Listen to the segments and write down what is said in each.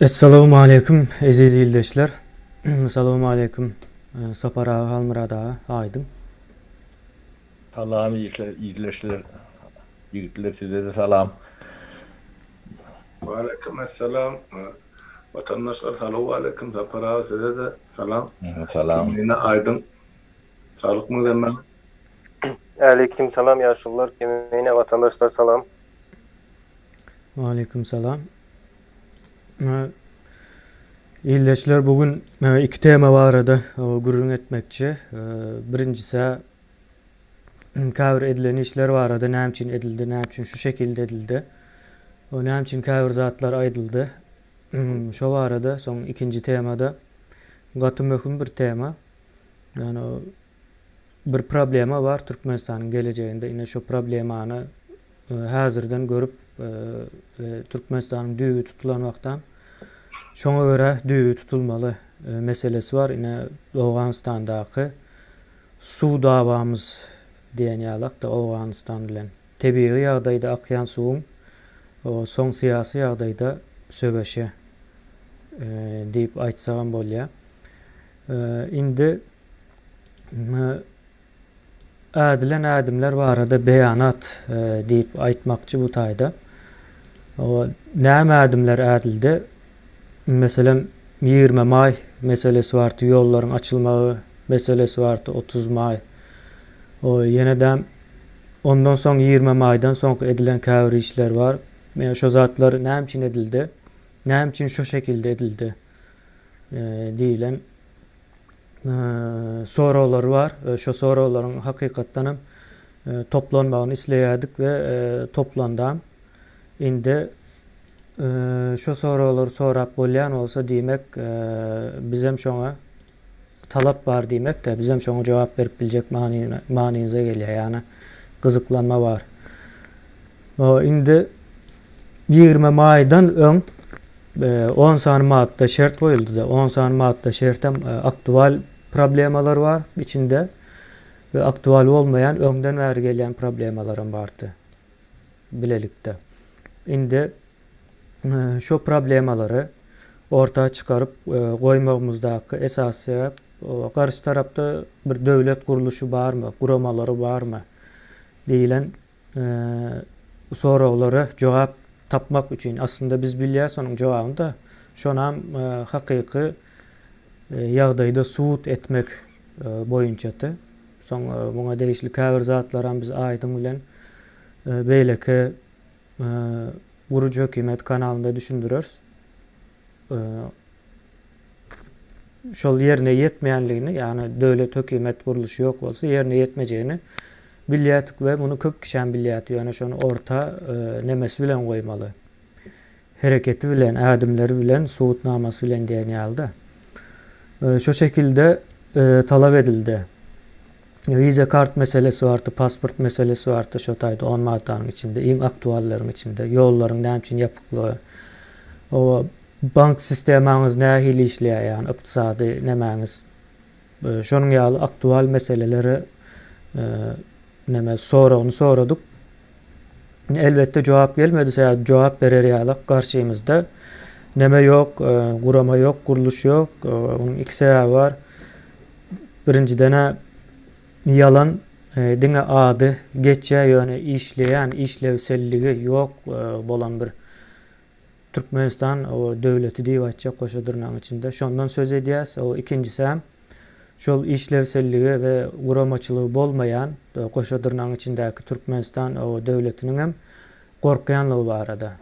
Assalamu alaikum aziz ildeşler. Assalamu alaikum Sapara Halmırada Aydın. Salam iyileşler, yigitler size de salam. Aleykümselam. Vatandaşlar salamu aleyküm. Zapara size de selam. Salam. Kimliğine aydın. Sağlık mı demem? Aleyküm selam yaşlılar. Yemeğine vatandaşlar salam. Aleyküm selam. İldeşler bugün iki tema var arada gururun etmekçi. Birincisi kavr edilen işler var arada ne için edildi, ne için şu şekilde edildi. O ne için kavr zatlar aydıldı. Şu var arada son ikinci temada gatı mühim bir tema. Yani bir problema var Türkmenistan'ın geleceğinde. Yine şu problemanı hazırdan görüp Türkmenistan'ın düğü tutulanmaktan şuna göre düğü tutulmalı meselesi var. Yine Afganistan'daki su davamız diyen yalak da Afganistan bilen tebii yağdayda akyan suğun son siyasi yağdayda söbeşe deyip aytsağım bolya. Indi adilen adimler var arada beyanat deyip aytmakçı bu tayda. Näme adimler adildi? Mesela 20 may meselesi vardı, yolların açılmağı meselesi vardı 30 may. O yeniden ondan sonra 20 maydan sonra edilen kavri işler var. Yani şu zatlar näme için edildi? Näme için şu şekilde edildi? Diyilen sorular var. Şu soruların hakikaten toplanmağını isteyedik ve toplandım. Indi şu soruları sorap bolyan olsa demek bizim şuna talap var demek de bizim şuna cevap verip bilecek maninize geliyor yani kızıklanma var. Indi 20 maydan ön 10 sani madde şert koyuldu da 10 sani madde şertem aktual problemalar var içinde ve aktual olmayan önden veri gelen problemalarım vardı bilelikte. Indi şu problemaları ortaya çıkarıp koymamızdaki esas sebep karşı tarafta bir devlet kuruluşu var mı, kuramaları var mı deyilen sorulara cevap tapmak için aslında biz biliyoruz onun cevabını da şonam hakiki yağdayda suut etmek boyunçatı. Sonra buna değişli kavir zatlaran biz aydın bilen beyleki Gurucu Hükümet kanalında düşündürüyoruz. Şol yerine yetmeyenliğini yani devlet hükümet kuruluşu yok olsa yerine yetmeyeceğini bilyatık ve bunu köp kişen bilyatı yani şunu orta nemesi bilen koymalı. Hareketi bilen, adımları bilen, suutnaması bilen diyen yalda. Şu şekilde talep edildi. Vize kart meselesi vardı, pasport meselesi vardı şu tayda 10 maddenin içinde, en aktuallerin içinde, yolların ne için yapıklığı, o bank sisteminiz ne hili işliyor yani, iktisadi nemeniz. Şunun yağlı aktual meseleleri onu soradık. Elbette cevap gelmedi, ya cevap verir yağlı karşımızda. Neme yok, kurama yok, kuruluş yok, onun iki sebebi var. Birinciden yalan dine adı geçe yani işleyen işlevselliği yok bolan bir Türkmenistan o devleti divatça koşadırnan içinde. Şondan söz ediyaz. O ikincisi hem şol işlevselliği ve kuramaçılığı bolmayan koşadırnan içindeki Türkmenistan o devletinin hem korkayanlığı var arada.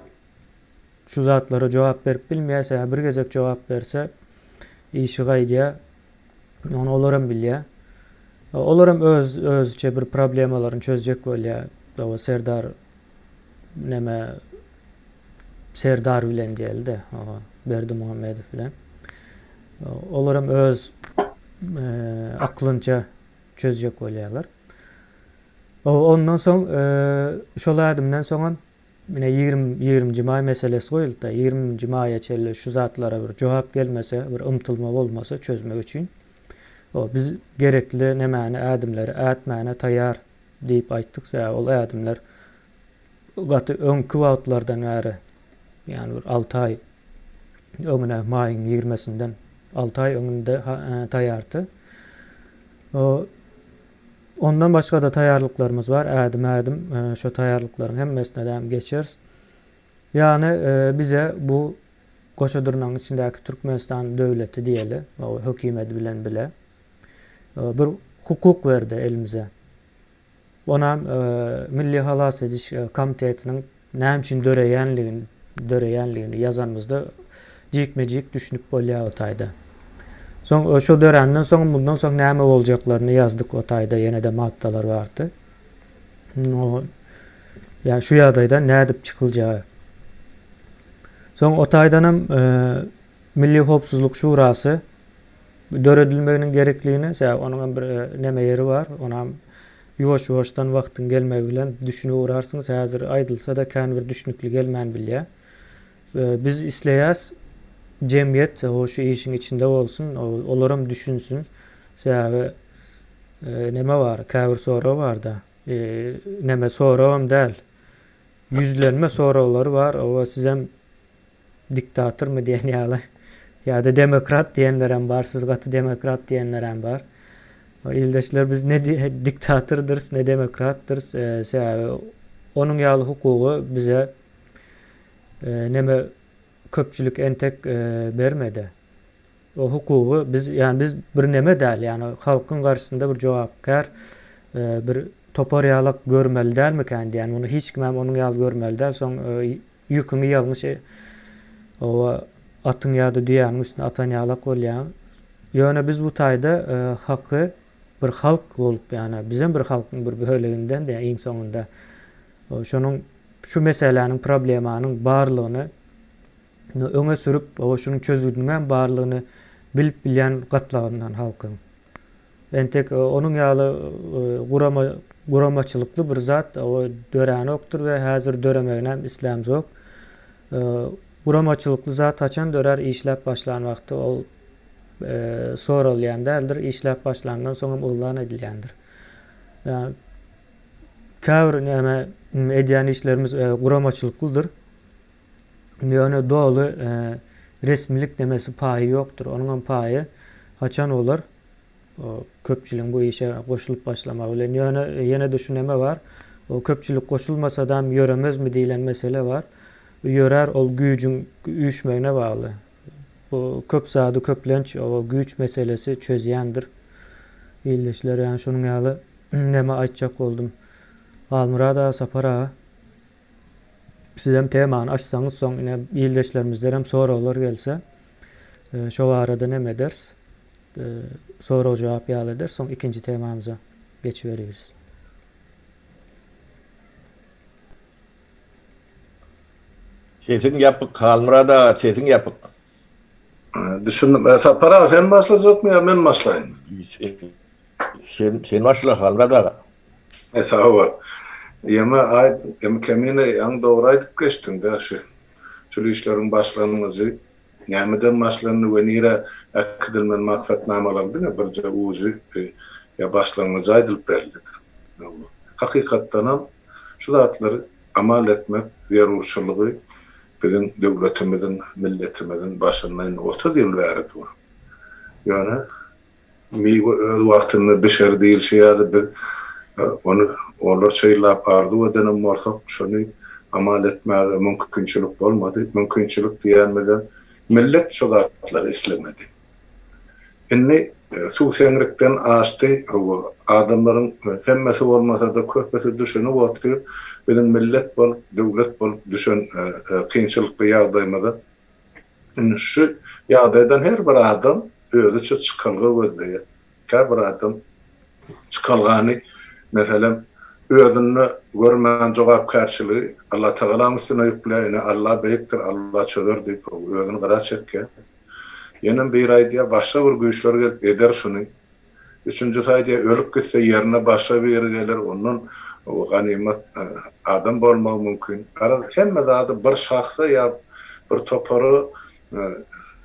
Şu zatlara cevap verip bilmeyese bir gezek cevap verse işi gaydiye onu olurum bilye. Olaram özçe bir problemalarını çözecek böyle o Serdar bilen diyelim Berdi Muhammed filan. Olaram öz aklınca çözecek oluyorlar. Ondan sonra şol adımdan sonra yine 20 may meselesi koyuldu da 20 may'a çelle şu zatlara bir cevap gelmese bir ımtılma olmasa çözmek için biz gerekli nemani adımları atmana tayar deyip ayttıksa o adımlar gatı ön kıvatlardan yani bir 6 ay Öňüne maýyň 20-sinden 6 ay öňünde taýýardy. Ondan başga da taýýarlyklarymız bar. Ädim şo taýýarlyklaryň hemmesine däm geçeriz. Ýani bize bu Goşadurnaň içindäki Türkmenistan döwleti diýeli, o hökümet bilen bile bir hukuk berdi elimize. Onam Milli Halas Ediş Komitetiniň näme üçin döreýänligini yazanymyzda jikmejik düşünüp bolýar o taýda. Soň şo dörenden soň bundan soň näme boljaklaryny yazdyk o taýda, ýene de maddalar bardy. Yani şu ýagdaýda nädip çykyljagy. Soň o taýdanam Milli Hopsuzluk Şurasy döredilmeginiň gerekligini, onuň bir neme ýeri bar. Onam ýuwaş-ýuwaşdan wagtyň gelmegi bilen düşünüp urarsyňyz. Häzir aýdylsa da kän bir düşünükli gelmän bilýär. Biz isleýäs cemiyet o şu işin içinde bolsun, olaram düşünsün. Sebäbi neme bar? Käbir soraw bar da. Neme sorawam däl. Yüzlenme sorawlary bar. O sizem diktator mu diýen ýaly? Ya da demokrat diýenlerem bar, siz gaty demokrat diýenlerem bar. Ildeşler biz ne diktatordyrys, ne demokratdyrys. Sebäbi onuň ýaly hukugy bize neme köpçülük entek bermedi. O hukugu biz bir neme däl, ýani halkyň garşysynda bir jogapkar, bir topar ýalak görmeli dälmiken diýen, muny hiç kim hem onuň ýaly görmeli däl. Soň ýüküňi ýalňyş o atyň ýa-da düýäniň üstüne atan ýalak bolýar. Ýöne biz bu taýda haky bir halk bolup, ýani bizem bir halkyň bir böleginden de iň soňunda şonuň şu meseleniň problemanyň barlygyny öňe sürüp şunun çözüldüğünden barlygyny bilip bilýän gatlaryňdan halkyň. Entek onuň ýaly guramaçylykly bir zat o döräni oktur we häzir döremeginem islam zok. Guramaçylykly zat haçan dörer işläp başlan wagty ol soralýan däldir, işläp başlandan soň ullan edilýändir. Ýani käbir näme edýän işlerimiz guramaçylyklydyr. Ýöne doly resmilik demesi paýy ýokdur. Onuň paýy haçan olar? Köpçüliň bu işe goşulyp başlamagy bilen. Ýene de şu neme bar? O köpçülik goşulmasa da ýöremezmi diýilen mesele bar. Ýörer ol güýjüň üýşmegine bagly. Bu köp sady köplenç o güýç meselesi çözýändir. Ildeşler ýani şonuň ýaly neme aýtjak boldum. Almurada Sapara sizem temany açsaňyz soň ine ildeşlerimizden hem sorawlar gelse şo arada neme ders? Soraw jogap ýaly eder. Soň ikinji temamyza geçibeririz. Çetin yapıp kalmırada çetin yapıp. Düşündüm. Para sen başlayacak ya men başlayayım. Sen başla kalmırada. Sağ ol. Yema kemine yan doğraydık geçtin de şu işlerin başlanması nämeden başlandy we nire akdylman maksatnamalardyň birje uzy ya başlanmazy aýdylyp berildi. Hakykatdan hem şu zatlary amal etmek zerurçylygy bizim döwletimiziň, milletimizin başyndan 30 ýyl bäri dur. Ýani öz wagtyny beşer diýil şeýle onu olar şeýle pardy we denem morsak şonu amal etmäge mümkinçilik bolmady. Mümkinçilik diýenmeden millet şu zatlary islemedi. Inni suwsenlikden açdy, adamlaryň hemmesi bolmasa da köpesi düşünüp oturup bizim millet bol, döwlet bol düşen kynçylykly ýagdaýmada şu ýagdaýdan her bir adam özü çykylgy gözleýär. Her bir adam çykylgany meselem özüni görmän jogapkarçylygy Allah Taala üstüne ýükleýär. Allah beýikdir, Allah çözer diýip özüni gara çekýär. Ýene bir aýdýa başga bir güýçler eder şunu. Üçüncü aýdýa ölüp gitse ýerine başga bir gelir, onun o ganimet adam bolmagy mümkin. Hemme zady bir şahsa ýa bir topary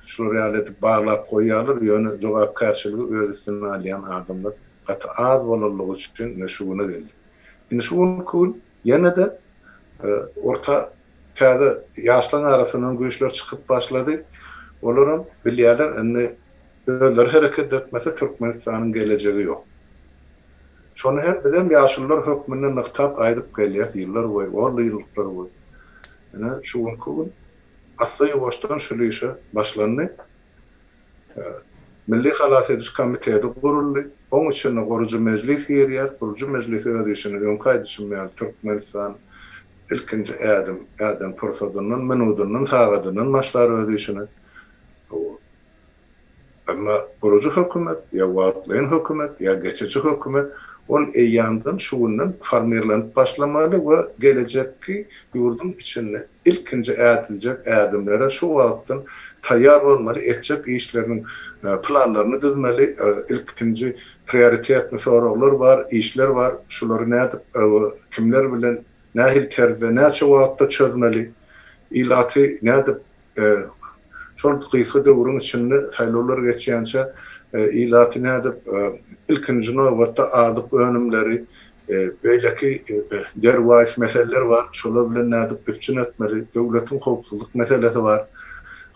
şu reality bağlap koýarlar, ýöne jogapkarçylygy öz üstüne alýan adamlar gaty az bolarlygy üçin neşuguna geldi. Indi şu gün ýene de orta täze ýaşlaryň arasynyň güýçler çykyp başlady. Olaram bilýärler indi özleri hareket etmese Türkmenistanyň geleceği ýok. Şonu her bilen ýaşullar hökmünden nyktat aýdyp gelýär ýyllar boýy, orly ýyllar boýy. Ene şu gün asly başdan şol işe başlandy. Milli Halat Ediş Komiteti guruldy. Oň üçin gurucu mejlis ýerýär. Gurucu mejlisi ödüşini öňkä edişmär Türkmenistan ilkinji ädem pursadynyň menudynyň sagadynyň başlary ödüşini. Ama gurucu hökümet, ya wagtlyň hökümet, ya geçici hökümet ol eýandan şugundan formirlenip başlamaly we gelecekki ýurdun içinde ilkinji ädiljek ädimlere şu wagtdan taýýar bolmaly, etjek işleriniň planlaryny düzmeli, ilkinji prioritetli soralar bar, işler var, şolary nädip kimler bilen nähil terzde näçe wagtda çözmeli, ilaty nädip şol gysga döwrüň içinde saýlawlar geçýänçe ilaty nädip ilkinji nowatda adyp önümleri beýleki derwäs meseleler var. Şolar bilen nädip birçin etmeli, döwletiň howpsuzlyk meselesi var.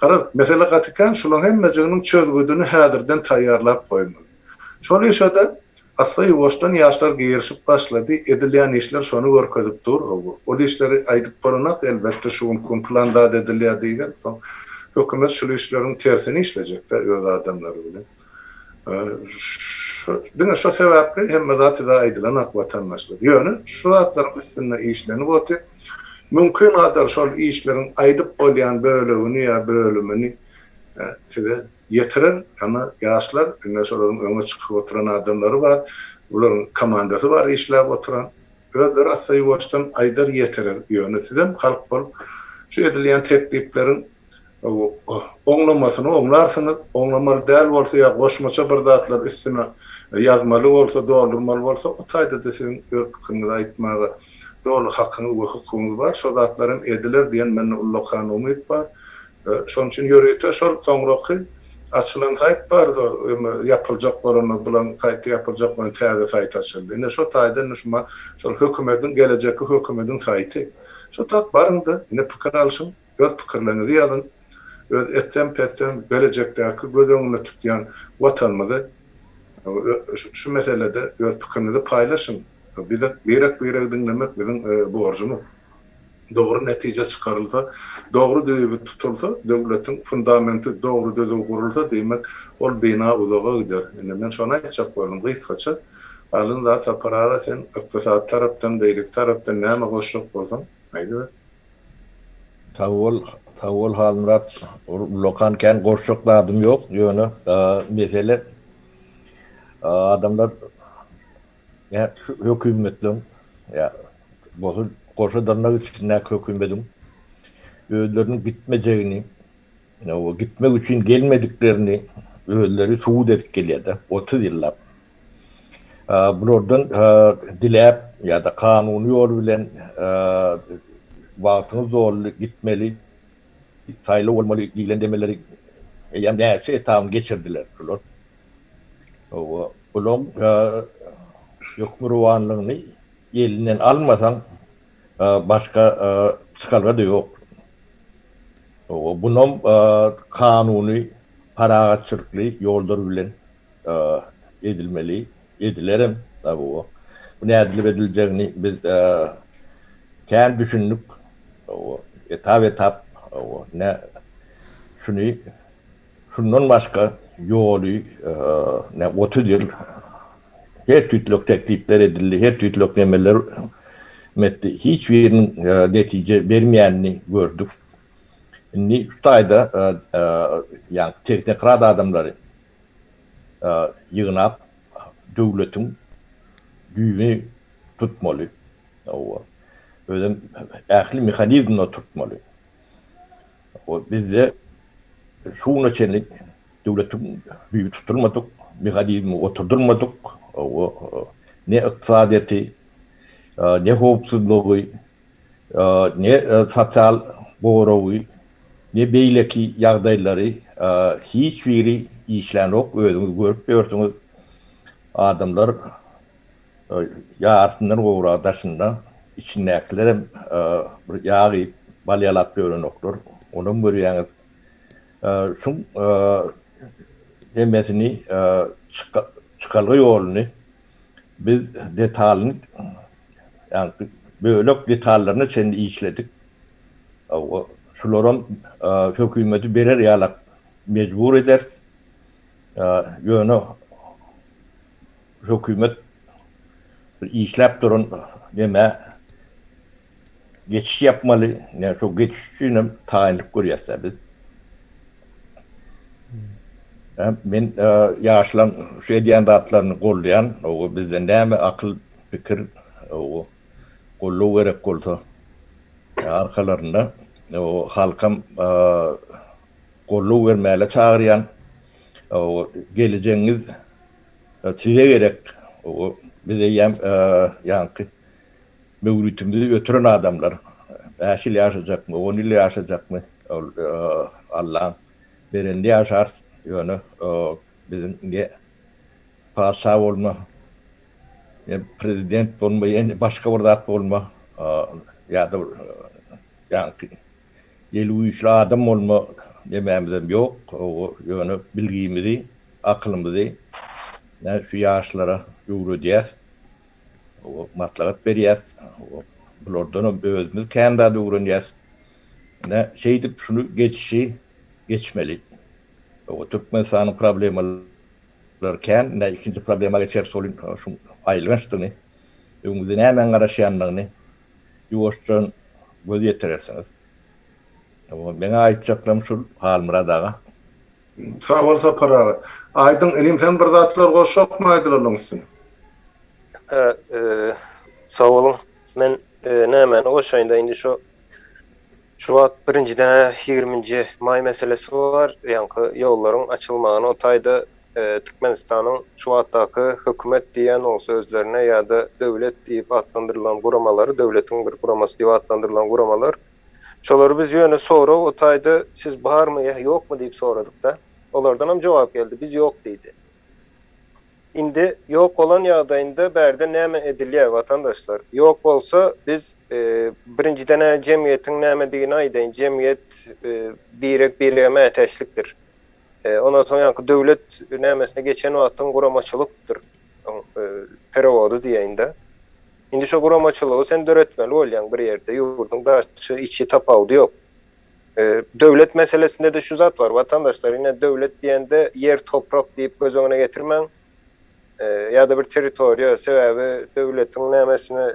Gara mesele gatykan şolaryň hemmejiginiň çözgüdüni häzirden taýýarlap goýmaly. Şol ýaşada asly ýoşdan ýaşlar gyrşyp başlady, edilýän işler şonu görkezip dur. O işleri aýdyp boranak elbetde şu gün planda edilýär diýen soň hökümet şu işleriň tersini işlejekler öz adamlary bilen. Dine şu sebäpli hemme zatda aýdylan ak watandaşlar. Ýöne şu zatlaryň üstünde işlenip oty. Mümkin adar şol işleriň aýdyp bolýan bölümini ýa bölümini size yetirir ama ýaşlar ine şolaryň öňe çykyp oturan adamlary bar. Olaryň komandasy bar işläp oturan. Özleri asy başdan aýdar yetirir ýöne sizem halk bol. Şu edilýän teklifleriň oňlamasyny oňlarsyňyz, oňlamaly däl bolsa ýa goşmaça bir zatlar üstüne ýazmaly bolsa, doldurmaly bolsa, o taýda sizin öpküňizi aýtmagy dolu hakyňyz we hukugyňyz bar. Şo zatlaryň ediler diýen menne ullakan umyt bar. Şoň üçin ýöreýte şol soňraky açylan saýt bar, ýapyljak bolany bilen saýty ýapyljak bolan täze saýt açyldy. Ine şo taýdan şol hökümetiň geleceki hökümetiň saýty. Şo tak barynda ine pikir alşyň, öz pikirlerinizi ýazyn. Öz etden petden gelecekdäki göz öňünde tutýan watanymyzy şu meselede öz pikirinizi paýlaşyň. Bize berek dinlemek bizim borcumuz. Doğru netije çıkarılsa, doğru düzgün tutulsa, devletin fundamenti doğru düzgün kurulsa demek ol bina uzağa gider. Yani ben şuna hiçbir koyalım. Kıyıskaça alın da separara sen iktisat taraftan beylik taraftan ne ama hoşluk olsam. Haydi be. Tavul halmrat lokanken gorşukladım yok. Yönü mesele adamlar ya hükümetin ya bu koşudanlar için ne hükümetin öğülerinin gitmeyeceğini, o gitmek için gelmediklerini öğüleri suud edip geliyordu 30 yıllar. Buradan dilep ya da kanuni yol bilen vaktiniz zorlu gitmeli, sayılı olmalı ilgilen demeleri yani neyse tam geçirdiler. Ulan hükümranlığını elinden almasan başka çıkarma da yok. Bunun kanuni paragatçılıklı yollar bilen edilmeli, edilerim. Bu ne edileceğini biz kendi düşündük. Etap ne şundan başka yolu ne 30 yıl her türlü teklifler edildi, her türlü demeler metti. Hiçbirinin netice vermeyenini gördük. Şimdi şu tayda yani teknokrat adamları yığınap devletin gücünü tutmalı. Öyle ahli mekanizmini tutmalı. Biz de şuna çelik devletin gücü tutulmadık, mekanizmi oturdurmadık. Ne iktisadiyeti, ne hopsuzluğu, ne sosyal boğruğu, ne beyleki yağdayları hiçbiri işlen yok. Özünüz görüp gördünüz adamlar yağarsınlar uğraşında içindekilerim yağı balyalap görünüyor. Onun görüyorsunuz Şun demesini çıkalı yolunu biz detalını yani böyle detallarını kendi işledik. Şuların hükümeti birer yalak mecbur eder. Yönü hükümet işlep durun deme geçiş yapmalı. Yani çok geçiş için tayinlik kuruyorsa biz. Ben yaşlan şey diyen dağıtlarını kollayan, o bizden ne mi akıl fikir o kolluğu gerek kolsa arkalarında o halkam kolluğu vermeyle çağırayan o geleceğiniz size gerek o bize yankı mevlütümüzü götüren adamlar 5 yıl yaşayacak mı 10 yıl yaşayacak mı Allah'ın verendi yaşar yönü bizim ne paşa olma prezident olma başka bir zat olma ya da yankı yelüyüşlü adam olma dememizim yok. O yönü bilgimizi, aklımızı yani şu yaşlara yürüyeceğiz. O maslahat vereceğiz. Bunlardan özümüz kendi adı öğreneceğiz. Ne şeydi şunu geçmeli. O Türkmenistan'ın problemlerken ne ikinci problema geçer solun şu ayrılmıştığını. Önümüzde hemen karışanlarını yuvaştan göz yetirersiniz. Bana aytacaklarım şu halmıra dağa. Sağ ol Sapar ağa. Aydın ilim sen bir zatlar goşok mu aydylalyňsyň? Sağ olun. Men nämen goşaýynda indi şu wagt 1-den 20 may meselesi var. Ýa-ni ýollaryň açylmagyny otayda Türkmenistanyň şu wagtdaky hökümet diýen olsa özlerine ýa-da döwlet diýip adlandyrylan guramalary, döwletiň bir guramasy diýip adlandyrylan guramalar. Şolary biz ýöne sonra otayda siz barmy ýa ýokmy diýip soradyk da. Olardan hem jogap geldi. Biz ýok diýdi. Indi ýok bolan ýagdaýynda bärde näme edilýär watandaşlar? Ýok bolsa biz birinjiden jemgyýetiň näme diýeni aýdaýyn. Jemgyýet birek mätäçlikdir. Ondan soň ýa-ni döwlet nämesine geçen wagtyň guramaçylykdyr. Periodu diýeýinde. Indi şu guramaçylygy sen döretmeli bolýan bir ýerde ýurdun daşy içi tapawdy ýok. Döwlet meselesinde de şu zat var watandaşlar ine döwlet diýende yer toprak diýip göz öňüne getirmeň. Ya da bir territoriýa sebäbi döwletiň nämesine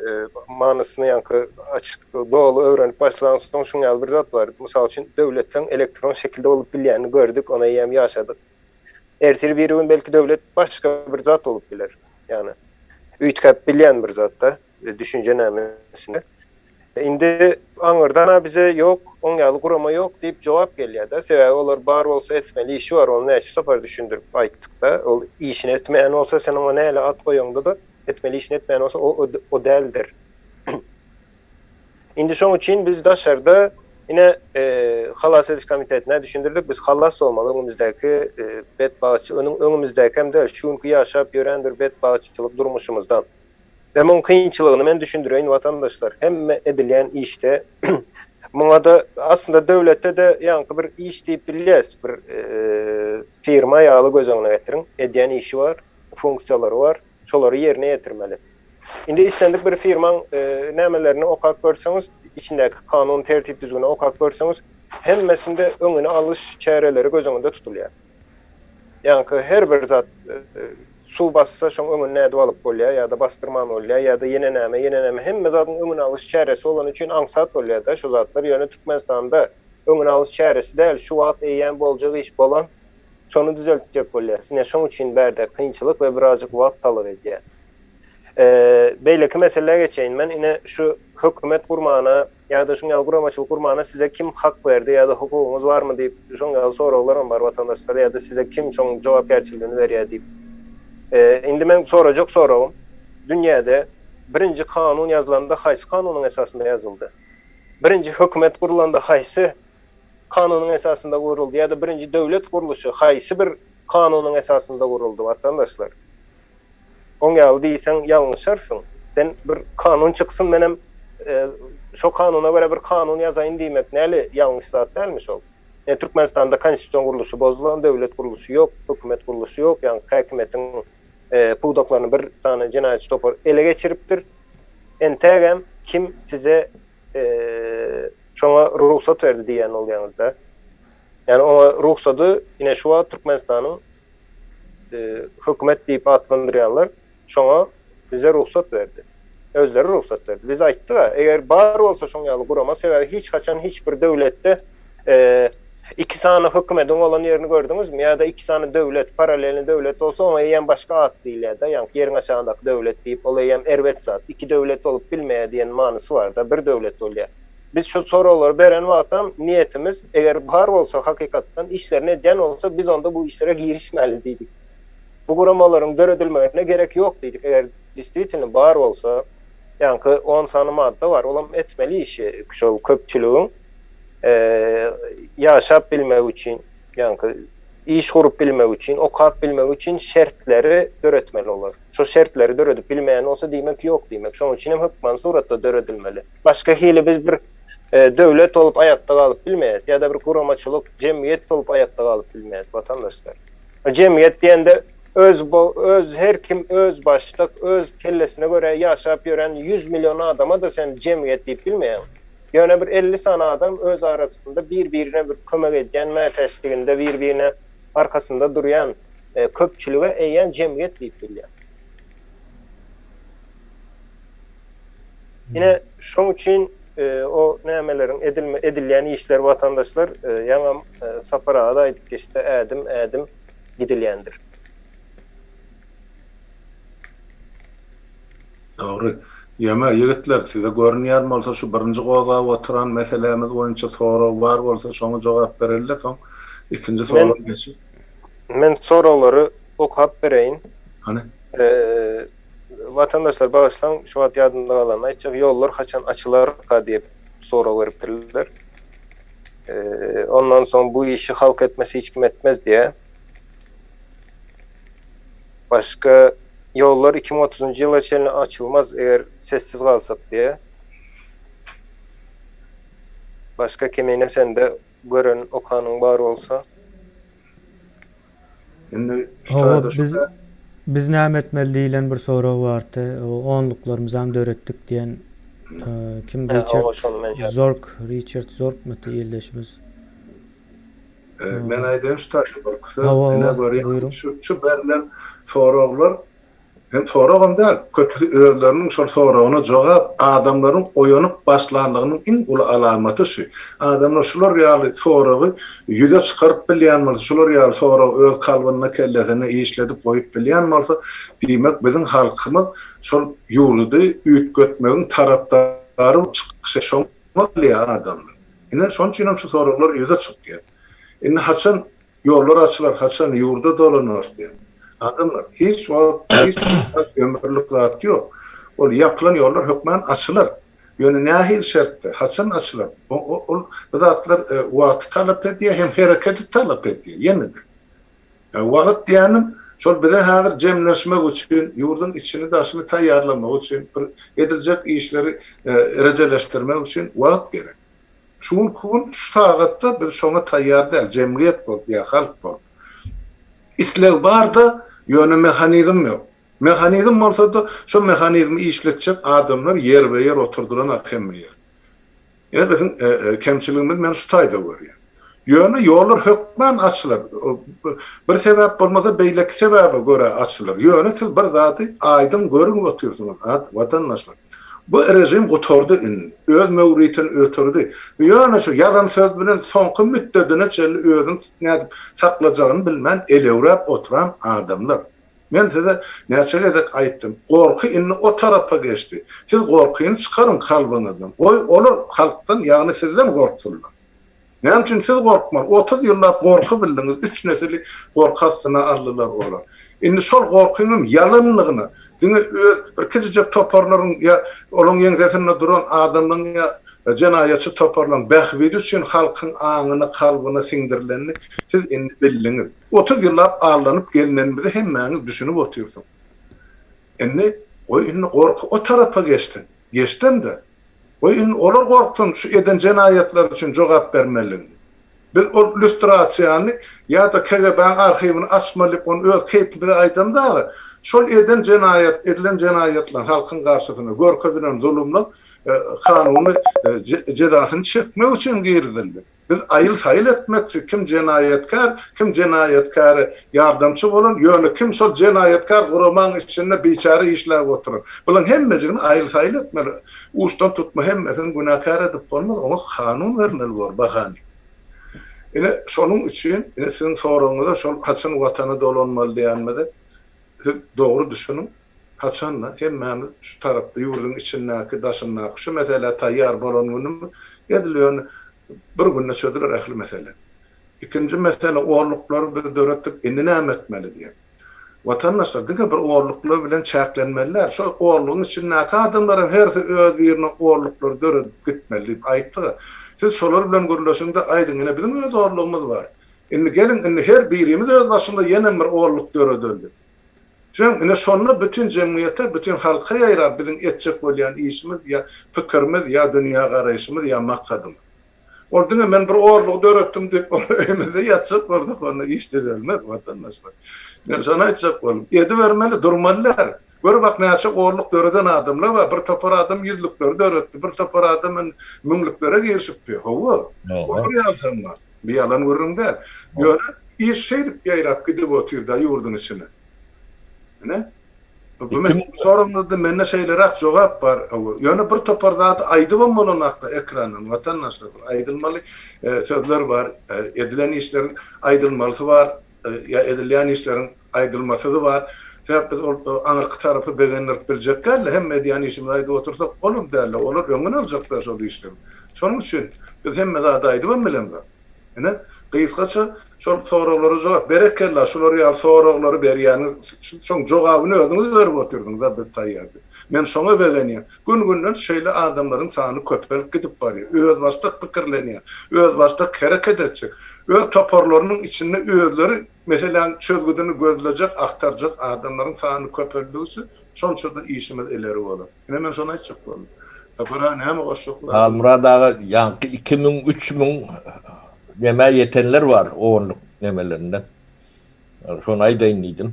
manysyny ýa-ni açyk dolu öwrenip başlanan soň şuňal bir zat var. Mysal üçin döwletden elektron şekilde bolup bilýänini gördük, ona ýem ýaşadyk. Ertesi bir gün belki döwlet başga bir zat bolup biler. Ýani üýtgäp bilýän bir zat da düşünje nämesine. Indi aňyrdan bize ýok, oňaly gurama ýok diýip jogap gelýär da. Sebäbi olar bar bolsa etmeli işi var, onu näçe sapar düşündirip aýtdyk da. Ol işini etmeýän olsa sen ona näle at goýaňda da etmeli işini etmeýän olsa o däldir. Indi şoň üçin biz daşarda ine halas ediş komitetine düşündirdik. Biz halas olmaly öňümüzdäki öňümüzdäki hem de şuňky ýaşap ýören bir bedbaçylyk durmuşymyzdan. Ve mon kıyınçılığını men düşündüreyim vatandaşlar. Hem edilýän işte muňa da aslında döwlette de ýa-ni bir iş diýip bilýäs. Bir firma ýaly göz öňüne getiriň. Edýän işi var, funksiýalary var. Şolary ýerine ýetirmeli. Indi islendik bir firmaň nämelerini okap görseňiz, içindäki kanun tertip düzgüni okap görseňiz, hemmesinde öňüne alyş çäreleri göz öňünde tutulýar. Ýa-ni her bir zat su bassa şoň öňüne näde alyp bolýar ýa-da bastyrman bolýar ýa-da ýene näme hemme zatyn öňüne alyş çäresi bolan üçin aňsat bolýar da şu zatlar ýöne Türkmenistanda öňüne alyş çäresi däl şu wagt eýen boljak iş bolan şonu düzeltjek bolýar. Näme şoň üçin bärde kynçylyk we birazjyk wagt talap edýär. Beýleki meselelere geçeýin men ine şu hökümet gurmana ýa-da şuňal guramaçylyk gurmana size kim hak berdi ýa-da hukugyňyz barmy diýip şoňal soraklaram bar watandaşlara ýa-da size kim şoň jogapkärçiligini berýär diýip. Indi men soragam. Dünyada birinci kanun yazılanda haýsy kanunun esasında yazıldı? Birinci hökümet kurulanda haýsy kanunun esasında kuruldu? Ya da birinci döwlet kuruluşu haýsy bir kanunun esasında kuruldu vatandaşlar? Oňaly diýsen ýalňyşarsın. Sen bir kanun çıksın menem şu kanuna göre bir kanun yazaýyn diýmek näle ýalňyş zat dälmi şol? Türkmenistan'da konstitusiyon kuruluşu bozulan, devlet kuruluşu yok, hükümet kuruluşu yok. Yani hükümetin puğdaklarını bir tane cinayetçi topar ele geçiriptir. Entegem kim size şuna ruhsat verdi diyen olyanızda. Yani ona ruhsatı yine şu an Türkmenistan'ın hükümet deyip adlandıryanlar şuna bize ruhsat verdi. Özleri ruhsat verdi. Biz ayttık ha, eğer bar olsa şoňaly gurama sever hiç kaçan hiçbir devlette iki sany hükümetin olan yerini gördünüz mü? Ya da iki sany devlet, paralelli devlet olsa ona ýen başka ad diýilýär. Yani yerin aşağındaky devlet deyip olaýan erwet zat. İki devlet olup bilmeýär diýen manysy var da bir devlet bolýar. Biz şu soralar beren wagtam niyetimiz eğer bar olsa hakykatdan işlerine edýän olsa biz onda bu işlere girişmeli diýdik. Bu guramalaryň döredilmegine gerek yok diýdik. Eğer distriktiň bar olsa yani 10 sany madda var. Olam etmeli işi şol köpçüligiň yaşap bilmek için, yani iş kurup bilmek için, okap bilmek için şertleri döretmeli olar. Şu şertleri döredip bilmeyen olsa demek yok demek. Şoň için hem hükman suratda döredilmeli. Başka hili biz bir devlet olup ayakta kalıp bilmeyiz ya da bir kuramaçılık cemiyet olup ayakta kalıp bilmeyiz vatandaşlar. Cemiyet diýende öz her kim öz başlık öz kellesine göre yaşap gören 100 milyon adama da sen cemiyet deyip bilmeyen. Yani bir 50 sany adam öz arasında birbirine bir kömek edýän, mätäçliginde birbirine arkasında durýan köpçülige eýen cemiyet diýip bilýär. Yine şoň üçin o nämeleriň edilýän işler vatandaşlar ýa-da sapara da aýdyp geçdi, ädim gidilýändir. Doğru. Yema yigitler size görünýär bolsa şu birinji goga oturan meselemiz boýunça soraw bar bolsa şoňa jogap berelle soň ikinji soraw geçip. Men sorawlary okap bereýin. Hani Vatandaşlar bağışlan şu wagt ýadymda galan aýtjak ýollar haçan açylar diýip soraw beripdirler. Ondan soň bu işi halk etmesi hiç kim etmez diye. Başka yollar 2030 yıla çeline açılmaz eğer sessiz kalsak diye. Başka kemine sen de gören okanın var olsa. Indi biz näme etmeli diýilen bir soraw bardy. Onluklarymyzam döretdik diýen kim Richard Zork mu diýilýär? Men aýdym şu berilen sorawlar hem sorawam däl, köpüsi özleriniň şol sorawyna jogap adamlaryň oýanyp başlandygynyň iň uly alamaty şu. Adamlar şular ýaly sorawy ýüze çykaryp bilýän bolsa, şular ýaly soraw öz kalbyna kellesine işledip goýup bilýän bolsa, diýmek biziň halkymyz şol ýurdy üýtgetmegiň tarapdary şoňly adamlar. Ine şoň üçin şu sorawlar ýüze çykýar. Indi haçan ýollar açylar, haçan ýurda dolanýar diýen. Adamlar hiç ömürlük zat yok. O yapılan yollar hükmen açılır. Yani nahil şertte, haçan açılır. O zatlar vakit talep ediyor, hem hareketi talep ediyor. Yenidir. Vakit diyenim, şol bize hazır cemleşmek için, yurdun içini daşını tayyarlamak için, edilecek işleri receleştirmek için vakit gerek. Şun şu tağatta bir şona tayyar değil, cemiyet bol, ya halk bol. İslev var da yönü mekanizm yok. Mekanizm olsa da şu mekanizmi işletecek adamlar yer ve yer oturduran akemmiyor. Yani bizim kemçiliğimiz men şu tayda görüyor. Yönü yollar hükmen açılır. Bir sebep olmasa beyleki sebebe göre açılır. Yönü siz bir zatı aydın görün otuyorsunuz vatandaşlar. Bu rejim oturdu, öz mevriyetin ötürdü. Yani şu yalan söz bilen sonki müddetine çeli özün saklacağını bilmen elevrep oturan adamlar. Ben size neçeli edek aytdım. Korku inni o tarafa geçti. Siz korkuyunu çıkarın kalbinizden. Olur halktan yani sizden korksunlar. Ne için siz korkmaz? 30 yıllar korku bildiniz. 3 nesili korkasına aldılar olar. Indi şol korkunun yalanlığını bir küçücük toparların ya olan yeňsesinde duran adamların ya cenayetçi toparlan behbidi üçün halkın ağını kalbına singdirlenini siz indi bildiniz. 30 yıllar ağlanıp gelinenimizi hemmäňiz düşünüp otursun. Indi o indi korku o tarafa geçti. Geçtim de o indi olar korksun şu eden cenayetler için jogap bermeli. Biz o illüstrasyany ya da KGB'nin arşivini açmalyp onu öz keypinde aýdamda şol edilen jenayetler halkın karşısına görkezinen zulümler kanuny cezasyny çekmek üçin girdildi. Biz ayıl etmek için kim cenayetkar yardımcı bolun, ýöne kim şol cenayetkar guraman içinde biçare işläp oturur. Bulan hemmesini ayıl etmeli. Ustan tutma hemmesini günahkar edip bolmaz, ona kanun vermeli bor, bahani. Ine şonun için, sizin soruňyza şol haçan watanı dolanmaly diýenmede doğru düşünün. Haçanla hemmemiz şu tarapda ýurdun içindäki daşyndaky şu mesele taýýar bolan gündüm edilýär. Bir günde çözülür ähli mesele. İkinci mesele oğurlukları bir döretip indi näme etmeli diýip. Vatandaşlar diňe bir oğurluklar bilen çäklenmeliler. Şu oğurluğun içindäki adamların hersi öz birine oğurlukları döretip gitmeli diýip aýtdy. Siz şolar bilen görüleşinde aýdyň, bizim öz oğurluğumuz var. Indi gelin, indi her birimiz öz başynda ýene bir oğurluk döredildi. Ine şonda bütün cemiyete, bütün halka ýaýrar bizim etjek bolýan işimiz ya pikirimiz ya dünýä garaýşymyz ya maksadymyz. Orada men bir oğurluk döretdim diýip öýümizde ýatjak bardak onu iş dedelmez vatandaşlar. Men şonu aýtjak bolum. Edi bermeli durmalylar. Bir bak näçe oğurluk döreden adamlar var. Bir topar adam yüzlükleri döretdi. Bir topar adam müňlüklere girişipdi. Hawa. Olur ýalsanma. Bir yalan görüňde. Ýöne iş şeýdip ýaýrap gidip oturda ýurdun içine. Ne? Bu sorumluluğunda menne şeylere cevap var. Yani bir toparda aydın bolonakta ekranın vatandaşlar aydılmalı sözler var. Edilen işlerin aydılmalısı var. Ya edilen işlerin aydılması var. Sebep biz anarkı tarafı beğenirip bileceklerle hem medyan işimiz ayda otursak olur derler. Olur yönünü alacaklar o işlerin. Sonun için biz hem medada aydın bilemler. Yani kıyıskaça şol soraglary jogap berekella şolary ýal soraglary berýän şoň jogabyny özüňiz berip oturdyňyz da biz taýýardy. Men şoňa belenýär. Gün-günden şeýle adamlaryň sany köpelip gidip barýar. Öz başda pikirlenýär. Öz başda hareket etjek. Öz toparlarynyň içinde özleri meselem çözgüdüni gözlejek, aktarjak adamlaryň sany köpelýüsi şonçada işimiz ileri bolar. Ine men şonu aýtjak boldum. Tapara näme goşuklar? Almurad ağa yankı 2000-3000 neme yetenler var oğurluk nemelerinden. Şonu aýdaýyn diýdim.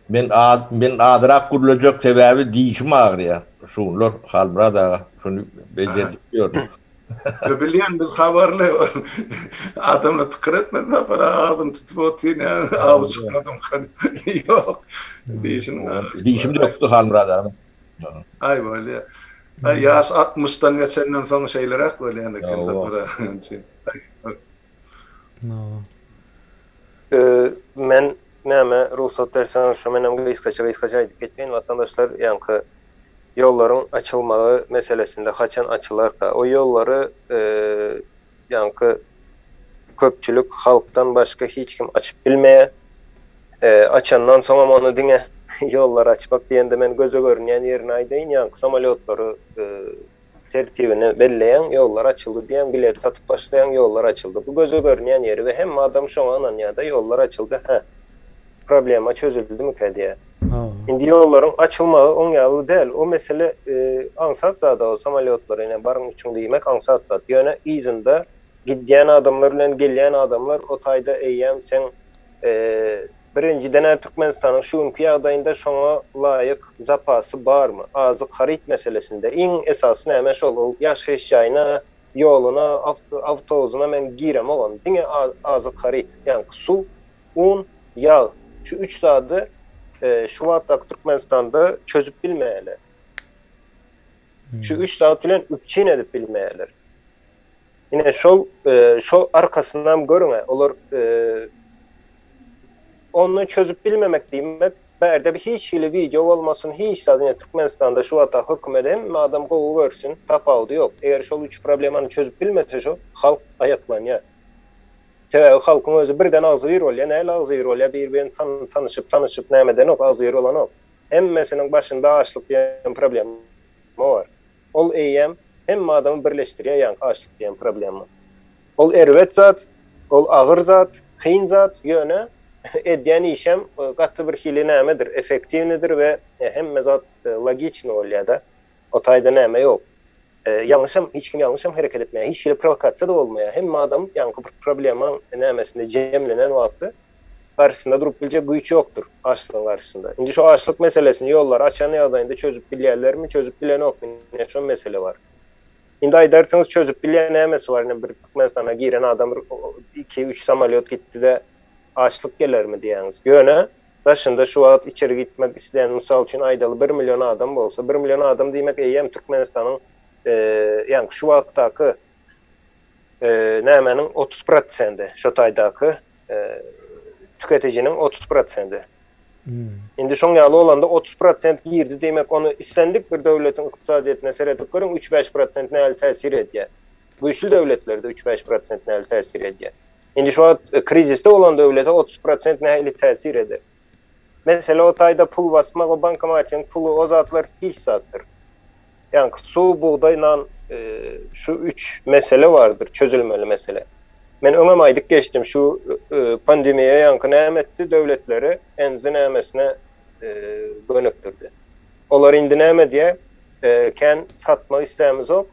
Men adırak gurulacak sebebi dişim ağrıyor. Şunlar Halmurad ağa şunu becerdik diyorum. Bilýän biz habarly adamla pikir etmedi de para adam tutup otyň ağzy çıkardym. Yok. Dişim yoktu Halmurad ağa. Ay bolýar. Yaş 60'dan geçenden soň şeyler ak bolýan eken para. Men näme ruhsat bersen şu menem gysgaça aýdyp geçmeýin vatandaşlar ýanky ýollaryň açylmagy meselesinde haçan açylarka o ýollary ýanky köpçülük halkdan başga hiç kim açyp bilmeýär. Açandan soň onu diňe ýollar açmak diýende men göze görünýän ýerini aýdaýyn, ýanky samolýotlary tertibini belleýän ýollar açyldy diýen bilet satyp başlayan ýollar açyldy. Bu göze görünýän ýeri we hem adam şoňa ananýada ýollar açyldy. Problema çözüldü mü diye. Indi ýollaryň açylmagy oňaly däl. O mesele ansat zada o samolýotlar ene barın üçin diýmek ansat zat. Ýöne izinde gidýän adamlar bilen gelýän adamlar o taýda eýýäm sen birinciden Türkmenistan'ın şu ýagdaýynda şoňa laýyk zapasy barmy? Azyk harit meselesinde iň esasy näme şol ýaşaýyş ýaýyna, ýoluna, awtobusuna men girem olam. Diňe azyk harit, ýani su, un, ýağ. Şu 3 zady şu wagtda Türkmenistanda çözüp bilmeýärler. Şu 3 zat bilen üçin edip bilmeýärler. Ine şol arkasyndan görüňe, olar onu çözüp bilmemek diýmek, berde bir hiç hili video olmasın, hiç zaten Türkmenistan'da şu ata hükümet hem adam kovu versin, tapaudu yok. Eğer şol 3 problemini çözüp bilmese şu, halk ayaklanýar. Halkın özü birden ağzı bir olya, näle ağzı bir olya, bir-birini tanışıp nämeden ok, ağzı bir olan ok. Emmesinin başında açlık diyen problem var. Ol eýem, hem adamı birleştirýär, ýani açlık diyen problem var. Ol erwet zat, ol ağır zat, kıyın zat, ýöne edýän işem gatty bir hili nämedir, efektiwnidir we hem zat logiçny bolýar-da. O taýda näme ýok. yanlışam, hiç kim yanlışam hareket etmeye, hiç kim provokatsa da olmaya. Hem adam yankı problemin nämesinde cemlenen wagty karşısında durup bilecek güç yoktur açlığın karşısında. Şimdi şu açlık meselesini yollar açan ýagdaýynda çözüp bilýärler mi, çözüp bilen okmy? Şu mesele var. Şimdi aydarsanız çözüp bilen nämesi var. Bir Türkmenistana giren adam 2-3 samolyot gitti de açlık gelir mi diýäňiz. Ýöne başında şu wagt içeri gitmek isleyen misal üçin aýdaly 1 milyon adam bolsa, 1 milyon adam diýmek eýem Türkmenistanyň yani şu wagtdaky nämenin 30%, şu taýdaky tüketijinin 30%. Indi şoň ýaly olanda 30% girdi demek onu islendik bir döwletiň ykdysadyetine seredip görüň 3-5% näle täsir edýär. Bu üçlü döwletlerde 3-5% näle täsir edýär. Indi şu kriziste olan döwlete 30% näle täsir eder. Mesela o taýda pul basmak, o bankomatyň pulu o zatlar hiç zatdır. Yani su, buğdayla şu 3 mesele vardır, çözülmeli mesele. Men öňem aýdyk geçdim şu pandemiýe ýankı nämetdi döwletleri enzi nämesine gönükdirdi. Olar indi näme diye kän satma islämiz ok,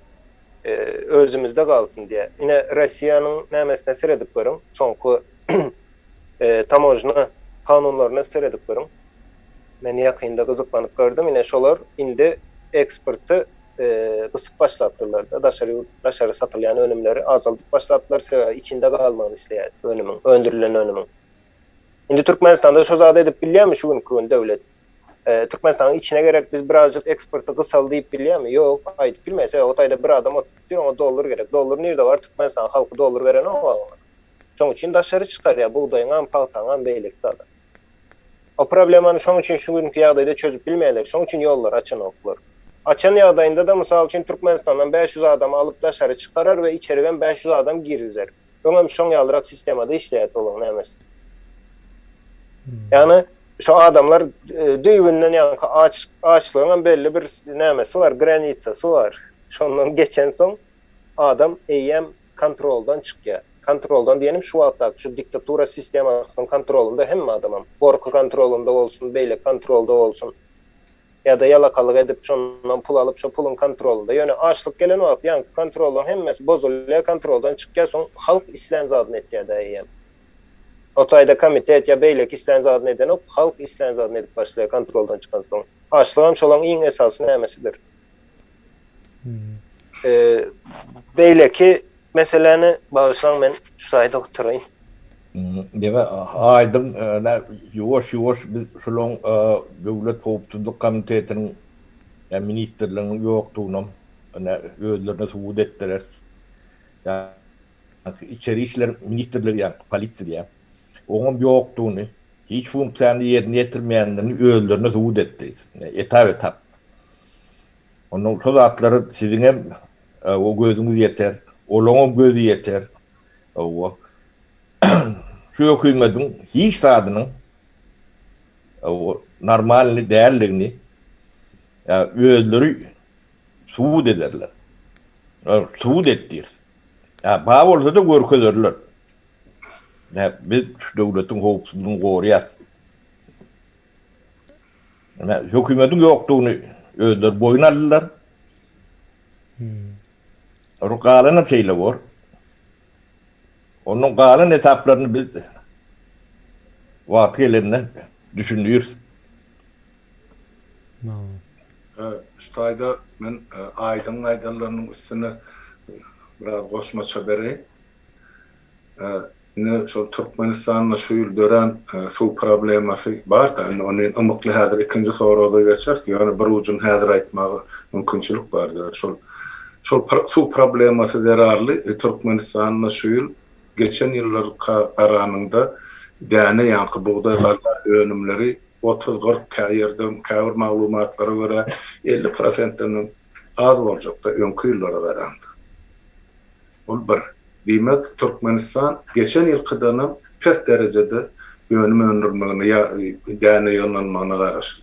özümizde galsyn diye. Ine Russiýanyň nämesine seredip görüň, soňky tamojna kanunlaryna seredip görüň. Men ýakynda gyzyklanyp gördüm, ine şolar indi eksporty kısıp başlattılar da daşarı satılyan önümleri azaltıp başlattılar sebäbi içinde galmagyny isleýär önümün, öndürilen önümün. Indi Türkmenistanda şu zat edip bilýärmi şu günkü döwlet? Türkmenistanyň içine gerek biz birazcık eksporty gysal diýip bilýärmi? Ýok, aýdyp bilmese o taýda bir adam oturýar, ona dollar gerek. Dollar nerede var? Türkmenistan halky dollar beren o. Şoň üçin daşarı çykarýar, buğdaýyň, paýtaň, beýlek zada. O problemany şoň üçin şu günkü ýagdaýda çözüp bilmeýärler. Şoň üçin ýollar açan oklar. Açan ýagdaýynda da mysal üçin Türkmenistandan 500 adam alıp daşary çykarar we içerigen 500 adam girizler. Öňem şoň ýalyrak sistemada işleýär bolan nämes. Yani şu adamlar düýbünden ýanky açlygyň belli bir nämesi var, granitsasy var. Şondan geçen soň adam eýem kontroldan çykýar. Kontroldan diýenim şu wagtda şu diktatura sistemasynyň kontrolunda hemme adamam. Gorky kontrolunda bolsun, beýlek kontrolda bolsun. Ya da yalakalık edip şondan pul alıp şu pulun kontrolünde. Yani açlık gelen wagt ýanky kontroldan hemmesi bozulýar, kontroldan çykýar soň halk islen zadyny etýär da eýem. O taýda komitet ya beýlek islen zadyny eden ok, halk islen zadyny edip başlaýar kontroldan çykan soň. Açlygam şolaň iň esasy nämesidir. Beýleki meseleni bagyşlaň men şu taýda oturaýyn. Deme aydın yoş biz şolong döwlet howpsuzlyk komitetiniň ministrliginiň ýokdugyny özlerine subut etdiler. İçeri işler ministrligi ýa polisiýa oňun ýokdugyny hiç funksiýany ýerine ýetirmeýänlerini özlerine subut etdi. Etap. Onun şol atlary siziň hem o gözüňiz ýeter, olaňyň gözü ýeter. O şu hükümetin hiç sadınyň normalini değerligini özleri subut ederler. Subut etdir. Bağ bolsa da görkezerler. Biz şu döwletiň howpsuzlygyny gorýas. Hükümetin ýokdugyny özleri boyun aldylar. Rukalana şeýle bor. Onun galan etaplaryny biz wakylaryndan düşünýürs. Şu taýda men aýdanlarynyň üstüne biraz goşmaça berýän. Ne şu Türkmenistanyň şu ýyl dören su problemasy bar da onu ymykly häzir ikinji soraga geçer. Yani bir ucun häzir aýtmagy mümkinçilik bardyr. Şol su problemasy derarly Türkmenistanyň şu ýyl geçen ýyllar aranynda däne ýanky buğdaýlar önümleri 30-40 ýerde käbir maglumatlara görä 50%-den az boljak da öňkü ýyllara garandy. Ol bir diýmek Türkmenistan geçen ýylkydan pes derejede önüm öndürmegini ýa däne ýanlanmagyna garaşdy.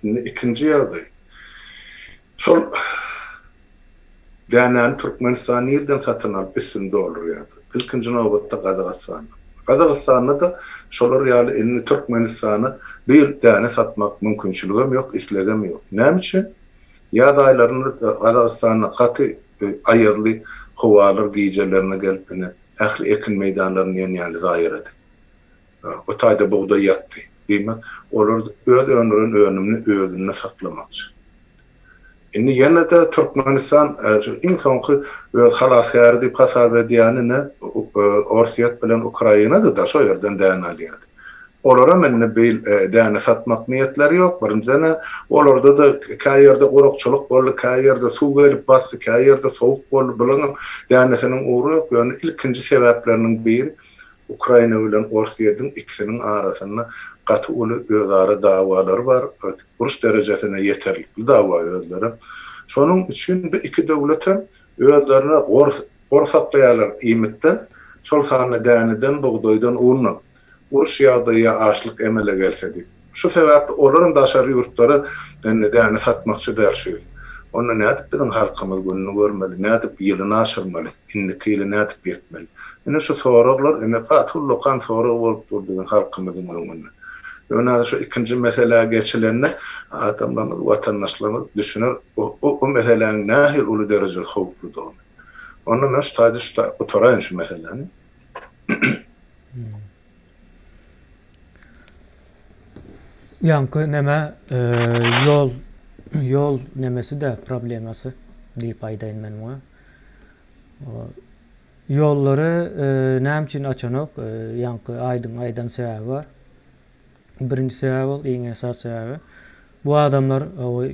Ikinji ýagdaý. Şol dänen Türkmenistan nerden satyn alyp üstünde olurýardy. İlkinji nowbatda Gazagystan. Gazagystanda da şolar ýaly inni Türkmenistany bir däne satmak mümkinçiligim ýok, islegem ýok. Näme üçin? Yaz aylarında Kazakistan'a katı ayırlı hovalar giycelerine gelip ähli ekin meydanlarını yani zayıradı. O tayda buğday yattı. Demek olar öz önümünü özüne saklamakçı. Indi yana da Türkmenistan iň soňky öz halaskary diýip hasap edýänine Orsiýet bilen Ukraina da şo ýerden däň alýar. Olara menne beýil däne satmak niýetleri ýok. Birinjene olarda da käýerde gorokçuluk boldy, käýerde suw gelip bastı, käýerde sowuk boldy. Bilen dänesiniň uğru ýok. Ýöne ilkinji sebäpleriniň biri Ukraina bilen Orsiýetin ikisiniň arasynda gaty uly özara dawalary bar. Uruş derejesine yeterlikli dawa özleri. Şonuň üçin bu iki döwlet hem özlerine gorsaklaýarlar iýmitden, şol sany däneden, bugdoýdan uruny uruş ýagdaýa açlyk emele gelsedi. Şu sebäpli olaryň daşary ýurtlary däne satmakçy dälşi. Onu nädip biziň halkymyz gününi görmeli, nädip ýylyny aşyrmaly, indiki ýyly nädip ýetmeli. Ine şu soraglar, ine gatully kan sorag bolup durdyň halkymyzyň öňünde. Ýöne şu ikinji meseleye geçilende adamlarymyz, watandaşlarymyz düşünür, o meseleň nähil uly derejede howpludygyny. Onu men şu oturaýyn şu meseleni. Yankı neme yol nemesi de probleması diýip aýdaýyn men muňa. Yolları näme üçin açanok? Yankı aýdan sebäbi var. Birinci sebäbi, iň esas sebäbi. Bu adamlar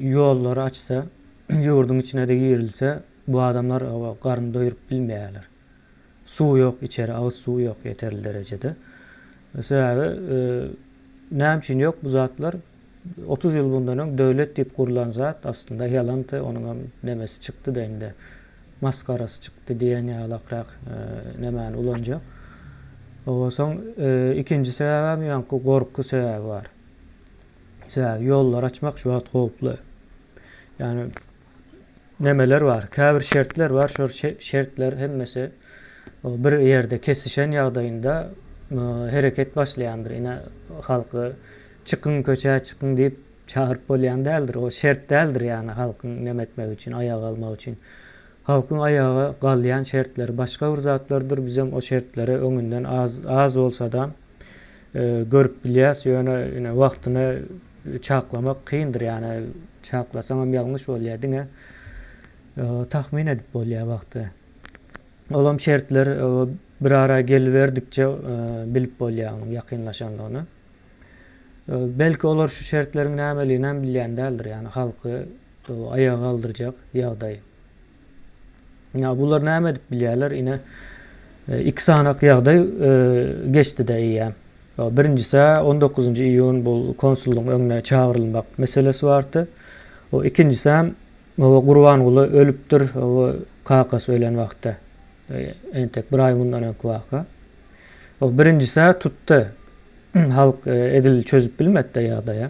yolları açsa, ýurdun içine de girilse, bu adamlar garyn doýurup bilmeýärler. Suw ýok, içeri agyz suw ýok yeterli derejede. Sebäbi näme üçin ýok bu zatlar? 30 ýyl bundan öň döwlet diýip gurulan zat aslında ýalanty, onuň nemesi çykdy da indi. Maskarasy çykdy diýen ýalakrak nämäni ulanjak. Soň ikinji sebäbi ýa-ni gorky sebäbi bar. Yollar açmak şu wagt howply. Yani nemeler var? Käbir şertler var. Şo şertler hemmesi bir ýerde kesişen ýagdaýynda hereket başlayandır. Ine halkı çıkın köçe çıkın deyip çağırıp bolýan däldir. O şert däldir yani halkın nemetmek için, ayağa almak için. Halkın ayağa galýan şertleri başka bir zatlardır. Bizim o şertleri öňünden az olsa da görüp bilýäs. Ýöne wagtyny çaklamak kyndyr yani çaklasaňam ýalňyş bolýar diňe tahmin edip bolýar wagty. Olam şertler bir ara geliverdikçe bilip bolýar, ýakynlaşandygyny. Belki olar şu şertleriň nämelигиnden bilýän däldir yani halky ayağa kaldırjak ýagdaý. Ya bular näme edip bilýärler? Ine iki sanak ýagdaý geçdi-de ýa. Birincisi 19 iýun bu konsullugyň öňüne çağırylmak meselesi bardy. O ikincisi hem o Gurbanguly ölüpdir, o Kakas ölen wagtda. Entek bir ay bundan öňki waka. O birincisi tuttu. Halk edil çözüp bilmedi de ýagdaýa.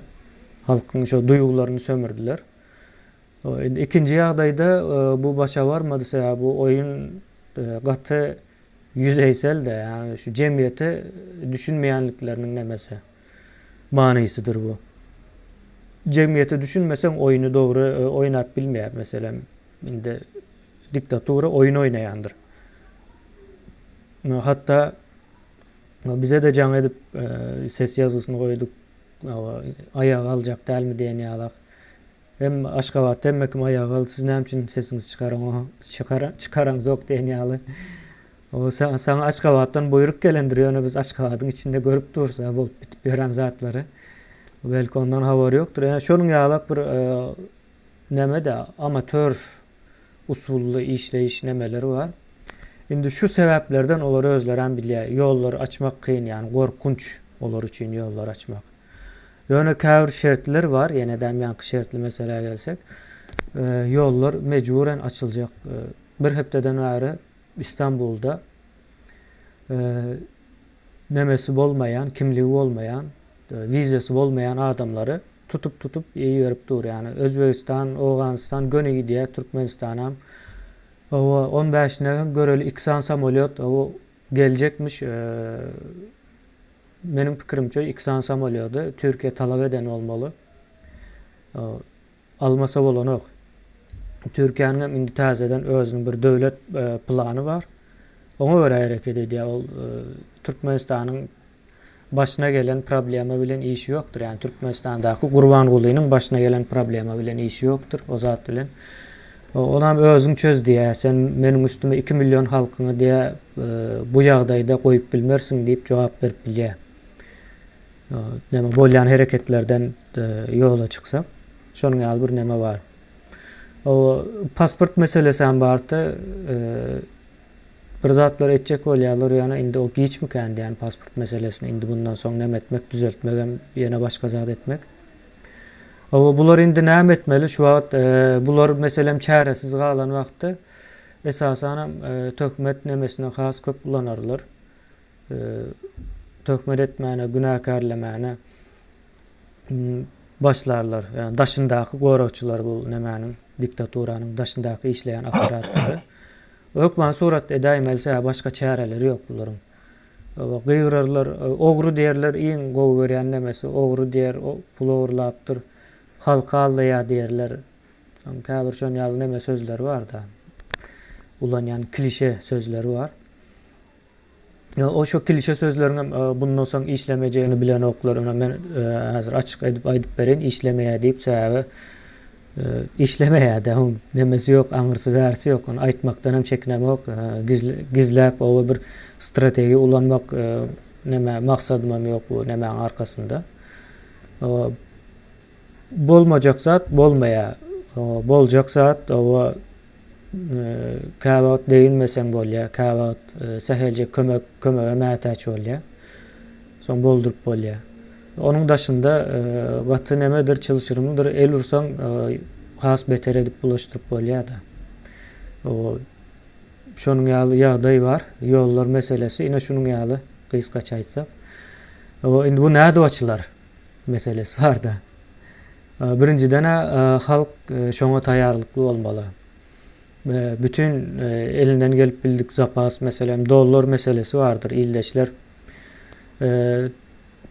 Halkyň şo duýgularyny sömürdiler. İkinci ýagdaýda bu başa barmady, bu oyun gaty yüzeysel de yani şu cemiyeti düşünmeýänlikleriniň nemesi. Manysydyr bu. Cemiyeti düşünmeseň oyunu dogry oýnap bilmeýär. Meselem indi diktatura oyun oýnaýandyr. Hatta bize de jaň edip ses ýazysyny goýduk. Ayağa aljak dälmi diýen ýalak. Hem Aşgabat hem kim ayağa aldy, siz näme üçin sesiňizi çykaraňyz ýok diýen ýaly. O saňa Aşgabatdan buyruk gelendir. Ýöne biz Aşgabatyň içinde görüp dursa bolup bitip ýören zatları. Belki ondan habary ýokdur. Yani şonuň ýalak bir näme de amatör usully işleýiş nemeleri var. Indi şu sebäplerden olar özleri hem bilýär. Ýolları açmak kyn yani gorkunç olar üçin ýollar açmak. Ýöne käbir şertler var. Ýene-de ýanky şertli meseleye gelsek, ýollar mecburen açyljak. Bir hepdeden bäri İstanbul'da nemesi bolmayan, kimliği olmayan, vizesi olmayan adamları tutup ýerip dur yani. Özbegistan, Awganistan, göne gidiýär, Türkmenistan. 15-ne göreli 2 samolyot geljekmiş. Benim pikirimçe 2 samolyoty Türkiýe talap eden olmaly. Almasa bolanok. Türkiýanyň indi täzeden özüniň bir döwlet plany bar. Oňa görä hereket edýär. Ol Türkmenistanyň başına gelen problema bilen işi ýokdur. Yani Türkmenistandaky Gurbangulynyň başına gelen problema bilen işi ýokdur. O zat bilen. Onam özüň çöz diýär. Sen meniň üstüme 2 milyon halkyny diýär bu ýagdaýda goýup bilmersiň diýip jogap berip bilýär. Näme bolýan hereketlerden ýola çyksak, şonuň ýaly bir näme bar. O pasport meselesi hem barty. Bir zatlar etjek bolýarlar ýa-ni indi o giçmikän diýen pasport meselesini indi bundan soň näme etmek, düzeltmek hem ýene başga zat etmek. Bular indi näme etmeli? Şu wagt bular meselem çäresiz galan wagtda esasen tökmet nemesine has köp bulanarlar. Tökmet etmäne, günahkarlamäne başlarlar. Yani daşyndaky gorakçylar bu nemäniň diktaturanyň daşyndaky işleýän aparatlary. Ökman surat edäýmelse başga çäreleri ýok bularyň. Gyýrarlar, ogru diýerler, iň gowy berýän nemesi ogru diýer, o pul ogurlapdyr. Halka alýa diýerler. Şoň käbir şoň ýaly neme sözleri bar da. Ulan ýani klişe sözleri bar. O şu klişe sözlerini bundan soň işlemejegini bilen oklarına men hazır açyk edip aýdyp berin, işlemeýär diýip sebäbi işlemeýär de nemesi ýok, aňyrsy bärsi ýok. Onu aýtmakdan hem çekinemek, gizläp o bir strategiýa ulanmak neme maksadym ýok bu nemeň arkasynda. Bolmajak zat bolmaýar. Boljak zat o käwagt değinmesen bolýar, käwagt sähelje kömege mätäç bolýar. Soň boldurup bolýar. Onun daşında gaty nemedir çylşyrymydır, el ursaň has beter edip bulaşdyryp bolýar da. Şonuň ýaly ýagdaý bar, ýollar meselesi, ine şonuň ýaly gysgaça aýtsak. Indi bu nädäçiler meselesi bar da. Birinciden halk şoňa taýýarlykly bolmaly. Bütün elinden gelip bildik zapas meselem dollar meselesi vardır ildeşler.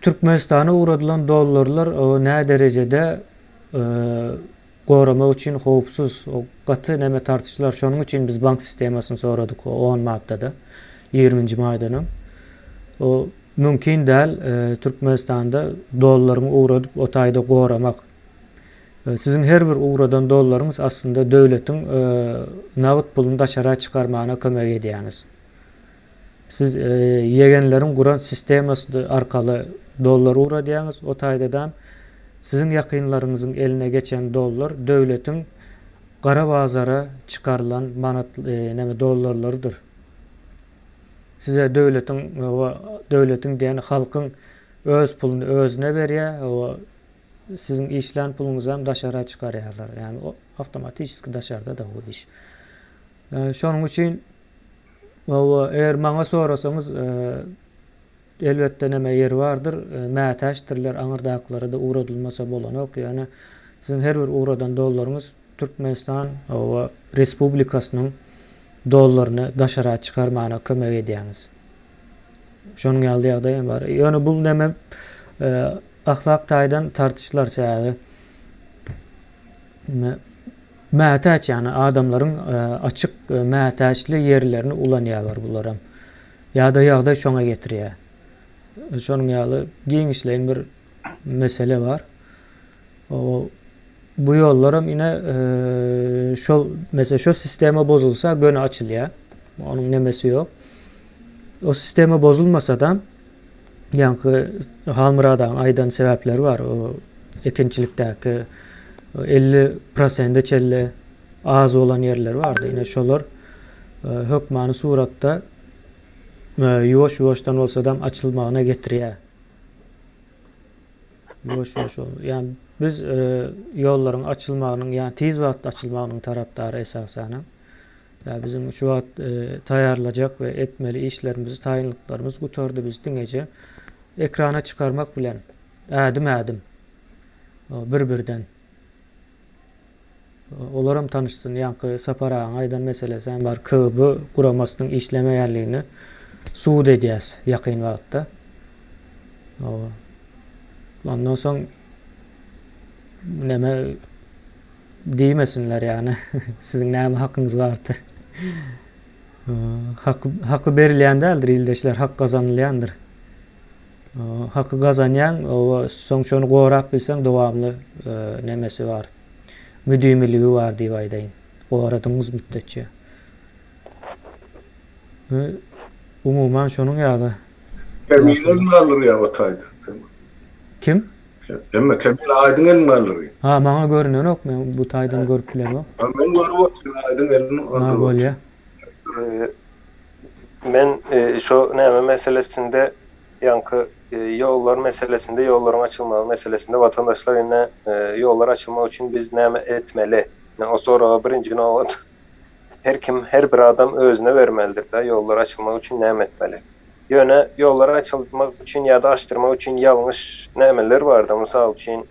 Türkmenistan'a uğradılan dollarlar o ne derecede gorama için howpsuz o gaty näme tartışlar şonuň için biz bank sistemasyny soradyk o 10 maddada 20. maýdanyň. O mümkin däl Türkmenistan'da dollaryny uğradyp o taýda goramak. Sizin her bir uğradan dollaryňyz aslında döwletiň nagyt puluny daşara çykarmagyna kömek edýäňiz. Siz yegenleriň guran sistemasy arkaly dollar uğradýaňyz, o taýdadan sizin ýakynlaryňyzyň eline geçen dollar döwletiň gara bazara çykarylan manat näme dollarlarydyr. Size döwletiň diýeni halkyň öz puluny özüne berýär, o sizin işlän pulunuňyzy hem daşara çykarýarlar. Yani o avtomatik daşarda da bu iş. Şonuň üçin eger maňa sorasaňyz elbetde näme ýeri bardyr, mätäçdirler, aňyrdaklary da uğradylmasa bolanok. Yani sizin her bir uğradan dollaryňyz Türkmenistan Respublikasynyň dollaryny daşara çykarmagyna kömek edýäňiz. Şonuň ýaly ýagdaýam bar. Ýöne bu näme ahlak taýdan tartışlar sebäbi mätäç yani adamlaryň açyk mätäçli ýerlerini ulanýarlar bularam. Ýa-da ýagdaý şoňa getirýär. Şonuň ýaly giňişleýän bir mesele bar. Bu ýollarym ine şol mesele şu sistema bozulsa göne açylýar. Onuň nemesi ýok. O sistema bozulmasa da ýa-ni halmyradan aýdan sebäpleri bar. O ekinçilikdäki 50% çelle az olan yerler vardı. Yine şolar hökmany suratda ýuwaş-ýuwaşdan bolsa da açylmagyna getirýär. Ýuwaş-ýuwaş ol. Yani biz ýollaryň açylmagynyň, yani tiz wagtda açylmagynyň tarapdary esasen. Yani bizim şu wagt taýýarlajak we etmeli işlerimiz, taýinliklerimiz gutardy biz diňeje ekrana çıkarmak bilen ädim bir-birden olaram tanışsın. Yani saparaň aýdan meselesi hem bar, KB guramasynyň işlemeýärligini suwd edýäs ýakyn wagtda. Ondan soň näme diýmesinler yani. Sizin näme hakkınız bardy? Hakkı berilýän däldir ildeşler, hak gazanylýandyr. Hakkı gazanýan, o soň şonu gorap bilseň dowamly nemesi var. Müdümligi var diýip aýdaýyn. Goradyňyz müddetçe. Umuman şonuň ýaly. Kemil mi alır ya o tayda? Kim? Ama Kemil Aydın el mi alır? Ha, maňa görünen ok, men bu taýdan görüp bilen ok. Ben görüp oturuyorum Aydın elini Ha, alır. bolýa. Men şu näme meselesinde yankı yollar meselesinde, yolların açılma meselesinde vatandaşlar yine yollar açılma için biz näme etmeli? O sonra birinci nowat her bir adam özüne vermelidir de yollar açılmak için näme etmeli? Yöne yollar açılmak için ya da açtırmak için yanlış nämeler vardı. Misal için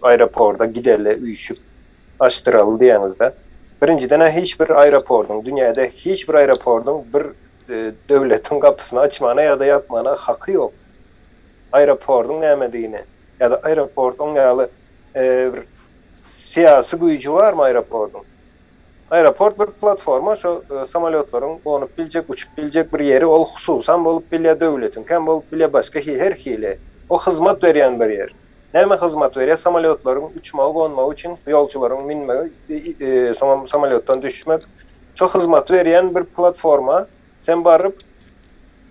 aeroporda giderle üýüşüp açtıralı diýeniňizde. Birinciden hiçbir aeroportun, dünyada hiçbir aeroportun bir devletin kapısını açmana ya da yapmana hakkı yok. Aeroportun nämediğini ya da aeroportun ýaly siyasi güýji var mı aeroportun? Aeroport bir platforma, şu samolyotlaryň gonyp biljek, uçup biljek bir yeri, ol hususan bolup bilýär döwletin, hem bolup bilýär başga her hile. O hyzmat berýän bir yer. Näme hyzmat berýär? Samolyotlaryň uçmagy, gonmagy üçin, ýolçularyň minmegi, samolyotdan düşmek. Şu hyzmat berýän bir platforma. Sen barıp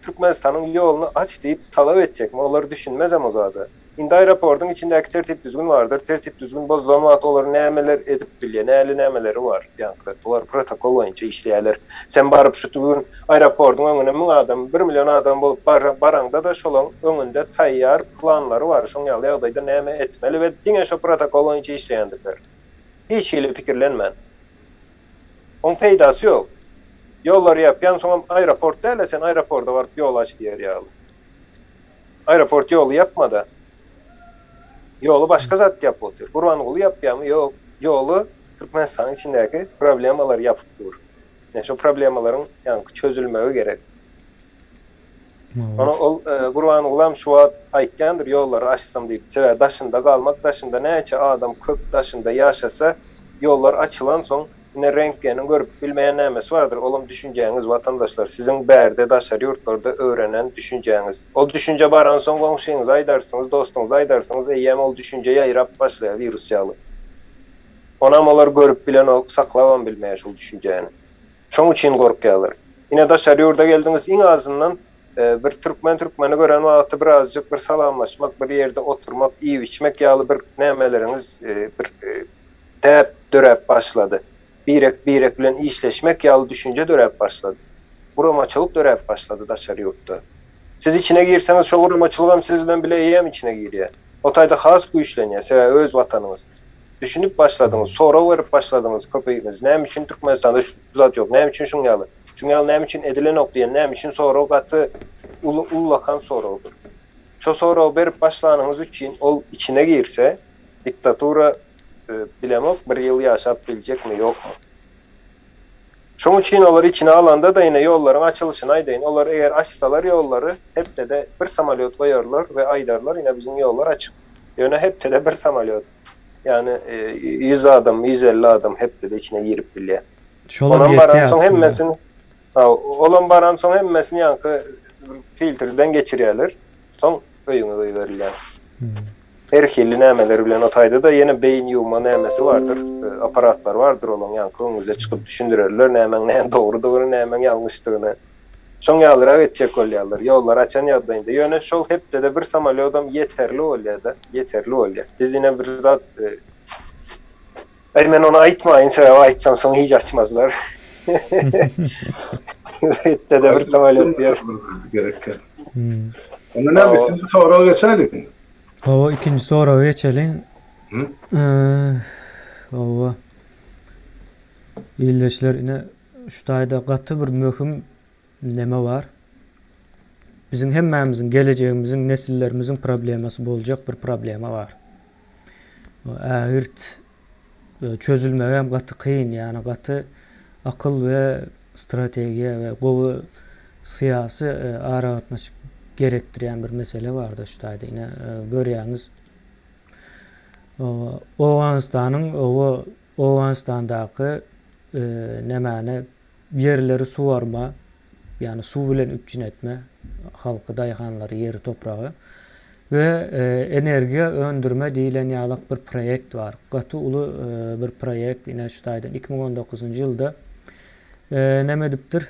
Türkmenistan'ın yolunu aç diýip talap etjekmi? Olar düşünmezem o zada. Indi aeroportun içindäki tertip düzgün vardır. Tertip düzgün bozulan olar nämeler edip bilýär, näli nämeleri var. Ýa-ni olar protokol boýunça işleýärler. Sen barıp şu tügün aeroportun öňüne 1000 adam, 1 milyon adam bolup baranda da şolaň öňünde taýýar planlary var. Şoň ýaly ýagdaýda näme etmeli we diňe şu protokol boýunça işleýändirler. Hiç hili pikirlenmän. On peýdasy ýok. Yolları yapyan sonra aeroport değil, sen aeroporda varıp yol aç diýer ýaly. Aeroport yolu yapmada. Yolu başka zat yap otur. Gurbanguly yapýarmy? Ýok. Yolu Türkmenistanyň içindäki problemalar yapıp dur. Şu problemalaryň ýa-ni çözülmegi gerek. Ona ol Gurbangulam şu wagt aýtgandyr, yolları açsam diýip, sebäbi daşynda galmak, daşynda näçe adam kök daşynda ýaşasa, yollar açylan soň yine renkgenin görüp bilmeyen nämesi vardır. Olum düşünceňiz vatandaşlar, sizin bärde daşary ýurtlarda öğrenen düşünceňiz. O düşünce baran soň goňşyňyz aýdarsyňız, dostuňyz aýdarsyňız, eýem ol düşünceyi aýrap başlaýar virus ýaly. Onam olar görüp bilen o saklawan bilmeýär şol düşünjeni. Şoň üçin gorkýarlar. Yine daşary ýurda geldiňiz, iň azyndan bir türkmeni gören wagty birazjyk bir salamlaşmak, bir ýerde oturmak, iýip içmek ýaly bir nämeleriniz bir täp dörep başlady. Birek bilen işleşmek ýaly düşünce dörep başlady. Guramaçylyk dörep başlady daşary ýurtda. Siz içine girseňiz, şo guramaçylygam siz bilen bile eýem içine girýär. O taýda has güýçlenýär, sebäbi öz watanyňyz. Düşünüp başladyňyz, sonra berip başladyňyz köpeýimiz. Näme üçin Türkmenistanda şu zat ýok? Näme üçin şoň ýaly? Şoň ýaly näme üçin edilen ok diýen, näme üçin sonra gaty ullakan sorawydyr. Şo sorawy berip başlanyňyz üçin ol içine girse, diktatura bilemek bir ýyl ýaşap biljekmi ýokmy? Şoň üçin olar içine alanda da yine yolların açılışını aýdaýyn. Olar eger açsalar yolları hepde de bir samolyot goýarlar we aýdarlar yine bizim yollar açyk. Ýöne hepde de bir samolyot. Yani 100 adam, 150 adam hepde de içine girip bilýär. Şolam ýetýär. Hemmesini olan baran soň hemmesini ýa-ni filtrden geçirýärler. Soň öýüňe goýberýär. Her hili nämeler bilen o taýda da yine beyin ýuwma nämesi vardır. Aparatlar vardır olan ýa-ni öňüňize çykyp düşündirerler näme dogrudygyny, näme ýalňyşdygyny. Şoň ýalyra etjek bolýarlar. Yollar açan ýagdaýynda ýöne şol hepde de bir samolyotam yeterli bolýar. Biz yine bir zat men onu aýtmaýyn, sebäbi aýtsam soň hiç açmazlar. Hepde de bir samolyot gerek. Onu ne bitince sonra geçelim. O ikinci sorawy geçelim. O ildeşler ine şu taýda gaty bir möhüm neme var. Bizim hemmämizin, geleceğimizin, nesillerimizin probleması boljak bir problema var. O ägirt çözülmegen gaty kıyın, yani gaty akıl ve strategiya ve gowy syýasy aragatnaşyk gerektirýän bir mesele bardy şu taýda ine görýäňiz. O Awganistanyň o Owganistandaky nämäne yerleri suwarma, yani su bilen üpçün etme, halky daýhanlary, yeri, topragy ve energiýa öndürme diýilen ýalak bir proýekt bar. Gaty uly bir proýekt ine şu taýdan 2019-njy ýylda näme dipdir?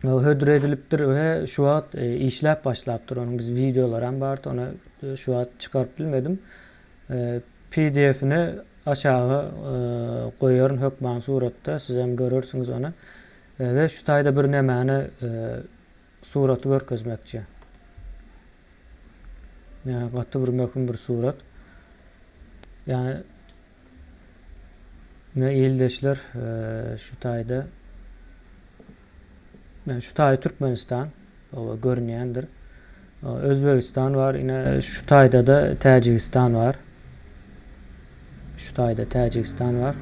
Hödür edilipdir ve şu wagt işläp başlapdyr. Onuň biz videolaram bar, onu şu wagt çykaryp bilmedim. PDF'ini aşağı koyarın hökman suratda, siz hem görürsünüz onu. Ve şu taýda bir nämäni suraty görkezmekçi. Yani gaty bir möhüm bir surat. Yani ne ildeşler şu taýda. Yani şu taýda Türkmenistan, o görünýändir. Özbegistan var, ine şu taýda da Täjikistan var. Şu taýda Täjikistan var.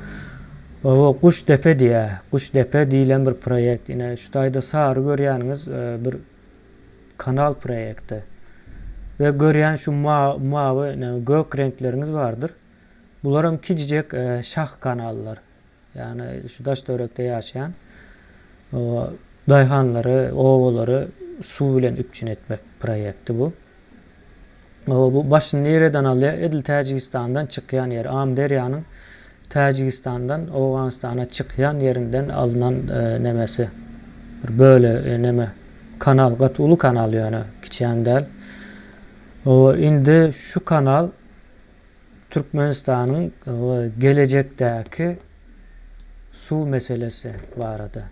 O Kuştepe diýe, Kuştepe diýilen bir proýekt. Ine şu taýda sary görýäniňiz bir kanal proýekti. Ve görýän şu mawy, gök renkleriňiz bardyr. Bularam kicicek şah kanallar. Yani şu daş dörekde ýaşaýan o daýhanlary, owalary su bilen üpçün etmek proýekti bu. Bu başyny nereden alýar? Edil Täjikistandan çykýan yer. Am derýanyň Täjikistandan Owganistana çykýan yerinden alınan nemesi. Bir böyle neme kanal, gaty uly kanal ýöne, kiçiýän däl. O indi şu kanal Türkmenistanyň gelecekdäki su meselesi barada.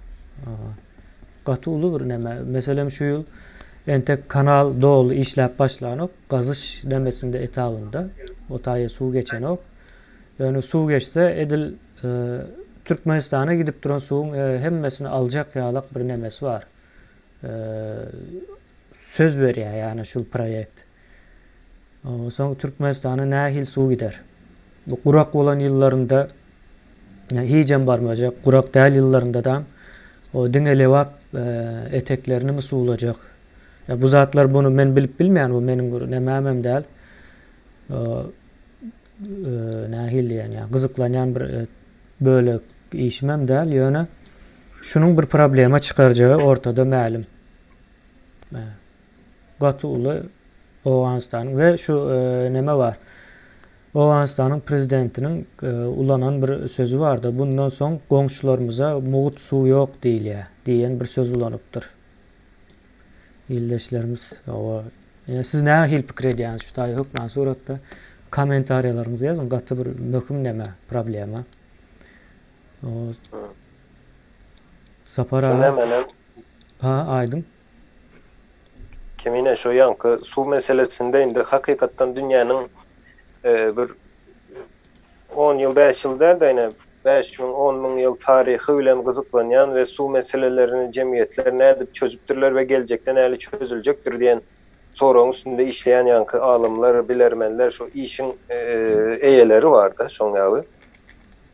Gaty uly bir neme. Meselem şu ýyl entek kanal dolu işläp başlanok, gazyş demesinde etabında o taýa su geçenok. Yani su geçse edil Türkmenistana gidip duran suwun hemmesini aljak ýalak bir nemesi var. Söz berýär yani şu proýekt. Soň Türkmenistana nähil su gider. Bu kurak bolan ýyllarynda hiçem barmajak, kurak däl ýyllarynda da o diňelewat eteklerini mi suwulajak? Ya bu zatlar bunu men bilip bilmeýän, bu meniň nämem däl. Nähil yani gyzyklanýan bir böyle işmem däl ýöne şunun bir problema çykarjagy ortada ma'lum. Gaty uly Owganistanyň ve şu neme var. Owganistanyň prezidentiniň ulanan bir sözü bardy. Bundan soň goňşularymyza mugut suw ýok diýilýär diýen bir söz ulanypdyr. Ildeşlerimiz siz nähil pikir edýäňiz şu taýda hökman suratda kommentariýalaryňyzy ýazyn. Gaty bir möhüm neme, problema. Sapara. Ha, aýdym. Kimine şu yankı su meselesinde indi hakikaten dünyanın bir 10 yıl 5 yıl değil de yine 5 bin 10 bin yıl tarihi bilen gızıklanyan ve su meselelerini cemiyetler ne edip çözüptürler ve gelecekte näli çözülecektir diyen sorunun üstünde işleyen yankı alımlar, bilermenler, şu işin eyeleri vardı şonyalı.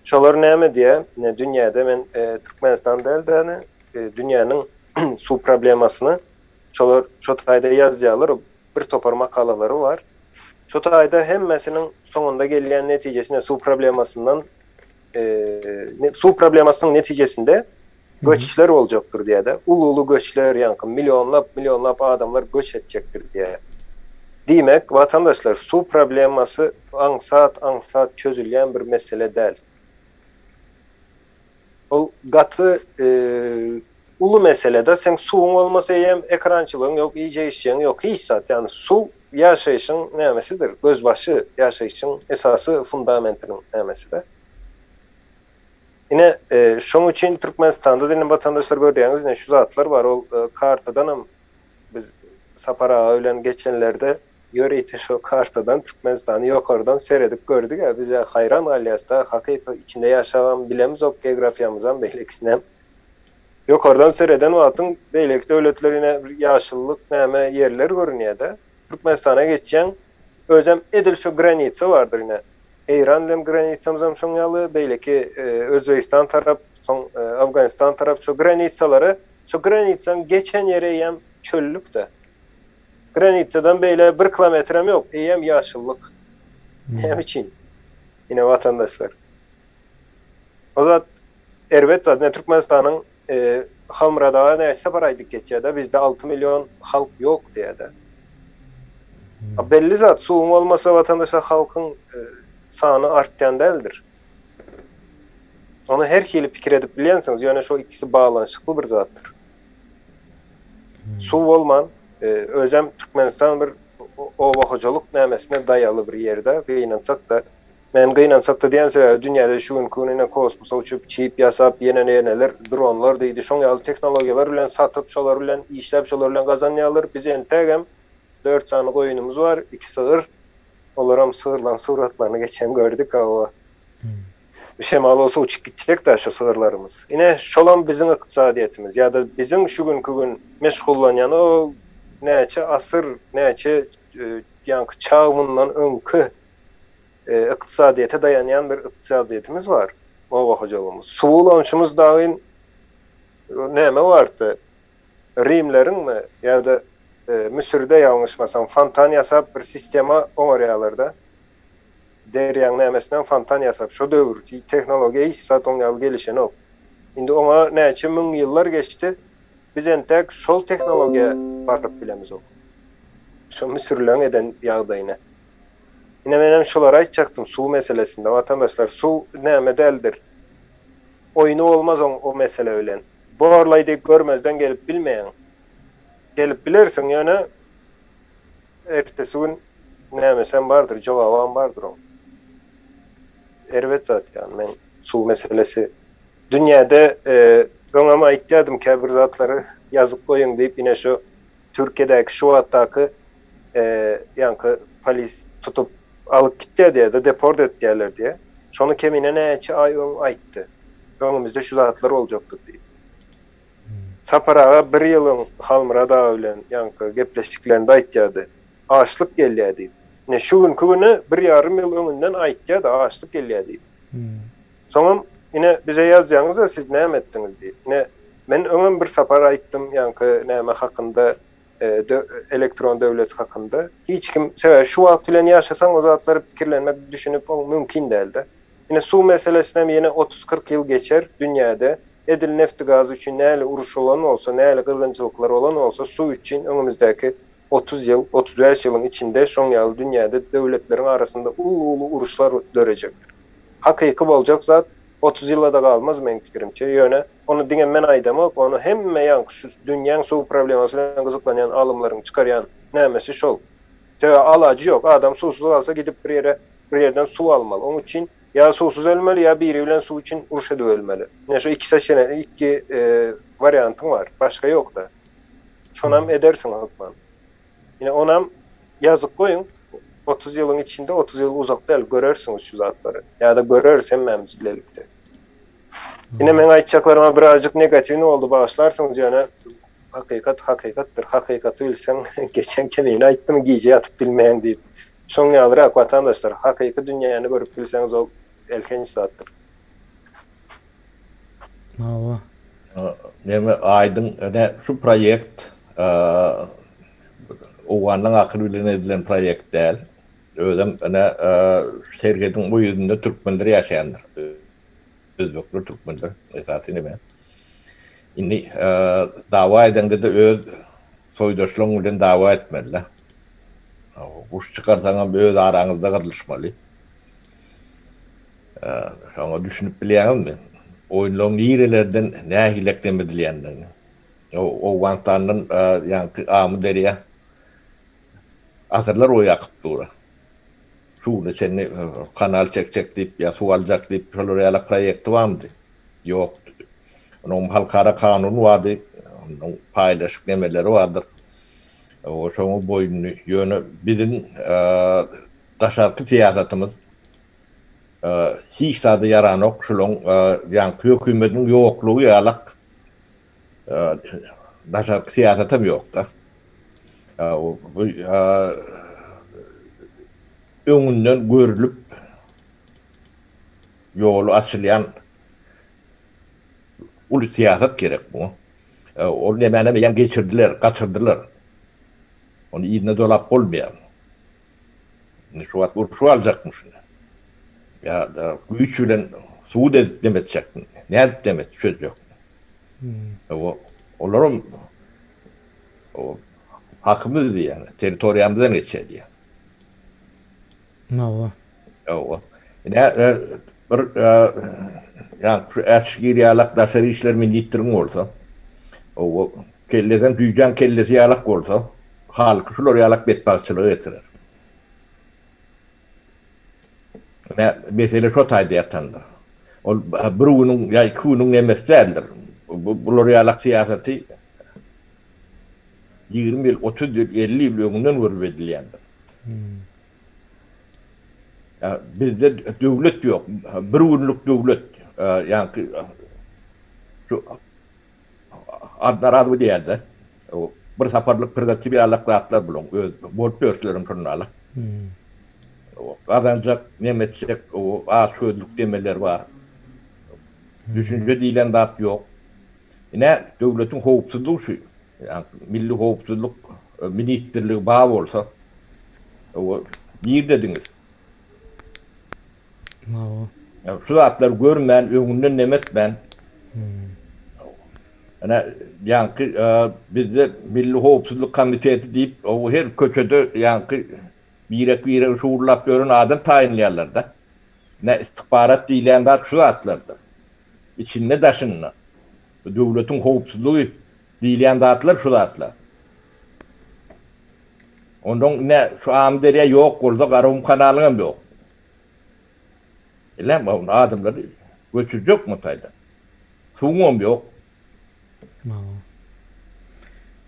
Şolar näme diye dünyada men Türkmenistan değil de dünyanın su problemasını şolar şu taýda ýazýarlar, bir topar makalaları var. Şu taýda hemmesinin sonunda gelýän netijesinde su problemasının neticesinde göçler olacaktır diye de ulu göçler yankı milyonlap adamlar göç edecektir diye. Demek vatandaşlar su probleması aňsat çözülýän bir mesele däl. O gaty ulu meselede sen suwun olmasa hem ekrançylygyň ýok, iýje işleýän ýok, hiç zat yani su ýaşaýyşyň nämesidir, gözbaşy ýaşaýyşyň esasy fundamentiniň nämesidir. Yine şoň üçin Türkmenistanda diňe vatandaşlar görýäňiz ne şu zatlar var, ol kartadan biz Sapara bilen geçenlerde ýöreýte şu kartadan Türkmenistany ýokardan seredip gördük ya, bize hayran alýasda hakyky içinde ýaşagan bilemiz ok geografiýamyzdan beýleksinem. Ýokardan sereden wagtyň beýlekde öwletlerine bir ýaşyllyk näme ýerler görünýär-de. Türkmenistana geçen özem edil şu granitsa bardyr ine. İran bilen granitsamyzam şoňaly, beýleki Özbegistan tarap, soň Afganistan tarap şu granitsalary, şu granitsan geçen ýere hem çöllük de. Granitsadan beýle 1 kilometrem ýok, hem ýaşyllyk. Hem için. Yine vatandaşlar. O zat Ervet zaten Türkmenistan'ın Halmıra'da neyse paraydık geçede bizde 6 milyon halk yok diye de. Belli zat suğum olmasa vatandaşa halkın sanı artyan değildir. Onu her hili fikir edip bilensiniz. Yani şu ikisi bağlanışıklı bir zattır. Su olman özem Türkmenistan bir ova hocalık nämesine dayalı bir yerde ve inansak da men gynansak da diýen sebäbi dünýäde şu gün kununa kosmosa uçup çip ýasap ýene-ýeneler dronlar diýdi. Şoň ýaly teknologiýalar bilen satyp şolar bilen işläp şolar bilen gazanýarlar. Biz entegem 4 sany goýunumuz var, 2 sığır. Olaram sığırlan suratlaryny geçen gördük awa. Şemal olsa uçup gidecek de şu sığırlarımız. Yine şolan bizim iktisadiyetimiz ya da bizim şu gün meşgullanyan o näçe asır, näçe yankı çağımından önkü iktisadiyete dayanyan bir iktisadiyetimiz var. Ova hocalığımız. Suwulanşymız dagyn näme bardy? Rimlerin mi ya da Müsürde ýalňyşmasam fontan ýasap bir sistema oňarýarlarda. Derýän nämesinden fontan ýasap şo döwür teknologiýa hiç satoň ýaly gelişen ok. Indi oňa näçe müň ýyllar geçdi. Biz entek şol teknologiýa baryp bilemiz ok. Şo Müsürleň eden ýagdaýyna. Ine menem şolara aýtjakdym suw meselesinde vatandaşlar suw näme däldir? Oýunu olmaz o mesele bilen. Borlay diýip görmezden gelip bilmeýän. Gelip bilersin ýöne ertesi gün näme sen bardyr, jogabam bardyr o. Erwet zat yani men suw meselesi dünýäde öňeme aýtdym ki bir zatlary ýazyp goýun diýip ine şu Türkiýedäki şu wagtdaky ýanky polis tutup alyp gitdi diýe, deport etdiler diýe. Şonu kemine näçe ay öň aýtdy. Öňümizde şu zatlar boljakdy diýip. Saparaga bir ýylyň Halmyrada bilen ýanky gepleşdiklerinde aýtdy. Açlyk gelýärdi. Ne şu günkü bir yarım ýyl öňünden aýtdy da açlyk gelýärdi. Soňam ine bize ýazýaňyz da siz näme etdiňiz diýip. Ne men öňem bir sapar aýtdym ýanky näme hakynda elektron döwlet hakynda. Hiç kim sebäp şu wagt bilen ýaşasaň o zatlary pikirlenmek, düşünüp mümkin däldi. Ine suw meselesine ýene 30-40 ýyl geçer dünýäde. Edil nefti gazı üçün näle uruş olan olsa, näle gyrgynçylyklar olan olsa, su üçün öňümüzdäki 30 ýyl, 35 ýylyň içinde şoň ýaly dünýäde döwletleriň arasında ulu uruşlar dörecek. Hakyky boljak zat 30 ýylda da galmaz men pikirimçe. Ýöne onu diňe men aýdamak, onu hemme ýanky şu dünýäň suw problemasy bilen gyzyklanýan alymlaryň çykarýan nämesi şol. Sebäbi alajy ýok. Adam suwsuz galsa gidip bir ýerden suw almaly. Onuň üçin ya suwsuz ölmeli ya biri bilen suw için uruş edip ölmeli. Yani şu iki seçenek, iki variantın var. Başka yok da. Şonam edersin hakman. Yine onam yazıp koyun. 30 yılın içinde 30 yıl uzakta el görersiniz şu zatları. Ya da görürüz hemmemiz birlikte. Yine men aýtjaklarıma birazcık negatifini oldu bağışlarsınız yani. Hakikattır. Hakikatı bilsen geçen kemini aýtdym giýje atyp bilmeýän diýip. Şoň ýalyrak vatandaşlar hakyky dünýäni görüp bilseňiz ol elkenç zatdyr. Awa. Näme aýdym ne şu projekt owanyň akyl bilen edilen projekt däl. Özüm ene Sergediň bu ýüzünde türkmenler ýaşaýanlar. Özbekler türkmenler esasy ben. Indi dawa edende de öz soýdaşlaryň bilen dawa etmeliler. Uç çıkarsaňam öz araňyzda gyrylşmaly. Şoňa düşünüp bilýärmi? Oýunlaryň ýerelerden nähilek demedilýänlerini. O wantanyň ýanky amy derýä. Asyrlar oý akyp dura. Şunu seni kanal çekecek diýip ýa suw aljak diýip şolar ýaly proýekti barmdy? Ýok. Onuň halkara kanun bardy. Onuň paýlaşyk nemeleri bardyr. O şoňa boýunly ýöne bizim daşarky siýasatymyz hiç sady yaranok şolong ýanky hökümetiň ýoklugy ýalak daşarky siýasatym ýok da. Bu öňünden görülüp ýolu açylýan uly siýasat gerek bu. O nemene bilen geçirdiler, kaçırdılar. Onu iyine dolap olmayan. Şu at uruşu alacakmış. Ya da güç bilen Suud edip demetecektin. Ne edip demet söz yok. Olarum o hakkımız idi yani. Teritoriyamızdan geçerdi yani. Mawa. O. Ne bir yani eşgiri alak daşarı işler milletlerin olsa o kelleden düycan kellesi yalak olsa halkı şular yalak betbakçılığı getirir. Ne mesele şu tayda yatandır. O bir günün ya iki günün emesi değildir. Bular yalak siyaseti 20 yıl, 30 yıl, 50 yıl ömründen vurvediliyendir. Ya bizde devlet yok. Bir günlük devlet. Yani şu adlar adı diyerdi. O bir saparlık prediksibil alaklı atlar bulun. Bol pörslerin turnalı. O kazanacak, nemetecek, o ağaç sözlük demeler var. Düşünce dilen dat yok. Yine devletin hoğupsuzluğu şu. Yani milli hoğupsuzluk ministerliği bağ olsa o bir dediniz. Mawa. Ya şu atlar görmen, öňünden nemet ben. Yani bizde Milli Hoğupsuzluk Komiteti deyip o her köçede yani bir şuurlap görün adam tayinlerler da. Ne istihbarat diýlen de şu atlarda. İçinde daşınna. Devletin hoğupsuzluğu diýlen de atlar şu atlar. Ondan ne şu amderiye yok oldu, Garum kanalına yok. Elem o adamlar göçürecek mu tayda? Suğum yok. Mawa.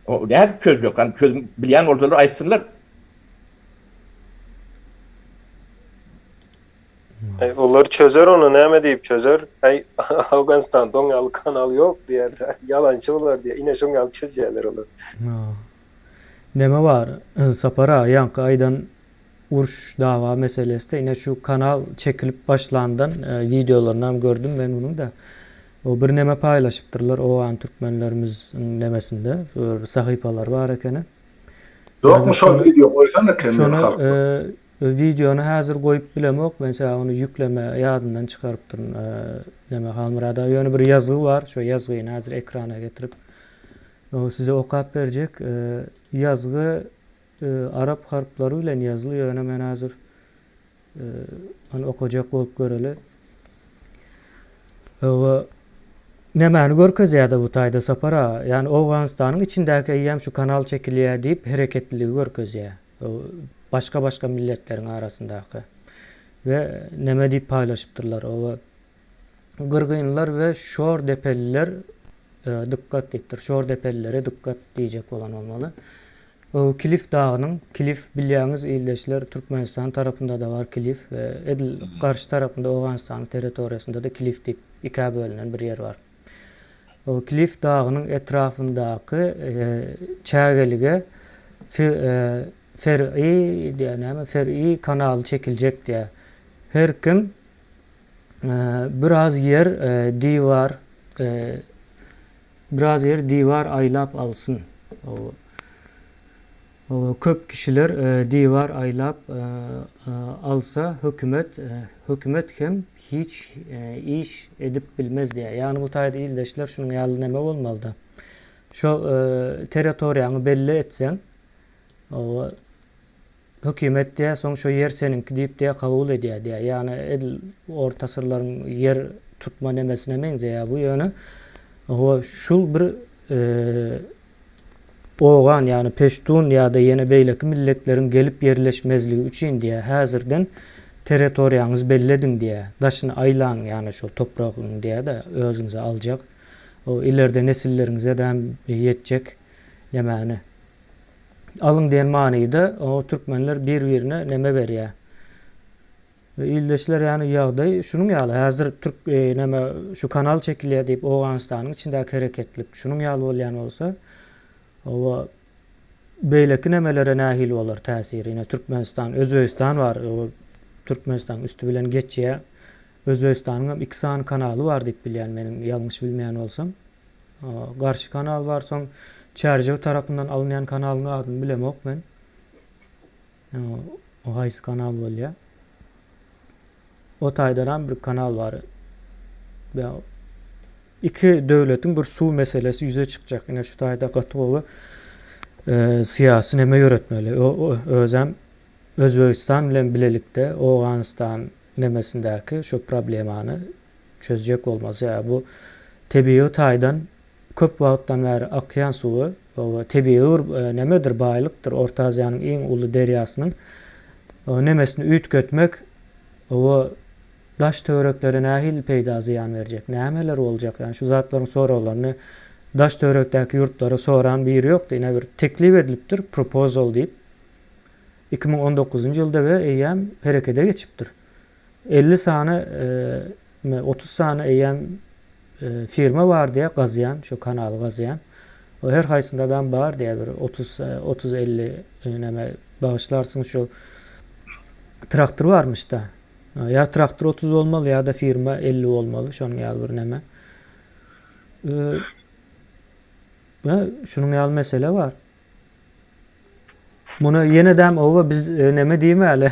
O ne çöz yok. Yani çözüm bilen ortalığı açsınlar. Onlar çözer onu, näme diýip çözer? Afganistan doňaly kanal yok diýer. Yalançy bolar diýe. Ine şoň ýaly çözýärler olar. Mawa. Neme var? Sapara yankı aydan uruş dava meselesi de yine şu kanal çekilip başlandan videolarını gördüm ben bunun da. O bir neme paylaşıptırlar o an Türkmenlerimizin nemesinde sahipalar var ekeni. Yok mu şol video koysana kendine halk. Videonu hazır koyup bilemok. Mesela onu yükleme yadından çıkarıp durun. Neme halmırada yönü bir yazı var. Şu yazıyı hazır ekrana getirip o size okuyup verecek. Yazgı Arap harflarıyla yazılıyor. Yani ben hazır hani okuyacak olup göreli. Nemeni görkezýärdi bu taýda sapara. Yani Awganistanyň içindäki ýem şu kanal çekilýär diýip hereketligi görkezýär. Başka milletleriň arasyndaky. Ve neme diýip paýlaşypdyrlar. O Gırgynlar we şor depeliler dikkat diýipdir. Şor depellere dikkat diýjek bolan bolmaly. O Kilif dağının, Kilif bilýäňiz ildeşler Türkmenistan tarapynda da var Kilif ve edil karşı tarapynda Awganistanyň territoriýasynda da Kilif diýip iki bölünen bir yer var. O Kilif dağının etrafındaky çägelige fer'i kanal çekilecek diye. Her kim biraz yer divar aylap alsın. O köp kişiler divar aylap alsa hükümet hem hiç iş edip bilmez diye. Yani bu taýda ildeşler şunun ýaly neme bolmaly da. Şu territoriýaňy belli etsen o hükümet diye soň şu yer seninki diýip diye kabul edýär diye. Yani edil orta sırlaryň yer tutma nemesine meňzeýär bu ýöne. O şul bir Oğan yani Peştun ya da yeni beyleki milletleriň gelip yerleşmezligi üçin diye hazırdan territoriýaňyzy belledin diye. Daşyny aylan yani şu topragyny diye de özüňize aljak. O ileride nesilleriňize de ýetjek nemeni. Alın diýen manyda o türkmenler bir-birine neme berýär. İldeşler yani ýagdaý şunun ýaly hazır Türk neme şu kanal çekilýär diýip Awganistanyň içindäki hereketlik şunun ýaly bolýan bolsa o beyleki nemelere nähil bolar täsiri. Ýene Türkmenistan, Özbegistan var. O Türkmenistan üstü bilen geçýär. Özbegistanyň iki sany kanaly var diýip bilýän meniň ýalňyş bilmeýän bolsam. Garşy kanal var, soň Çerjew tarapyndan alınýan kanalyň adyny bilemok men. O haýsy kanal bolýar. O taýdan bir kanal var. Ya, iki döwletiň bir suw meselesi yüze çykjak. Ine şu taýda gatygowy siyasi neme ýöretmeli. O özem Özbegistan bilen bilelikde Awganistan nemesindäki şu problemany çözjek bolmaz. Ya bu tebii taýdan köp wagtdan bäri akýan suwy, o tebii nemedir, baýlykdyr. Orta Aziýanyň iň uly derýasynyň o nemesini üýtgetmek o daş törekleri nähil peýda ziýan berjek, nämeler boljak? Yani şu zatlaryň sorawlaryny daş törekdäki ýurtlara soran biri ýokdy. Ine bir teklip edilipdir, proposal diýip 2019-njy ýylda we eýem herekete geçipdir. 50 sany 30 sany eýem firma bar diýe gazýan, şu kanaly gazýan. O her haýsyndadan bar diýe bir 30-50 neme bagyşlarsyň şu traktor varmış da. Ya traktor 30 olmalı ya da firma 50 olmalı. Şonuň ýaly bir neme. Şunun ýaly mesele var. Muny ýenedem owa biz neme diýmeli?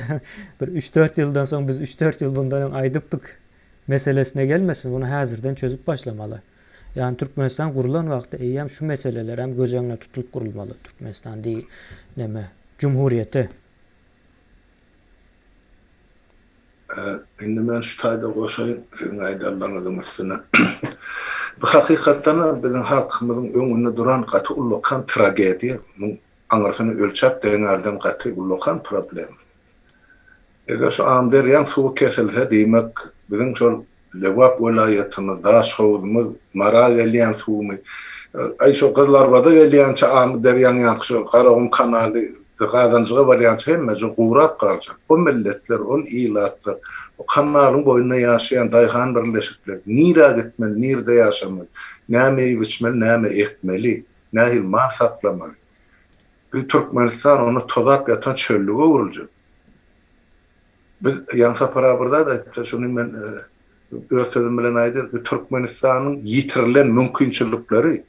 Bir 3-4 ýyldan soň biz 3-4 ýyl bundan aýdypdyk meselesine gelmesin. Bunu häzirden çözüp başlamaly. Yani Türkmenistan gurulan wagtda eýem şu meseleler hem göz öňüne tutulup gurulmaly. Türkmenistan diýip neme Cumhuriyeti. Indi men şu taýda goşaýyn, siziň aýdarlaryňyzyň üstüne. Bu hakykatdan bizim halkymyzyň öňünde duran gaty ullukan tragediýa, aňyrsyny ölçäp deňerden gaty ullukan problem. Eger şu amderýan suw kesilse diýmek, bizim şol Lewap welaýatyny daş howdumyz mara gelýän suwmy, ay şu gyzlar bada gelýänçe amderýan ýakşy Garagum kanaly Gazanjyga barýança hemme gurap galjak. O milletler, o ilatlar, o kanalyň boýunda ýaşaýan daýhan birleşikler, nira gitmeli, nirde ýaşamaly, näme biçmeli, näme ekmeli, nähil mal saklamaly. Bu Türkmenistan onu tozap ýatan çöllüge uruljak. Biz ýansa parabrda da şunu men öz sözüm bilen aýdyr, bu Türkmenistanyň ýitirilen mümkinçilikleri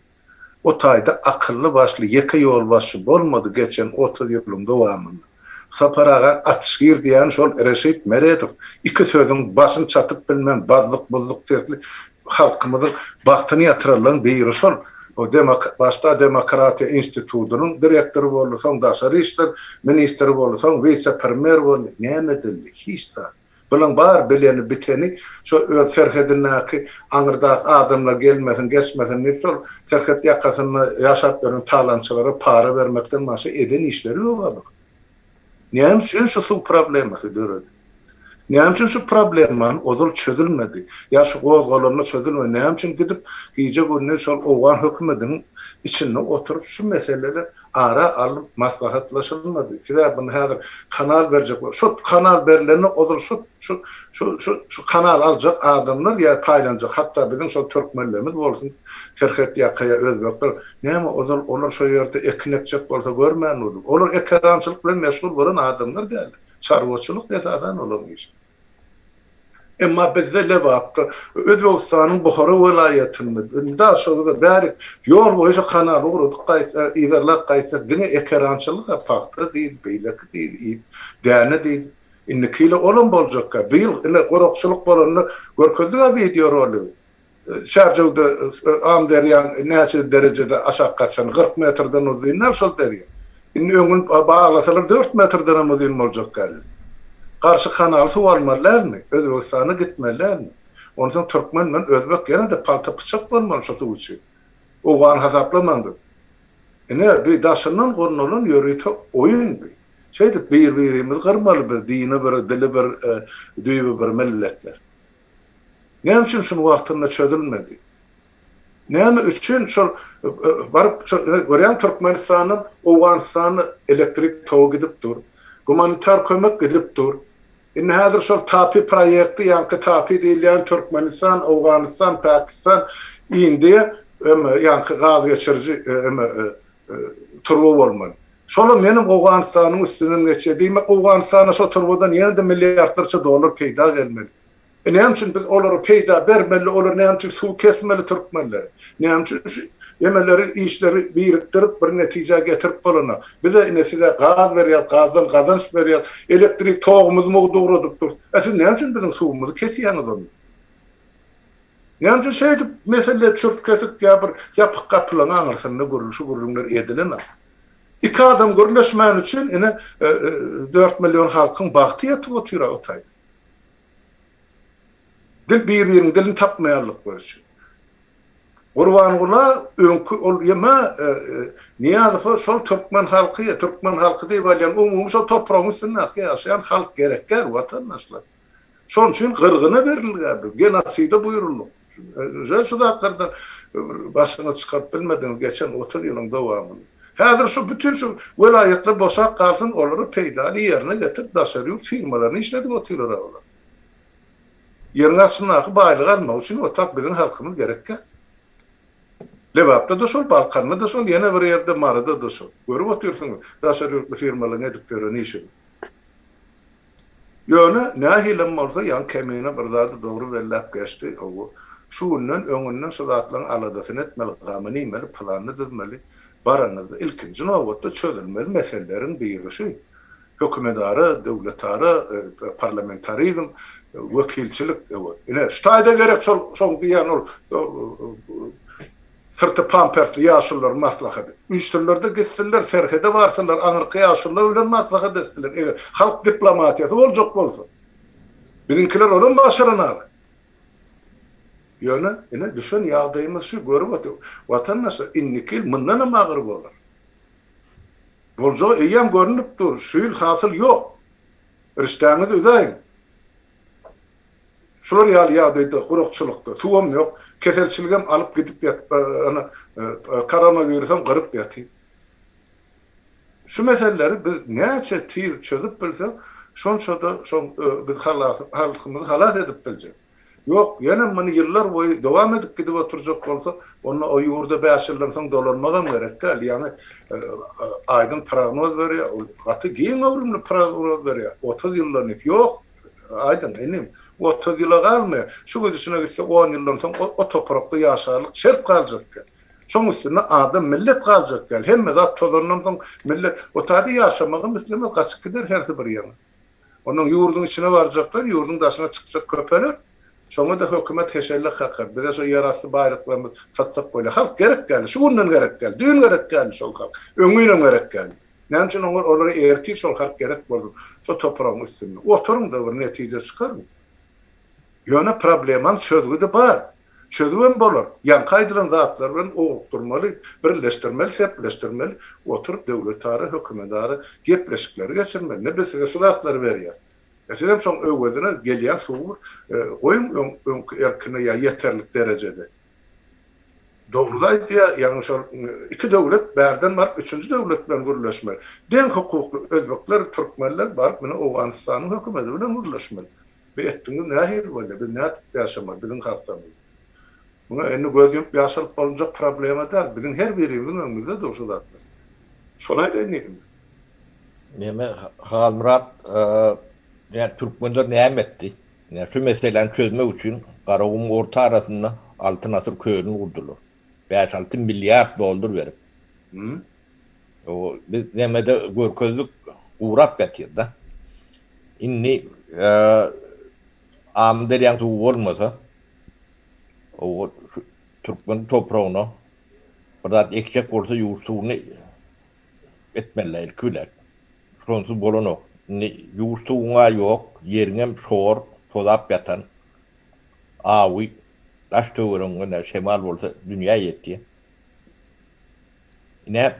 o taýda akıllı başlı ýeke ýol başy bolmady geçen 30 ýylyň dowamında. Saparaga atşgir diýen şol Reşit Meredow iki sözüň başyny çatyp bilmem bazlyk buzluk terli halkymyzyň bagtyny ýatyrylan biri şol. O başta Demokratiýa institutunyň direktory bolsaň, daşary işler ministri bolsaň, vice-premier bolsaň, näme dilli hiç da. Bilen bar bileni biteni şu öz serhedindäki aňyrda adamlar gelmesin, geçmesin diýip şol serhed ýakasyny ýaşap beren talançylara para bermekden başga eden işleri ýok. Näme üçin şu problematy göredi? Näme üçin şu problemman ozul çözülmedi? Ya şu gozgolanyny çözülmedi. Näme üçin gidip giýje günne şol owan hökümetiň içinde oturup şu meseleleri ara alıp maslahatlaşılmadı. Size bunu häzir kanal berjek. Şu kanal berilerini ozul şu kanal alacak adamlar ya paylanacak. Hatta bizim şu Türkmenlerimiz bolsun, Serhet Ýakaýa özbekler. Näme ozul olar şu ýerde ekinekçek bolsa görmän boldy. Olar ekerançylyk bilen meşgul bolan adamlar däl. Çarwaçylyk esasan olan iş. Emma bizde Lewapda Özbegistanyň Buhara welaýatyny da şoňda bäri ýol boýunça kanal urdup gaýsa, izarlap gaýsa, dine ekerançylyk paxta diýip, beýlek diýip, däne diýip, indikile olan boljak. Beýil ine gorokçylyk bolany görkezdik video roly. Şarjowda amderýan näçe derejede aşak gaçan 40 metrden uzun şol derýär. Indi öňün baglasalar 4 metrden uzun boljak gal. Karşı kanal su almalarmy? Özbegistana gitmelermi? Ondan Türkmen men Özbek ýene de palta pyçak bolmaly şu suwçy. Owan hasaplamandy. Ene bir daşynyň gornulan ýörüýte oýun bi. Şeýdip bir-birimiz garmaly bir dini bir dili bir düýbi bir milletler. Näme üçin şu wagtynda çözülmedi? Näme üçin şol baryp görýän Türkmenistanyň Owganistany elektrik togy gidip dur. Humanitar kömek gidip dur. Indi häzir şol TAPI proýekti, ýa-ni TAPI diýilýän Türkmenistan, Awganistan, Pakistan, Indiýa, ýa-ni gaz geçirji turba bolmaly. Şol menim Awganistanyň üstünden geçdiğim Awganistana şo turbadan ýene-de milliardlarça dolar peýda gelmeli. Näme üçin biz olary peýda bermeli, olar näme üçin suw kesmeli Türkmenler? Näme üçin yemeleri, işleri biriktirip bir netije getirip bolana. Bize nesile gaz berýär, gazdan gazanç berýär, elektrik togumyzy mugdurudyp dur. Näme üçin bizim suwumuzy kesýäňiz onu? Yani şey mesele çöp kesip yapık kapılan anırsın ne görülüşü görülümler edilen. İki adam görülüşmen için 4 milyon halkın baktı yatıp otuyor otaydı. Birbirinin dilini tapmayarlık var için. Urbanula önkü ol yema niyazı sol Türkmen halkı diye balyan umumi sol toprağın üstünde yaşayan halk gerekler vatandaşlar. Son için kırgına verildi. Genasida buyuruldu. Özel sudatlardan başına çıkıp bilmediniz geçen 30 yılın devamını. Hazır şu bütün şu velayetler boşak kalsın onları peydali yerine getir tasarruf firmalarını işledik otuyorlar onlar. Yerine sınavı baylık almak için otak bizim halkımız gerekli. Levap'ta da sol, Balkan'da da sol, yine bir yerde Marı'da da sol. Görüp otuyorsunuz. Tasarruflu firmaların edipleri ne işi? Yani ne hilem olsa yan kemiğine bir daha doğru vellap geçti. Şunun önünden sudatların aladasını etmeli, gamını imeli, planını dizmeli. Baranızda ilkinci nöbette çözülmeli meselelerin birisi. Hükümedarı, devletarı, parlamentarizm, vekilçilik. Yine stayda gerek son diyen sırtı pampersi yaşlılar maslahadı. Üstünlerde gitsinler, serhede varsınlar, anırkı yaşlılar öyle maslahat etsinler. Halk diplomatiyası olacak olsa. Bizimkiler onun başarına abi. Yine düşün yağdayımız şu görüp atıyor. Vatandaşlar innikil mından mağrib olur. Bolca eyyam görünüp dur. Suyul hasıl yok. Riştağınızı ödeyin. Şular yağdaydı, kurukçulukta. Suvam yok. Keselçilgem alıp gidip koronavirüsden kırıp yatayım. Şu meseleleri biz neçe tiyir çözüp bilsek, biz halkımızı halat edip bileceğiz. Yok, yine bunu yıllar boyu devam edip gidip oturacak olsa, onunla o yurda 5 yıldan sonra dolanmadan gerek değil. Yani aydın prognoz veriyor, atı giyin ömrümlü prognoz veriyor. 30 yıldan yok. Aydın enim 30 yıla kalmıyor. Şu gözüne gitse 10 yıldan sonra o toprakta yaşarlık şart kalacak ki. Son üstüne adam millet kalacak ki. Hem de tozlarından sonra millet o tadı yaşamağı Müslüman kaçık gider her bir yana. Onun yurdun içine varacaklar, yurdun dışına çıkacak köpeler. Sonra da hükümet teşekkür kakar. Bir de şu yarası bayraklarını satsak böyle. Halk gerek geldi. Şu günden gerek geldi. Düğün gerek geldi sol halk. Öngüyle gerek geldi. Ne için onları ertir sol halk gerek oldu. Şu toprağın üstünde. Oturun da bir netice çıkar mı? Yani problemin çözümü de var. Çözümü olur. Yan kaydıran zatlarla oğukturmalı, birleştirmeli, sepleştirmeli. Oturup devletarı, hükümetarı, gepleşikleri geçirmeli. Ne bilse şu zatları veriyor. Eskiden son övgözüne gelen soğur, oyun erkine ya yeterlik derecede. Doğrudaydı ya, yani iki devlet berden var, üçüncü devletlerle birleşmeli. Den hukuklu Özbekler, Türkmenler var, bunu Oğanistan'ın hükümetiyle birleşmeli. Ve ettiğiniz ne hayır böyle, biz ne yaşamalı, bizim halklarımız. Buna eni gözleyip yaşalıp olacak probleme der, bizim her birimizin önümüzde doğrusu Şonay da eneyim. Mehmet Halmurat yani Türkmenler ne etti? Yani şu meselenin çözmek için Karavun orta arasında Altın Asır köyünü kurdular. 5-6 milyar dolar verip. O biz nemede görközlük uğrap yatıyor da. İnni amder yang tuğu olmasa o Türkmen toprağına burada ekecek olsa yurtsuğunu etmeliler, küler. Sonsuz bolon o. Yurtsuğuna yok, yerine şor, tolap yatan avi, taş tövürün şemal olsa dünya yetti. Yine hep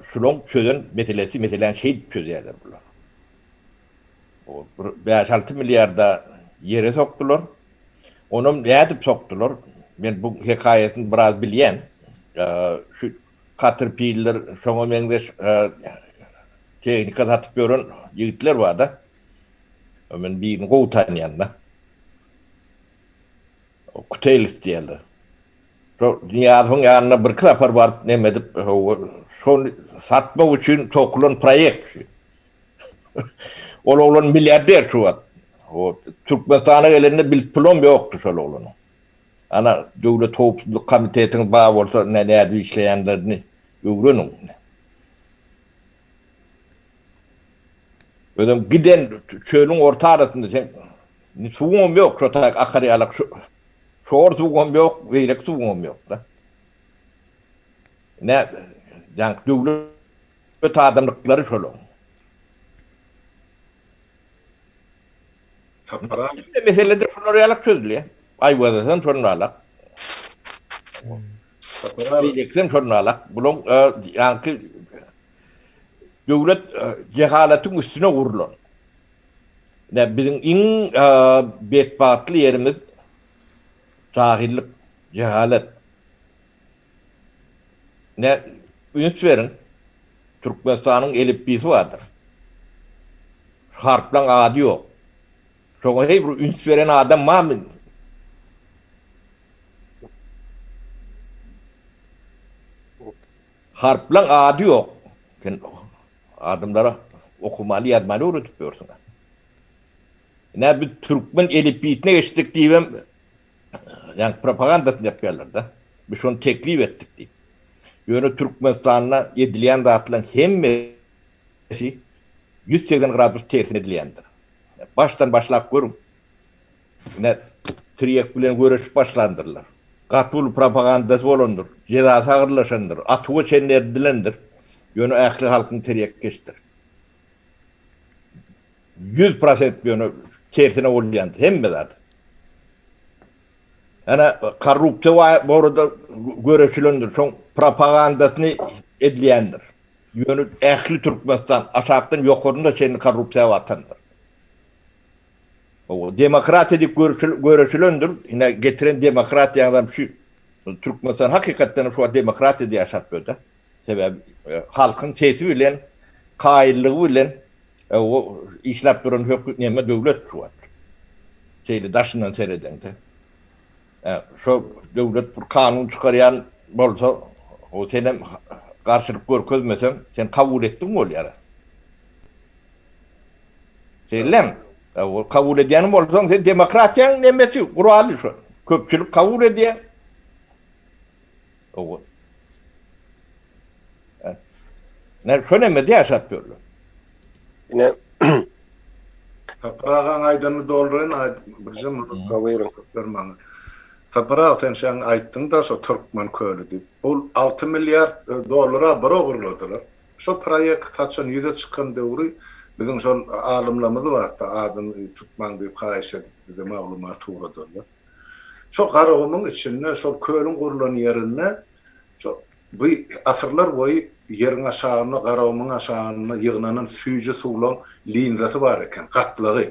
şulon çözün meselesi, meselen şey çözüyorlar bunlar. 5-6 milyarda yere soktular. Onun ne edip soktular? Ben bu hikayesini biraz bilen. Şu Caterpillar, şoma mendeş teknika satıp gören yiğitler var da. Ben bir koğutan yanında. Kuteylis diyorlar. Dünyanın yanına bir kısafar var nemedip son satma için tokulan proyekt. Olan milyarder şu an. O Türkmenistan'a gelende bir plom yoktu şöyle olanı. Ana devlet topluluk komitetinin bağı olsa ne işleyenlerini öğrenin. Böyle giden çölün orta arasında sen suğum yok şu tak akaryalık şor suwum ýok, beýlek suwum ýok da. Ne yani döwlet adamlyklary şol. Sapara Meseledir şolar ýalyk çözülýär. Aýwadasan şonu alak. sapara Beýleksen şonu alak. Bulan ýa-ni döwlet jehalatyň üstüne gurulýar. Ne bizim iň betbatly ýerimiz cahillik, cehalet. Ne üns verin. Türkmenistanyň elipbisi vardır. Harplan ady ýok. Şoňa hey bir üns veren adam mami. Harplan ady ýok. Sen adamlara okumaly ýazmaly öğretip ýörsiň. Ne bir Türkmen elipbisine geçtik diýem, yani propagandasyny yapýarlar da. Biz şonu teklif etdik diýip. Ýöne Türkmenistanyna edilýän zatlaryň hemmesi 180 gradus tersin edilýändir. Baştan başlap görün. Ne Triyek bilen görüşüp başlandyrlar. Gatul propagandasy bolandyr, jezasy agyrlaşandyr, atygy çenlerdilendir. Ýöne ähli halkyň Triyek geçdir. 100% ýöne tersine bolýandyr, hemme zat. Ana korrupsiýa borada görüşülendir, şoň propagandasyny edilýändir. Ýöne ähli Türkmenistan aşakdan ýokarynda çenli korrupsiýa watandyr. O demokratiya diýip görüşülendir, ine getiren demokratiýadan şu Türkmenistan hakykatdan şu demokratiya diýip ýaşap ýördi. Sebäbi halkyň sesi bilen, kaýyllygy bilen o işläp duran hökümet näme döwlet şu. Şeýle daşyndan seredende. Şu döwlet bir kanun çykarýan bolsa, o senem garşylyk görkezmesen, sen kabul etdiň bolýar. Seýlem, o kabul edýän bolsaň, sen demokratiýaň nemesi, guraly şu. Köpçülik kabul edýär. O. Ne şoneme diýär şapýarlar. Yine Saparagan aydını doldurun, bizim buyurun. Sapara sen şan ayttın da şu Türkmen köylüdü. Bu 6 milyar dolara bir ogurladılar. Şu proyekt taçan yüze çıkan döwri bizim şol alımlarımız var da adını tutman diýip haýyş edip bize maglumat uğradylar. Şu garawymyň içinde şol köylüň gurulan ýerine şu bu asırlar boyu yerin aşağına, garawymyň aşağına ýygnanan süýje suwlaň linzasy bar eken, gatlygy.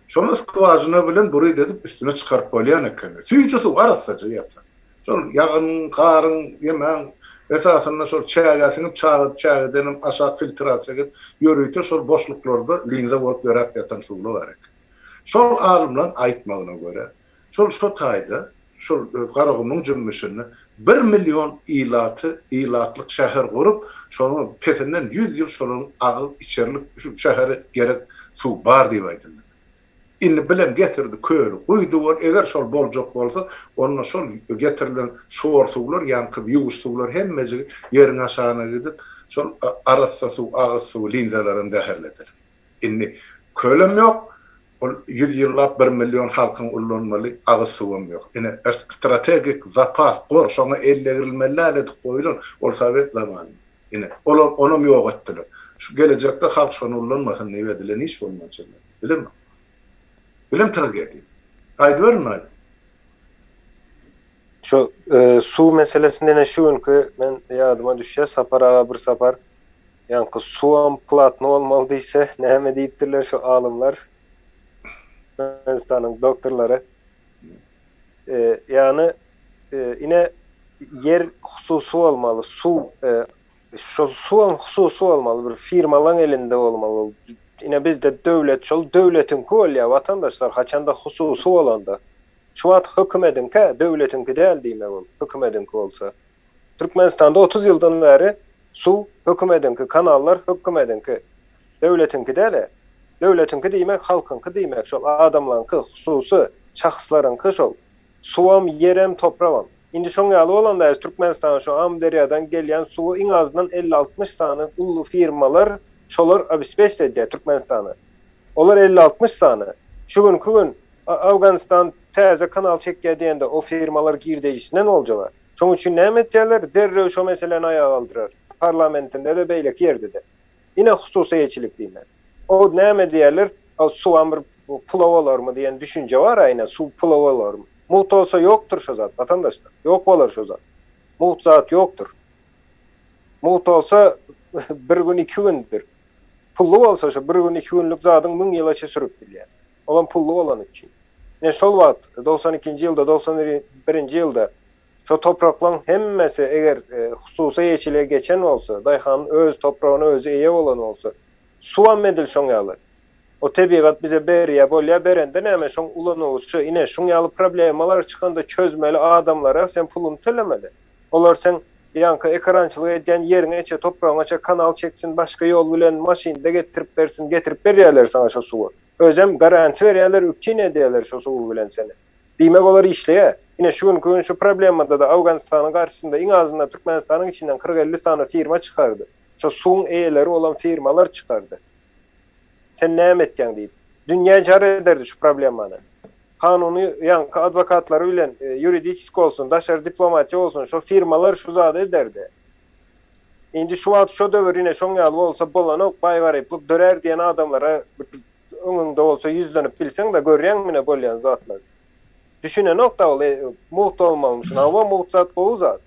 Şonu skwazyna bilen bury edip üstüne çykaryp bolýan eken. Süýje suw arasaja ýatar. Şol ýagyn, garyn, ýemäň esasyna şol çägasyny çägeden aşağı filtrasiýa ýörüýtir, şol boşluklarda linza bolup ýörap ýatan suwlar bar eken. Şol alymlaryň aýtmagyna görä, şol taýda şol garawymyň jümmüşini 1 milyon ilatlyk şäher gurup, şonuň pesinden 100 ýyl şonuň agyl içerlik şu şäheri gerek suw bar diýip aýdyldy. Inni bilen getirdi köýlü, guýdy bol, eger şol boljak bolsa, onda şol getirilen şowar suwlar, ýanky ýuwuş suwlar hemmesi ýeriň aşagyna gidip, şol arassa suw, agyz suw linzalaryny däherledir. Inni köýlem ýok, ol 100 ýyllap 1 milyon halkyň ullanmaly agyz suwum ýok. Ine strategik zapas gor, şoňa ellerilmeli edip goýulan ol Sowet zamany. Ine onam ýok etdiler. Şu gelecekde halk şonu ullanmasyn näme edilen iş bolmaçylar. Bilemmi? Bilim tragedi. Aýdy berin aýdy. Şu su meselesinde ne şu ki men ýadyma düşýär, sapar bir sapar. Ýanky suwam platny bolmaly diýse, näme diýipdirler şu alymlar. Türkmenistanyň doktorlary. Yani ine yer hususy bolmaly, su şu suwam hususy bolmaly, bir firmalaryň elinde bolmaly. Ine bizde döwlet, şol döwletiň kolya watandaşlar haçanda hususy bolanda. Şu wagt hökümetiňki, döwletiňki däl diýmek bol. Hökümetiňki bolsa. Türkmenistanda 30 ýyldan bäri su hökümetiňki, kanallar hökümetiňki, döwletiňki däl. Döwletiňki diýmek halkyňky diýmek. Şol adamlaryňky, hususy şahslaryňky şol. Suwam, yerem, toprawam. Indi şoň ýaly bolanda Türkmenistan şu Amderýadan gelýän suwy iň azyndan 50-60 sany ully firmalar şolar abispeç edýär Türkmenistany. Olar 50-60 sany. Şu gün Awganistan täze kanal çekýär diýende o firmalar girdejisinden oljaga. Şoň üçin näme etýärler? Derrew şo meseleni ayağa kaldyrar. Parlamentinde de beýleki ýerde de. Ine hususiýetçilik diýmek. O näme diýerler? O suwan bir pulawalarmy diýen düşünje var aýna, su pulawalarmy. Muht olsa yoktur şo zat, vatandaşlar. Yok bolar şo zat. Muht zat yoktur. Muht olsa bir gün 2 gündür. Pullu olsa şo bir gün 2 günlük zadyň 1000 ýylaça sürüp bilýär. Olan pullu bolan üçin. Ne şol wagt 92-nji ýylda 91-nji ýylda şo topraklaryň hemmesi eger hususiýetçiliğe geçen bolsa, daýhanyň öz topragyna özü eýe bolan bolsa, suwan medil şoň ýaly. O tebigat bize berýär, bolýar, berende näme şoň ulanýaşy, ine şoň ýaly problemalar çykanda çözmeli adamlara sen puluny tölemeli. Olar sen ýanky ekrançylyk edýän ýeriňe çe topragyna kanal çeksin, başga ýol bilen maşynda getirip bersin, getirip berýärler sana şo suwy. Özem garanti berýärler, üçin edýärler şo suwy bilen seni. Diýmek olar işleýär. Ine şu gün şu problemada da Awganistanyň garşysynda iň azynda Türkmenistanyň içinden 40-50 sany firma çykardy. Şo suwun eýeleri olan firmalar çykardy. Sen näme etýäň diýip. Dünýä jar ederdi şu problemany. Kanuny ýanky adwokatlary bilen ýuridik bolsun, daşary diplomatiýa bolsun, şo firmalar şu zat ederdi. Indi şu wagt şo döwrüne şoň ýaly bolsa bolanok baýgaryplyk dörer diýen adamlara öňüňde bolsa ýüzlenip bilseň de görýäňmine bolýan zatlar. Düşünen nokta ol, muht olmalmışsın. Ama muht zat bu zat.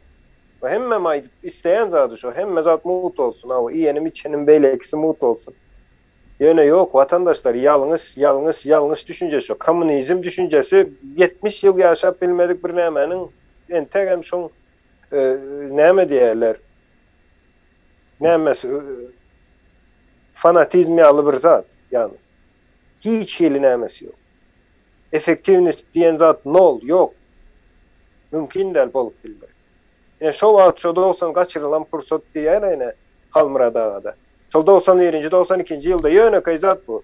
Hemme maýdyp isteyen zatı şu. Hemme zat muht olsun. Ama iyenim içenim beylekisi muht olsun. Yöne yok vatandaşlar. Yalnız düşünce şu. Komünizm düşüncesi 70 yıl yaşap bilmedik bir nämenin entegem şoň näme diýerler. Nämesi fanatizm ýaly bir zat. Yani hiç hili nämesi yok. Efektivnist diyen zat nol, yok. Mümkin değil bolup bilmek. Yani şo wagt şo 90 gaçyrylan pursat diýen aýna Halmyradagada. Şo 91-nji 92-nji ýylda ýöne zat bu.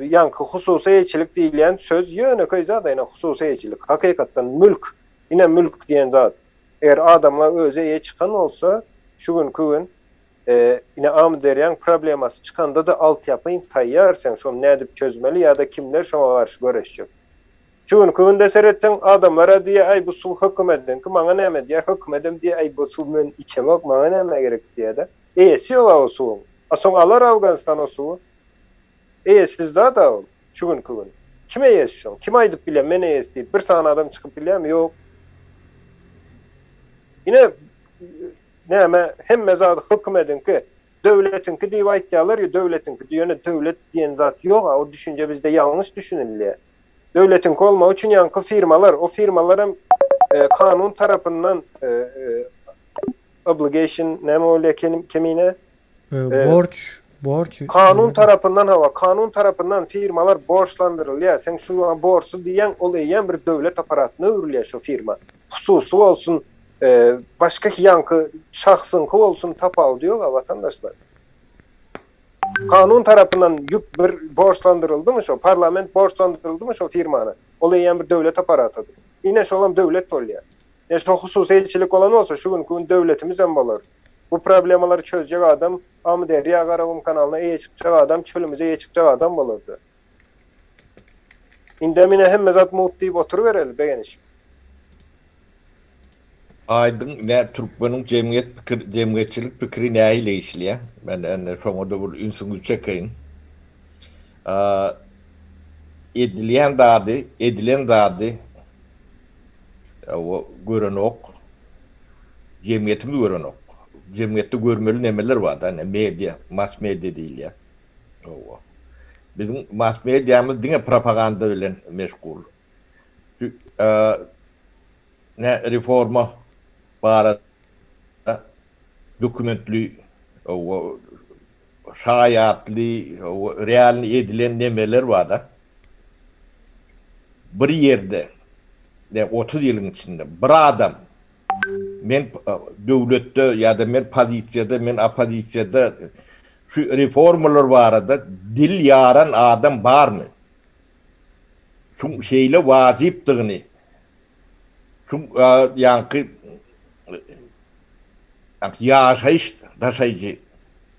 Ýanky hususiýetçilik diýilen söz ýöne zat aýna hususiýetçilik. Hakykatdan mülk, ine mülk diýen zat. Eger adamlar öze ýe çykan bolsa, şu gün ine am derýän problemasy çykanda da altyapy taýýar sen şonu nädip çözmeli ýa-da kimler şoňa garşy göreşjek. Şu günde seretsen adamlara diýe ay bu su hökümetden ki maňa näme diýe hökümetem diýe ay bu su men içemek maňa näme gerek diýe-de. Eýesi ýok o suwuň. Soň alar Awganistan o suwy. Eýesiz zat o. Şu gün. Kime eýesi şoň? Kim aýdyp bilen men eýesi diýip bir sana adam çykyp bilýärmi? Ýok. Ine näme hemme zat hökümetinki, döwletinki diýip aýtýarlar ýa döwletinki diýene döwlet diýen zat ýok. O düşünje bizde ýalňyş düşünilýär. Döwletinki bolmak üçin ýanky firmalar, o firmalar hem kanun tarapyndan obligation näme bolýar kemine? Borç. Kanun tarapyndan firmalar borçlandyrylýar. Sen şu borçu diýen ol eýen bir döwlet aparatyna öwrilýär şu firma. Hususy bolsun, başka ýanky şahsynky bolsun tapaw diýor vatandaşlar. Kanun tarapyndan ýük bir borçlandyryldymy şo, parlament borçlandyryldymy şo firmany? Ol eýen bir döwlet aparatydyr. Ine şolam döwlet bolýar. Şo hususiýetçilik bolan bolsa şu gün döwletimiz hem bolar. Bu problemleri çözecek adam, Amderiya Qaragum kanalına eýe çykjak adam, çölümüze eýe çykjak adam bolardy. Indemine hemme zat muht diýip oturubereli begeniş. Aydın ne Türkmenin cemiyetçilik fikri näyle işliyor? Ben şoňa da bir ünsüňi çekeyim. Edilen dadı o görenok cemiyetin görenok. Cemiyette görmeli nemeler var da medya, mass medya diýil ya. Bizim mass medyamız diňe propaganda bilen meşgul. Ne reforma barada dokumentli o şaýatly o real edilen nemeler var da bir yerde ne 30 ýylyň içinde bir adam men döwletde ýa-da men pozisiýada men opozisiýada şu reformalar barada dil ýaran adam barmy? Şu şeýle wajypdygyny şu ýanky ýaşaýyş daşaýjy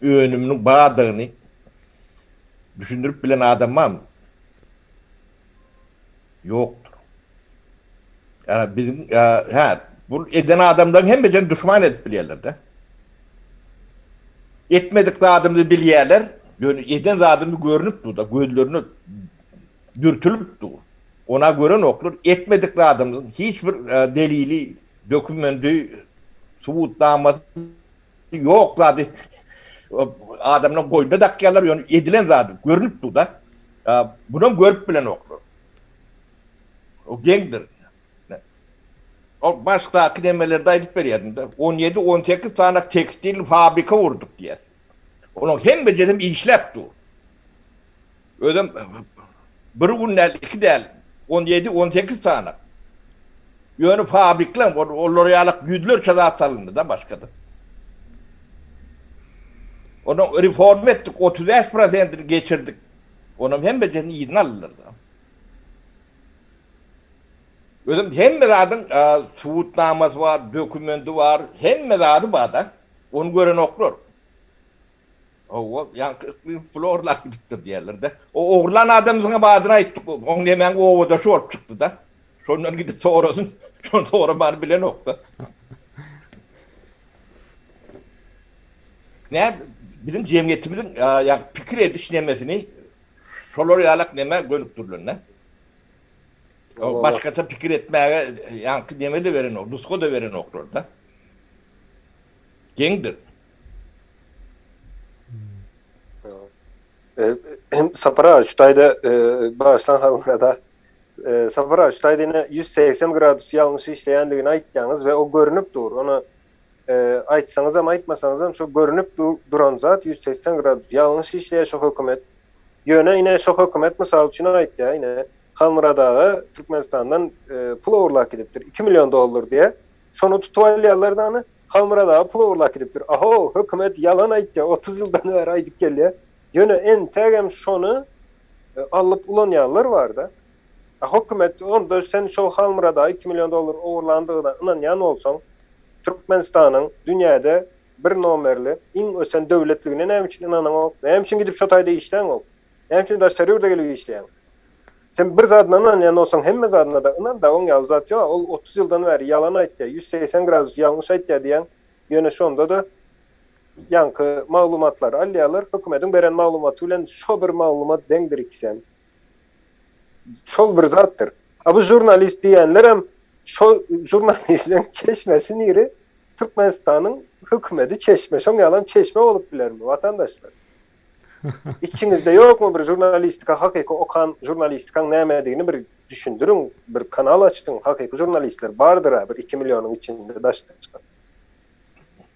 önümniň bardygyny düşündirip bilen adam barmy? Ýokdur. Yani bizim bu eden adamların hem becen düşman edip bilirler de. Etmedik adamı bilirler. Yani eden adamı görünüp dur da gözlerini dürtülüp dur. Ona göre noktur. Etmedik adamın hiçbir delili, dokümentü, subutlaması yok zaten. Adamın koyunda dakikalar yani edilen zaten görünüp dur da. Bunun görüp bilen noktur. O gengdir. O başka kinemelerde ayıp veriyordum da 17-18 tane tekstil fabrika vurduk diyes. Onun hem becerim işlepti. Ödüm bir günler iki değil 17-18 tane. Yönü fabrikler onları yalık yüzlerce daha salındı da başkadır. Onu reform ettik 35% geçirdik. Onun hem becerim iyiden alırdı. Ödüm hem mezadın suutnaması var, dokümenti var, hem mezadı var da onu gören okur. O yani florlar gitti diyorlar da. O oğlan adamızın badına ayttık. Onun hemen o da şort çıktı da. Sondan gidip sonrasın. Sonra var bilen oktu. Ne bizim cemiyetimizin yani fikir ediş nemesini soloriyalak neme gönüp durlarına. Başka da fikir etmeye yankı neme de veren o, Rusko da veren o orada. Gengdir. Sapara şutayda baştan halkada Sapara şutayda yine 180 gradus yanlış işleyenliğini aytdığınız ve o görünüp dur. Onu aytsanız hem aytmasanız hem şu görünüp duran zat 180 gradus yanlış işleyen şu hükümet. Yöne yine şu hükümet misal için aytdı ya yine Halmıra Dağı Türkmenistan'dan pul uğurlak gidiptir. 2 milyon dolar diye. Şonu tutuvalyalardan Halmıra Dağı pul uğurlak gidiptir. Aho hükümet yalan aytdı. 30 yıldan beri aydık geliyor. Yöne en tegem şonu alıp ulanyanlar var da. Hükümet onda sen şu Halmıra Dağı 2 milyon dolar uğurlandığına inan olsan Türkmenistan'ın dünyada bir numarlı en ösen devletliğine ne için inanan ol? Ne için gidip şu tayda işleyen ol? Ne için de şeriyurda geliyor işleyen? Sen bir zadına inan olsan hem zadına da inan da on yal zat ya 30 yıldan beri yalan aytdı. 180 gradus yanlış aytdı diyen yöne şonda da yankı malumatlar alyalar hükümetin veren malumatı ile şu bir malumat dengdir ikisen. Şol bir zattır. Bu jurnalist diyenler hem şu jurnalistin çeşmesini yeri Türkmenistan'ın hükümeti çeşme. Şon yalan çeşme olup bilir mi vatandaşlar? İçinizde yok mu bir jurnalistika hakiki okan jurnalistikan ne emediğini bir düşündürün. Bir kanal açtın hakiki jurnalistler vardır ha bir 2 milyonun içinde daşta çıkan.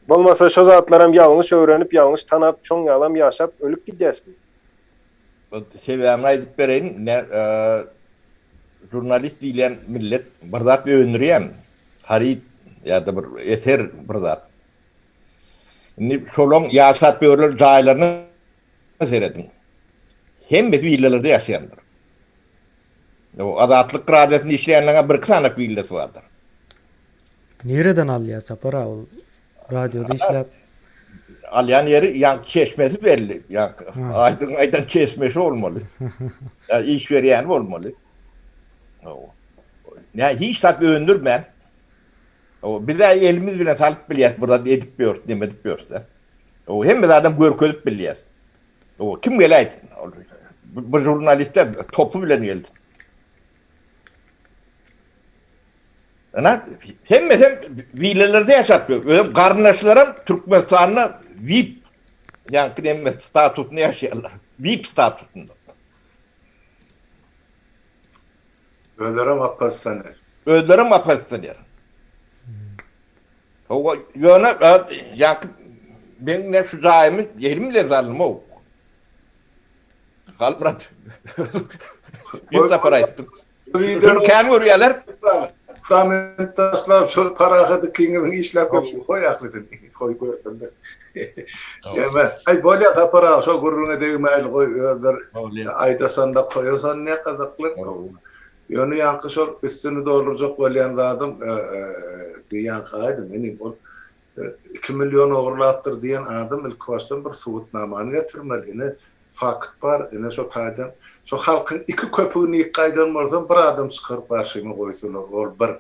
Olmasa şu zatlar hem yanlış öğrenip yanlış tanap çoğun yalan yaşap ölüp gideceğiz mi? Seviyemine edip vereyim ne jurnalist diyen millet bir zat bir önürüyem. Harip ya da bir eser bir zat. Şimdi şolong yaşat böyleler cahillerine seyredin. Hem biz villelerde yaşayanlar. O adatlık gradiyatını işleyenlerine bir kısanak villesi vardır. Nereden alıyor Sapara o radyoda işlep? Alyan yeri yan çeşmesi belli. Yani aydan çeşmesi olmalı. Yani iş veren olmalı. Yani hiç tabi öndürmen. Bir de elimiz bile salıp biliyoruz. Burada edip biliyoruz, demedik biliyoruz. Hem de adam görkölüp biliyoruz. Kim geleydi? Bu jurnalistler topu bile geldi. Hem villelerde yaşatmıyor. Böyle karnaşlarım Türkmenistan'la VIP yani kıdemli statüsünde yaşıyorlar. VIP statüsünde. Öldürüm Abbassaner. Öldürüm Abbassaner. O yöne yani ben ne şu zaimin yerimle zalim o. Kalbrat. Bir sefer ettim. Şunu kendi görüyorlar. Komentaslar şu parahadı kingin işlep yapsın. Koy aklısın. Koy koyarsan da. Yani ay böyle kapara şu gurruna değmel koyuyorlar. Ayda sanda koyuyorsan ne kadaklı. Yönü yankı şu üstünü dolduracak olayan zadım bir yankaydı. Benim o 2 milyon uğurlattır diyen adam ilk baştan bir suutnamanı getirmeli. Yine fakt var. Yine şu taydan şu halkın iki köpüğünü yıkaydan varsa bir adam çıkarıp karşıma koysunlar. Ol bir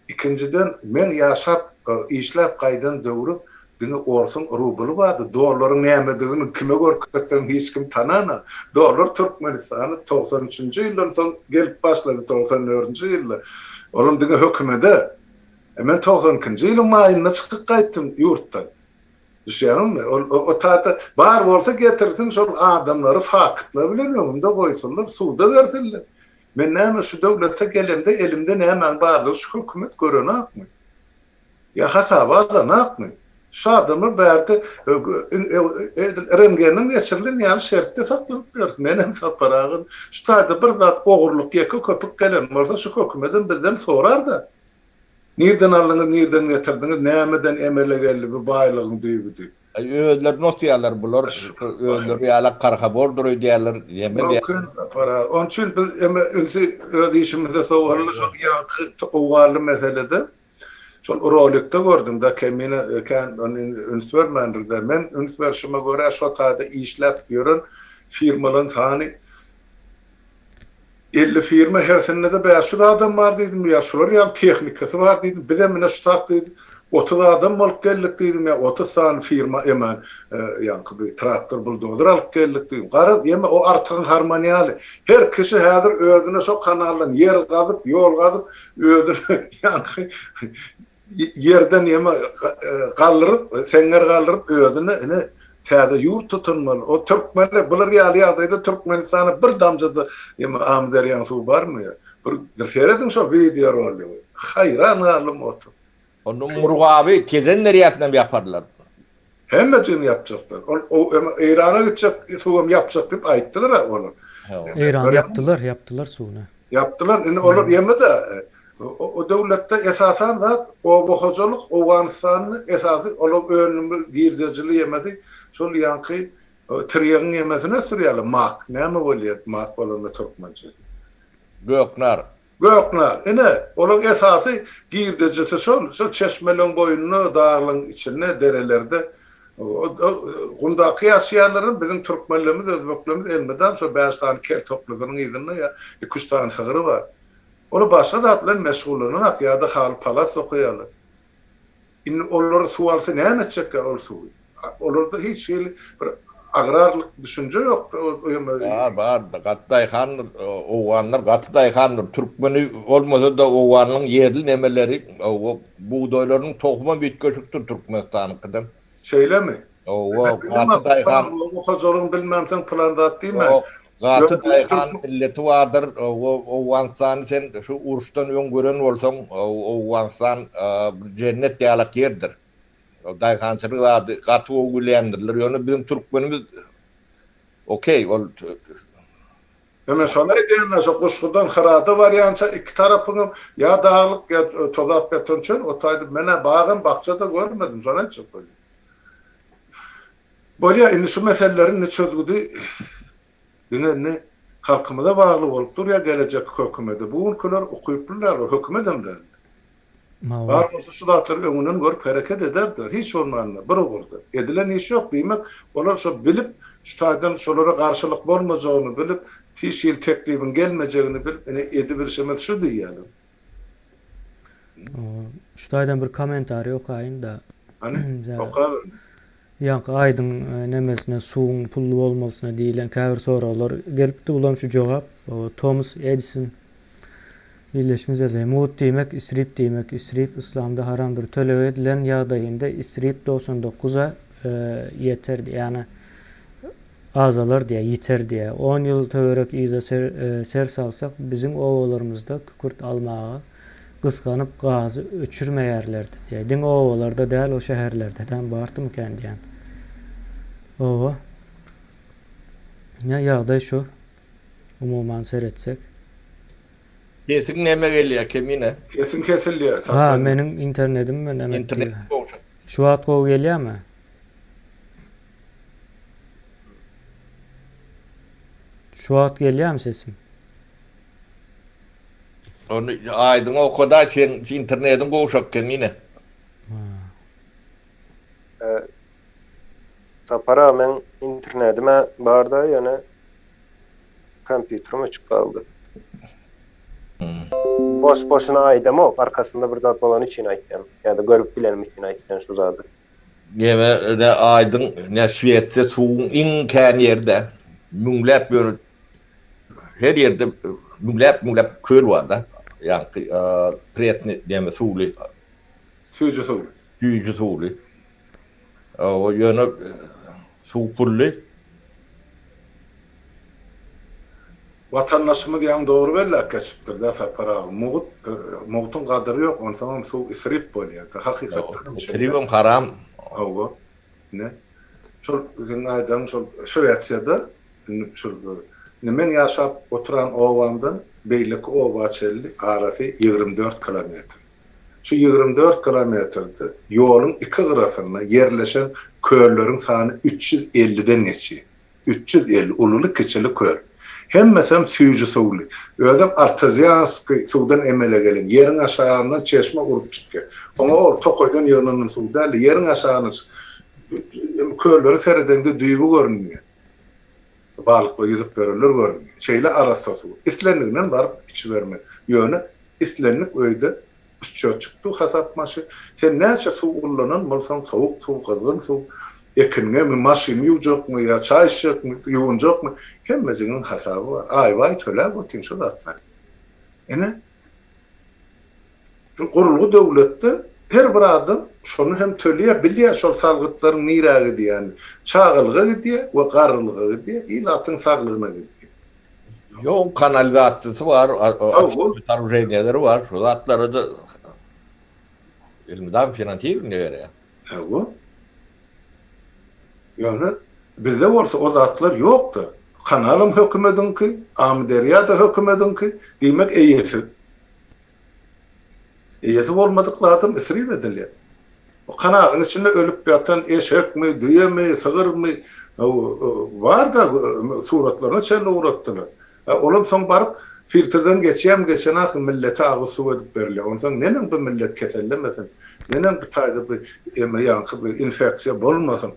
İkinciden men yaşap işlep kaydan döwrüp dini orsun rubulu vardı. Dolarların nämedigini kime görkezsem hiç kim tanana. Dolar Türkmenistan'ı 93-nji ýyldan soň gelip başladı 94-nji ýylda. Olum dini hökümede. Men 92-nji ýylyň maýyna çykyp gaýtdym ýurtdan. Düşýärmi? O taýda bar bolsa getirsin şol adamlary faktla bilen öňümde goýsunlar, suwda bersinler. Men näme şu döwlete gelemde elimde näme barlygy şu hökümet görenakmy? Ya hasaba alanakmy? Şu adamı berdi rengeniň geçirilen ýaly şertde saklaryp berdi. Menem saparagyn şu taýda bir zat ogurlyk ýeke köpük gelen bolsa şu hökümetin bizden sorar-da. Nerden aldyňyz, nerden getirdiňiz, nämeden emele geldi bu baýlygyň diýdi. Özler notiyalar bular, özler ýala karha bordur öýdýärler, ýeme Para. Onun için biz öz işimizde soğurlu çok yakı oğarlı meselede çok rolikte gördüm da kemine üns vermendirde. Men üns verşime göre şu taýda işlep görün firmaların hani 50 firma her sene de 500 adam var dedim ya şular ya teknikası var dedim. Bize mine şu taktıydı. 30 adam alıp geldik dedim ya 30 tane firma hemen yankı bir traktör buldozer alıp geldik dedim. Qarad yeme o artık harmoniyalı. Her kişi hazır özüne çok kanallan yer kazıp yol kazıp özüne yankı yerden yeme kaldırıp senger kaldırıp özüne täze yurt tutunmaly. O Türkmenler bular ýaly ýagdaýda Türkmenistana bir damjada yeme amderýan suw barmy? Bir seredin şu video roly. Hayran galym otur. onu murgaby keden nerýätden yaparlar. Hemmesini yapacaklar. O İran'a gidecek, suwum yapacak diýip aýtdylar onu. Eýran yaptılar suwuna. Yaptılar. Olur yeme de o devlette esasen zat o bohojuluk Awganystanyň esasy olup önümi girdejili yemesi şol ýanky triýegiň yemesine sürýärler. Mak, näme bolýar? Mak bolanda Türkmençe. Göknar. Göknar. Onun esasy girdejisi şol çeşmeleň boýunyny dağlaryň içine derelerde Gunda kıyasiyarların bizim Türkmenlerimiz, Özbeklerimiz elmeden şu 5 tane ker topladığı izinde ya 2-3 tane sığırı var. Onu başka da atlan meşgulluğuna ya da hal palas okuyalı. Onlar sualsı ne edecek ya o suyu? Olur da hiç şey agrarlık düşünce yok. Var. Gatdayhan, oğanlar Gatdayhan, Türkmeni olmasa da oğanın yerli nemeleri, buğdayların tohuma bitköşüktür Türkmenistan'ın. Şeyle mi? O Gatdayhan. O hazırın bilmem sen planda at değil mi? Gatdayhan milleti vardır. Oğanistan sen şu urustan ön gören olsan, Oğanistan cennet diyalak yerdir. Dayhançılığı vardı, katı oğuleyendirler. Yani bizim Türkmenimiz okey. Hemen sonra diyenler, şu kuşkudan hırada var yani iki tarafının ya dağlık ya tozak beton çöl, o taydı mene bağın bahçede görmedim, sonra çok böyle. Böyle şu meselelerin ne çözgüdü, dinle halkımıza bağlı olup dur ya gelecek hükümete. Bu ülkeler okuyuplular, o hükümeden de. Var olsa şu dağıtları önünden görüp hareket ederdir. Hiç olmayanlar, bir olurdu. Edilen iş yok demek, onlar şu bilip, şu taydan şolara karşılık olmayacağını bilip, tişil teklifin gelmeyeceğini bilip, edibilişimiz şu diyelim. Şu taydan bir komentary okayın da. Hani, okayın. Ýanky aýdyň nemesine suwuň pully bolmasyna diýilen käbir soralar gelipdi. Bulam şu jogap Thomas Edison Birleşmiş Ýazgy mut diýmek, isrip diýmek. Isrip İslamda haramdyr. Tölew edilen ýagdaýynda isrip 99-a ýeterdi. Ýani azalar diýe, ýeter diýe. 10 ýyl töwerek iza ser salsak bizim owalarymyzda kükürt almagy gysganyp gazy öçürmeýärlerdi diýe. Diň owalarda däl o şäherlerde bardymy kendiýän. Owa. Ýagdaý şu. Umuman seretsek. Kesin näme gelýär kemine? Kesin kesilýär. Ha, meniň internetim men İnternet bolsa. Şu wagt gowy gelýärmi? Şu wagt gelýärmi sesim? Onu aydın o kadar sen internetin goşak kemine. Tapara men internetime barda yani kompüterim açık kaldı. boş boşuna aýdamok, arkasında bir zat bolan üçin aýtdym. Ýa-da görüp bilenim üçin aýtdym şu zady. Neme ne aydın ne Şwetse suğun in kän ýerde müňläp böyle her ýerde müňläp köl var da. Yani prietni deme suğly, Suyucu suyu. yüýüji suğly. O ýöne suw pully. Vatandaşımız yan doğru verler kesiptir defa para. Muğutun kadırı yok. Ondan sonra su israf bolýar. Hakikaten. Tribim haram. Ogo. Ne? Şol bizim adam şol Şweýetsiyada şol men ýaşap oturan owandan beýlik owa çelli arasy 24 kilometr. Şu 24 kilometrde ýoluň iki gyrasynda yerleşen kölleriň sany 350'den geçi. 350 ululuk kiçili köl. Hemmesem süýüji suwly. Özüm artezianski suwdan emele gelen. Yerin aşağından çeşme urup çykýar. Oňa o tokoýdan ýönelen suw däl, yerin aşağına kölleri seredende düýbi görünýär. Balyk yüzüp bererler görünýär. Şeýle arasa suw. Isleniginen baryp içi bermek. Ýöne islenlik öýde üstçe çykdy hasapmaşy. Sen näçe suw ullanan bolsaň sowuk suw, kızgyn suw, ekinge mi maşyn ýuwjakmy ýa çaý içjakmy, ýuwunjakmy, hemmesiniň hasaby bar. Aýbay töläp otyň şu zatlar. Ene şu gurulgy döwletde her bir adam şonu hem töleýär, bilýär şol salgytlaryň niräge diýen, çağılgy diýe we garrylygy diýe, ilatyň saglygyna diýe. Yok kanalizasyası var, tarumjeniyeleri var. Şu zatları da ilmiden finansiýelim diýer. Bu. Yani bizde olsa o zatlar ýokdy. Kanalym hökümedinki, Amderýa da hökümedinki, diýmek eýesi. Eýesi bolmadyklaryň isrif edilýär. O kanalyň içinde ölüp ýatan eşekmi, düýemi, sygyrmy var da suratlaryna çelle uratdylar. Olam soň baryp filtrden geçen akı millete ağı su edip berýär. Ondan nenen bu millet kesellemesin, nenen bu taýda bir ýanky bir infeksiýa bolmasyn.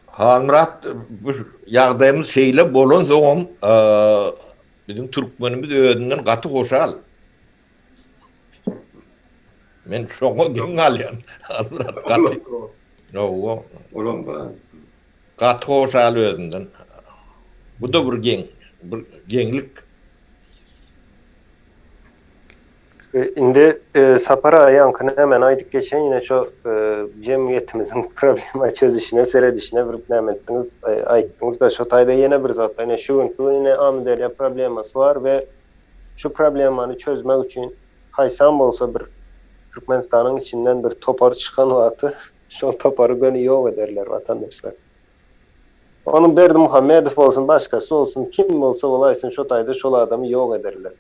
Hanrat bu ýagdaýymyz şeýle bolan soň bizim türkmenimiz öýünden gaty goşal. Men şoňa giň alýan. Hanrat gaty. No, Olam ba. gaty goşal öýünden. Bu da bir geňlik. Indi sapara ýankyny hemen aýdyp geçen ýine şu jemgyýetimizin problema çözüşine, seredişine bir näme etdiňiz, aýtdyňyz da şu taýda ýene bir zat, ýene şu ýene Amderýa problemasy bar we şu problemany çözmek üçin haýsam bolsa bir Türkmenistanyň içinden bir topar çykan wagty, şol topary göni ýok ederler watandaşlar. Onun Berdi Muhammedow olsun, başkası olsun, kim olsa olaysın şu taýda şol adamy ýok ederler.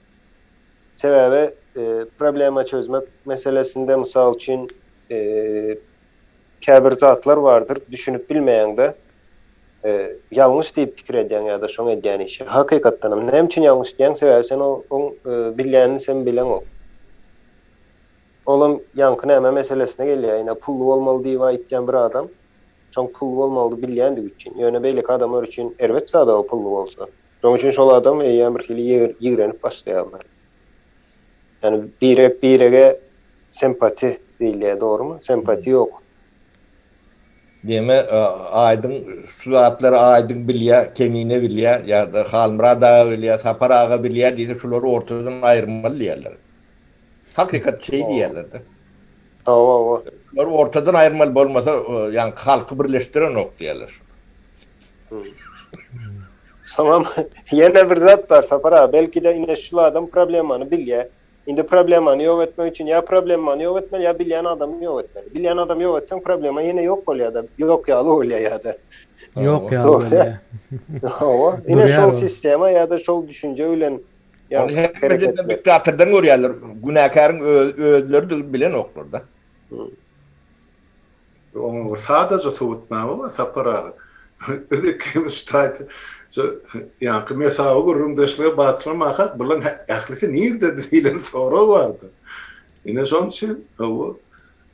Sebebi problema çözmek meselesinde misal üçün käbir zatlar vardır, düşünüp bilmeýän de ýalňyş diýip pikir edýän ýa-da şoň edýän işi. Hakykatdan hem näme üçin ýalňyş diýen sebäbi sen o bilýänini sen bilen ok. Olam ýanky näme meselesine gelýär, ýa pully bolmaly diýip aýtýan bir adam, şoň pully bolmaly bilýändik üçin, ýöne beýlik adamlar üçin elbetde da o pully bolsa. Şoň üçin şol adam eýen bir hili ýigrenip başlaýarlar. Yani birege sempati diýilýär, doğrumu? Sempati ýok. Deme aydın şu zatları aydın bilýär, kemine bilýär, ýa-da Halmra da bilýär, Sapar ağa bilýär diýip şolary ortadan aýyrmaly diýerler. Hakykat şey diýerler de. Tawa. Şolary ortadan aýyrmaly bolmasa, ýani halky birleşdiren ok diýerler. Tamam. Ýene bir zat bar Sapar ağa, belki de ine şu adam problemany bilýär. Indi problemany ýok etmek üçin ýa problemany ýok etmeli, ýa bilýän adamy ýok etmeli. Bilýän adam ýok etsen problema ýene ýok bolýar-da. Ýok ýaly bolýar-da. Yok ya. Hawa. Ine şol sistema ýa-da şol düşünje bilen Onu hepimizden diktatörden görýärler. Günäkäriň özleri bilen oklar da. O sadece soğutma var, sapara. Kim ştayt, yani mesela görümdeşliğe batırmak, bulan ahlisi nerede diýilen soru vardı. Yine son için o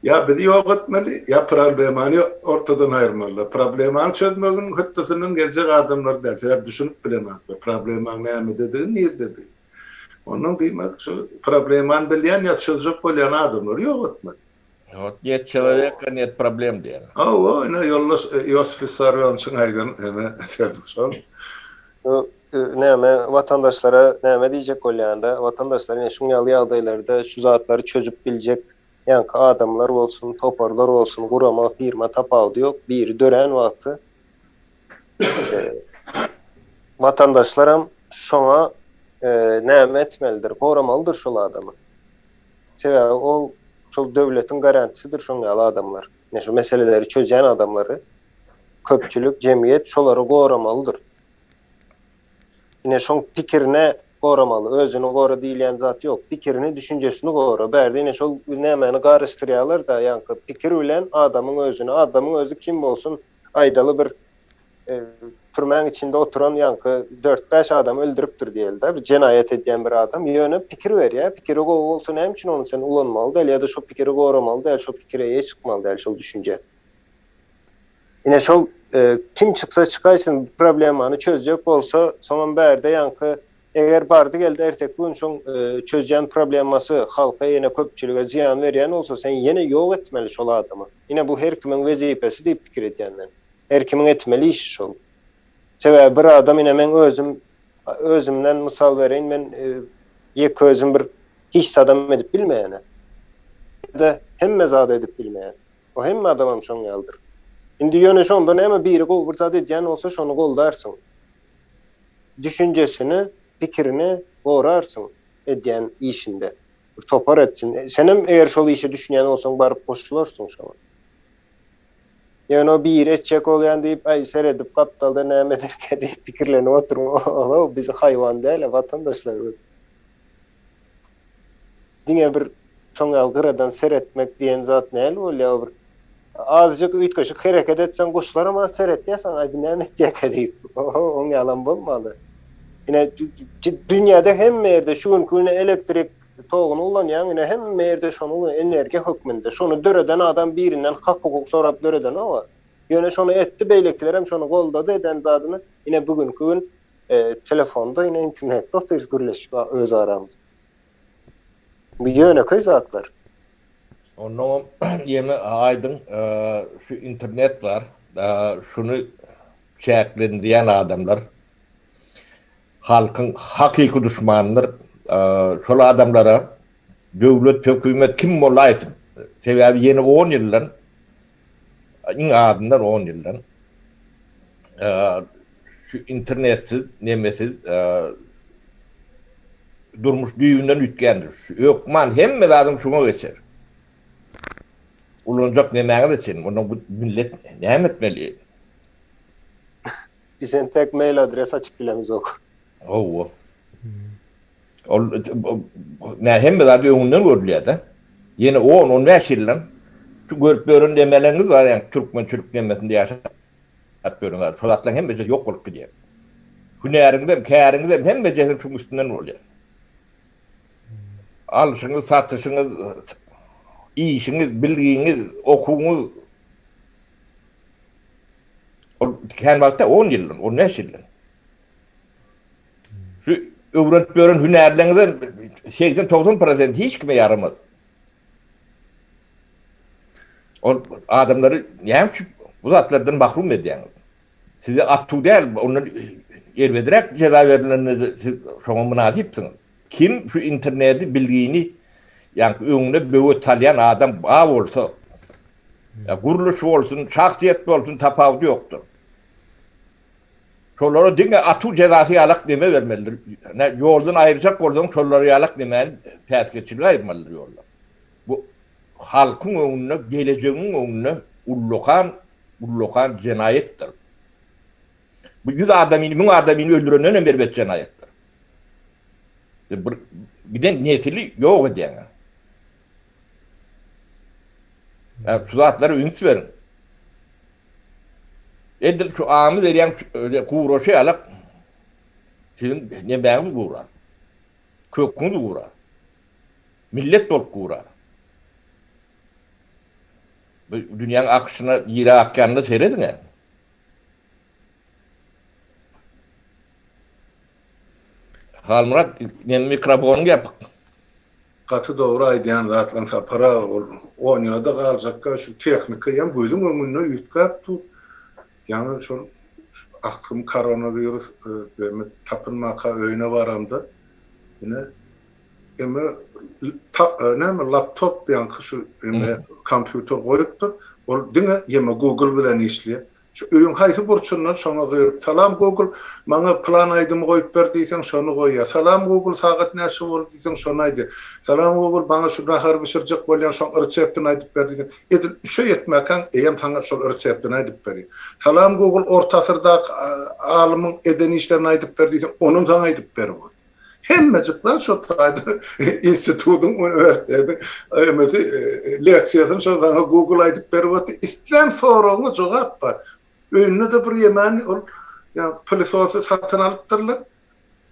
ya bizi yok etmeli, ya problemany ortadan aýyrmaly. Problemany çözmegin höttesinин gelecek adamlar derse düşünüp bilemez. Problemany näme dediğini nerede dedi. Onun demek şu probleman bilyen ya çözecek bolyan adamlar yok mu? Вот нет человека, нет проблем diye. O ne yollas Yosif Vissarionov'un aygan hemen yazmışlar. Näme vatandaşlara näme diýjek bolýanda vatandaşlar ýene şuňaly ýagdaýlarda şu zatlary çözüp biljek ýa-ni adamlar bolsun, toparlar bolsun, gurama firma tapawdy ýok, biri dören wagty. Vatandaşlaram şoňa näme etmelidir? Goramalydyr şol adamy. Sebäbi ol şol döwletiň garantisidir şoňaly adamlar. Ýa şu meseleleri çözen adamlary köpçülük, jemgyýet şolary goramalydyr. Yine şoň pikirine goramaly, özüni gora diýilen zat ýok. Pikirini, düşünjesini gora. Bärde yine şol nämeni garışdyrýarlar da, ýa-ni pikir bilen adamyň özüni, adamyň özü kim bolsun, aýdaly bir türmäň içinde oturan ýa-ni 4-5 adam öldürüpdir diýildi. Bir jenaýat edýän bir adam ýöne pikir berýär. Pikiri gowy bolsa näme üçin onu sen ulanmaly däl ýa-da şo pikiri goramaly däl, şo pikire ýe çykmaly däl şol düşünje. Yine şol kim çıksa çıkaysın problemany çözjek bolsa, soňam bärde ýa-ni eger bardy geldi ertek gün şoň çözýän problemasy halka ýene köpçülüge ziýan berýän bolsa, sen ýene ýok etmeli şol adamy. Ýene bu her kimiň wezipesi diýip pikir edýän men. Her kimiň etmeli iş şol. Sebäbi bir adam ýene men özümden mysal bereýin, men ýek özüm bir hiç sadam edip bilmeýän. Da hemme zat edip bilmeýän. O hemme adamam şoň ýaldyr. Indi ýöne şonda näme biri gowy zat edýän bolsa şonu goldarsyň. Düşünjesini, pikirini gorarsın edýän işinde. Bir topar etsin. Senem eger şol işi düşünýän bolsaň baryp goşularsyň şoňa. Ýöne o bir etjek bolýan diýip aý seredip gapdalda näme derke diýip pikirlenip oturma. Ola bizi haýwan däl, vatandaşlar. Diňe bir şoňal gyradan seretmek diýen zat näl bolýar? Azıcık ütköşük hareket etsen goşlar ama seretdiýäsen aý näme etjek diýip. Oň ýalan bolmaly. Yine dünyada hemme yerde şu gün elektrik toğunu ulanyan yine hemme yerde şonu enerji hükmünde. Şonu döreden adam birinden hak hukuk sorap döreden o var. Yine şonu etti beyleklerim şonu goldadı eden zadını yine bugün telefonda yine internette oturuz gürleşip öz aramızda. Bir yöne köy zatlar. Onu yeni aydın şu internet var. Şunu çeklendiren adamlar. Halkın hakiki düşmanıdır. Şol adamlara döwlet, hökümet kim bolaýsyn? Sebäbi ýene 10 ýyldan iň adamlar 10 ýyldan şu internetsiz, nemesiz durmuş düýünden ütgendir. Ökman hemme adam şuna geçer. Ulanjak nemäge için, onu bu millet näme etmeli? Bizen tek mail adres açıp bilemiz ok. Oh. Ne hem de daha öňünden görülýär da. Ýene 10-15 ýyldan şu görüp görün demeleriniz var ýa-ni türkmen türk demesinde ýaşap görüňär. Şolatlar hem de ýok bolup gidýär. Hünäriňizden, käriňizden hem de şu üstünden bolýar. Alşyňyz, satyşyňyz, işiňiz, bilgiňiz, okuňyz o kän wagtda 10 ýyldan, 15 ýyldan. Şu öwrenip görün hünärleriňizden 80-90% hiç kime yaramaz. O adamları näme bu zatlardan mahrum edýäňiz? Size attu däl, onu elbedirek ceza verileninizi siz şoňa münasipsiňiz. Kim şu interneti bilgiini ýa-ni öňüne böwet talýan adam ba bolsa, guruluş bolsun, şahsiýet bolsun tapawdy ýokdur. Şollara diňe atu cezasy ýalak deme bermelidir. Ýoldan aýyrjak bolsaň şollara ýalak demeli, päsgeçiligi aýdmalydyr ýollar. Bu halkyň öňüne, gelecegiň öňüne ullukan jenaýetdir. Bu 100 adamyny, 1000 adamyny öldürenden berbet jenaýetdir. Giden netili ýok edýän. Şu zatlara üns berin. Edil şu ağamı veriyen kuğroşu alak sizin ne beğeni kuğrar. Kökünü kuğrar. Millet dolup kuğrar. Dünyanın akışına yere akyanını seyredin ya. Halmurat, mikrofonu yap. Katı doğru aýdýan zatlaň sapara oňada galjak şu tehnika ýa gözüň öňünde ýütkap tu. Ýani şol aktym koronavirus benim tapınmaka öýüne baramda. Ine eme laptop ýa şu kompýuter goýupdyr. Ol diňe ýeme Google bilen işleýär. Şu öýün haýsy burçundan şoňa goýup, salam Google, maňa plan aýdymy goýup ber diýsen şonu goýýar. Salam Google, sagat näçe bol diýsen şonu aýdy. Salam Google, maňa şu rahar bişirjek bolýan şoň reseptini aýdyp ber diýsen. Edil üçe ýetmäkäň eýem taňa şol reseptini aýdyp berýär. Salam Google, orta asyrda alymyň eden işlerini aýdyp ber diýsen, onu taňa aýdyp berýär. Hemmecikler şu taýda institutun üniversitede emesi leksiýasyny şu Google aýdyp berýär. İslam soragyna jogap bar. Öňünde de bir ýemän ol ýa pylsosy satyn alypdyrlar.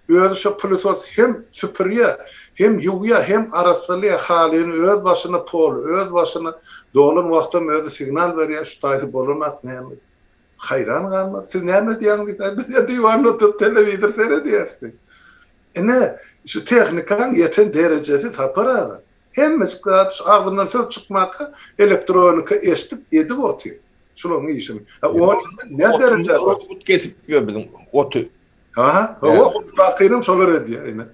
Özü şu pylsos hem süpürýär, hem ýuwýar, hem arasylýar halyny öz başyna pol, öz başyna dolun wagtda özü signal berýär, şu taýda bolmak näme? Hayran galmak. Siz näme diýäňiz? Biz diýwarny tutup telewizor seyrediýäris. Ne şu tehnikan yeten derecesi tapara. Hemmecikler ağzından söz çıkmakka elektronika eşitip edip otuyor. Şunun işini. O ne derece? Ot kesip yiyor bizim otu. Aha. O bakıyım solar ediyor.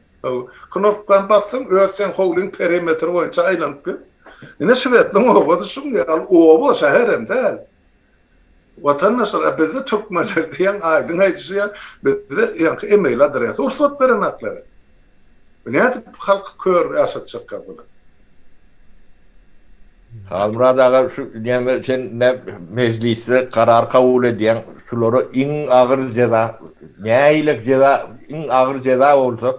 Knopkan bastım, ölçen holding perimetre boyunca aylanıp bir. Ne Şivetli'nin ovadı şunu al. Ova şehirem değil. Vatandaşlar bizde Türkmenler diyen aydın aydışı ya bizde yani e-mail adresi ursat veren akları. Ne edip halk kör yaşatacak kabul. Halmurat ağa şu näme sen ne mecliste karar kabul ediyen şuları iň agyr ceza, näýilik ceza, iň agyr ceza bolsa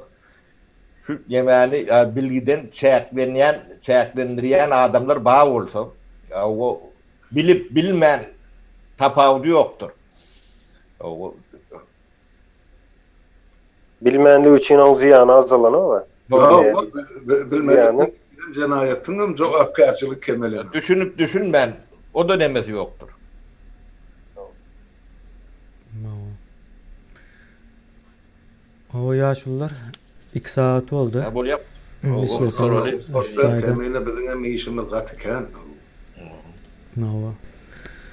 şu ýemeni bilgiden çäklendirýän adamlar bar bolsa, o bilip bilmän tapawdy ýokdur. Bilmenlik üçin o ziýany azalan ama. Bilmedik cenayetin jogapkärçilik kemelýär. Düşünüp düşünmän, o da nemesi ýokdur. O ýaşullar 2 saat boldy. Ha bolýar. Kemine bizim işimiz gatyken. Nawa.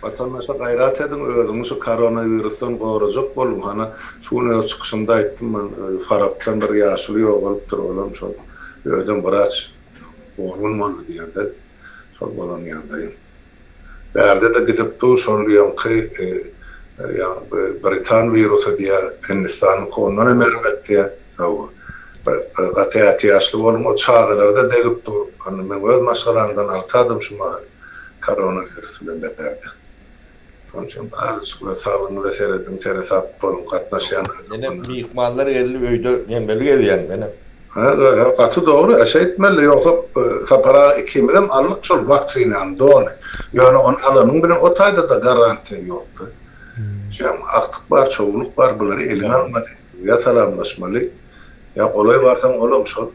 Vatandaşlar gayret edin, özümüzü koronavirüsten gorajak bolun. Hana şunu çıkışında aýtdym men, Farapdan bir ýaşuly ýogolup durulan şol. Özüm biraç oğlum boldy diýende, şol bolan ýandayım. Berde de gidip du şol ýanky Britan virüsü diýär, Hindistan konudan emerwetdi. Gaty ýaşly bolum, o çağlarda degip dur. Hani men öz maşgalandan altadım şuma koronavirüs bilen berdi. Sonuçta azıcık sağlığını da seyrettim, seresap bolum, gatnaşýan. Benim mihmanlar geldi öýde ýembelik edýän benim. Ha, katı doğru. Etmeli. Yoksa sapara ikimizden allık şol vaksinan doğru. Yani on alanın bilen o tayda da garanti yoktu. Şimdi aktık var, çoğunluk var. Bunları eline almalı. Ya salamlaşmalı. Ya olay varsan olam şol.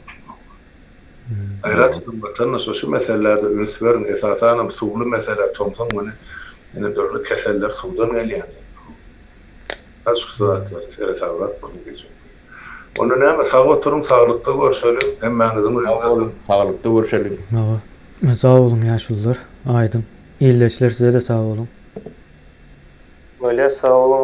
Ayrat edin vatandaş şu meselelerde ünlü verin. Esasen suğulu mesele tomsan bunu. Yine dörlü keseller suğdan geliyor. Az şu sıratları, seresavrat bunu geçiyor. Onu näme sağ oturun, sağlıkta görüşelim. Hem mäňizini Sağlıkta görüşelim. Nawa. Sağ olun ýaşullar. Aydın. İyileşler size de sağ olun. Öyle sağ olun.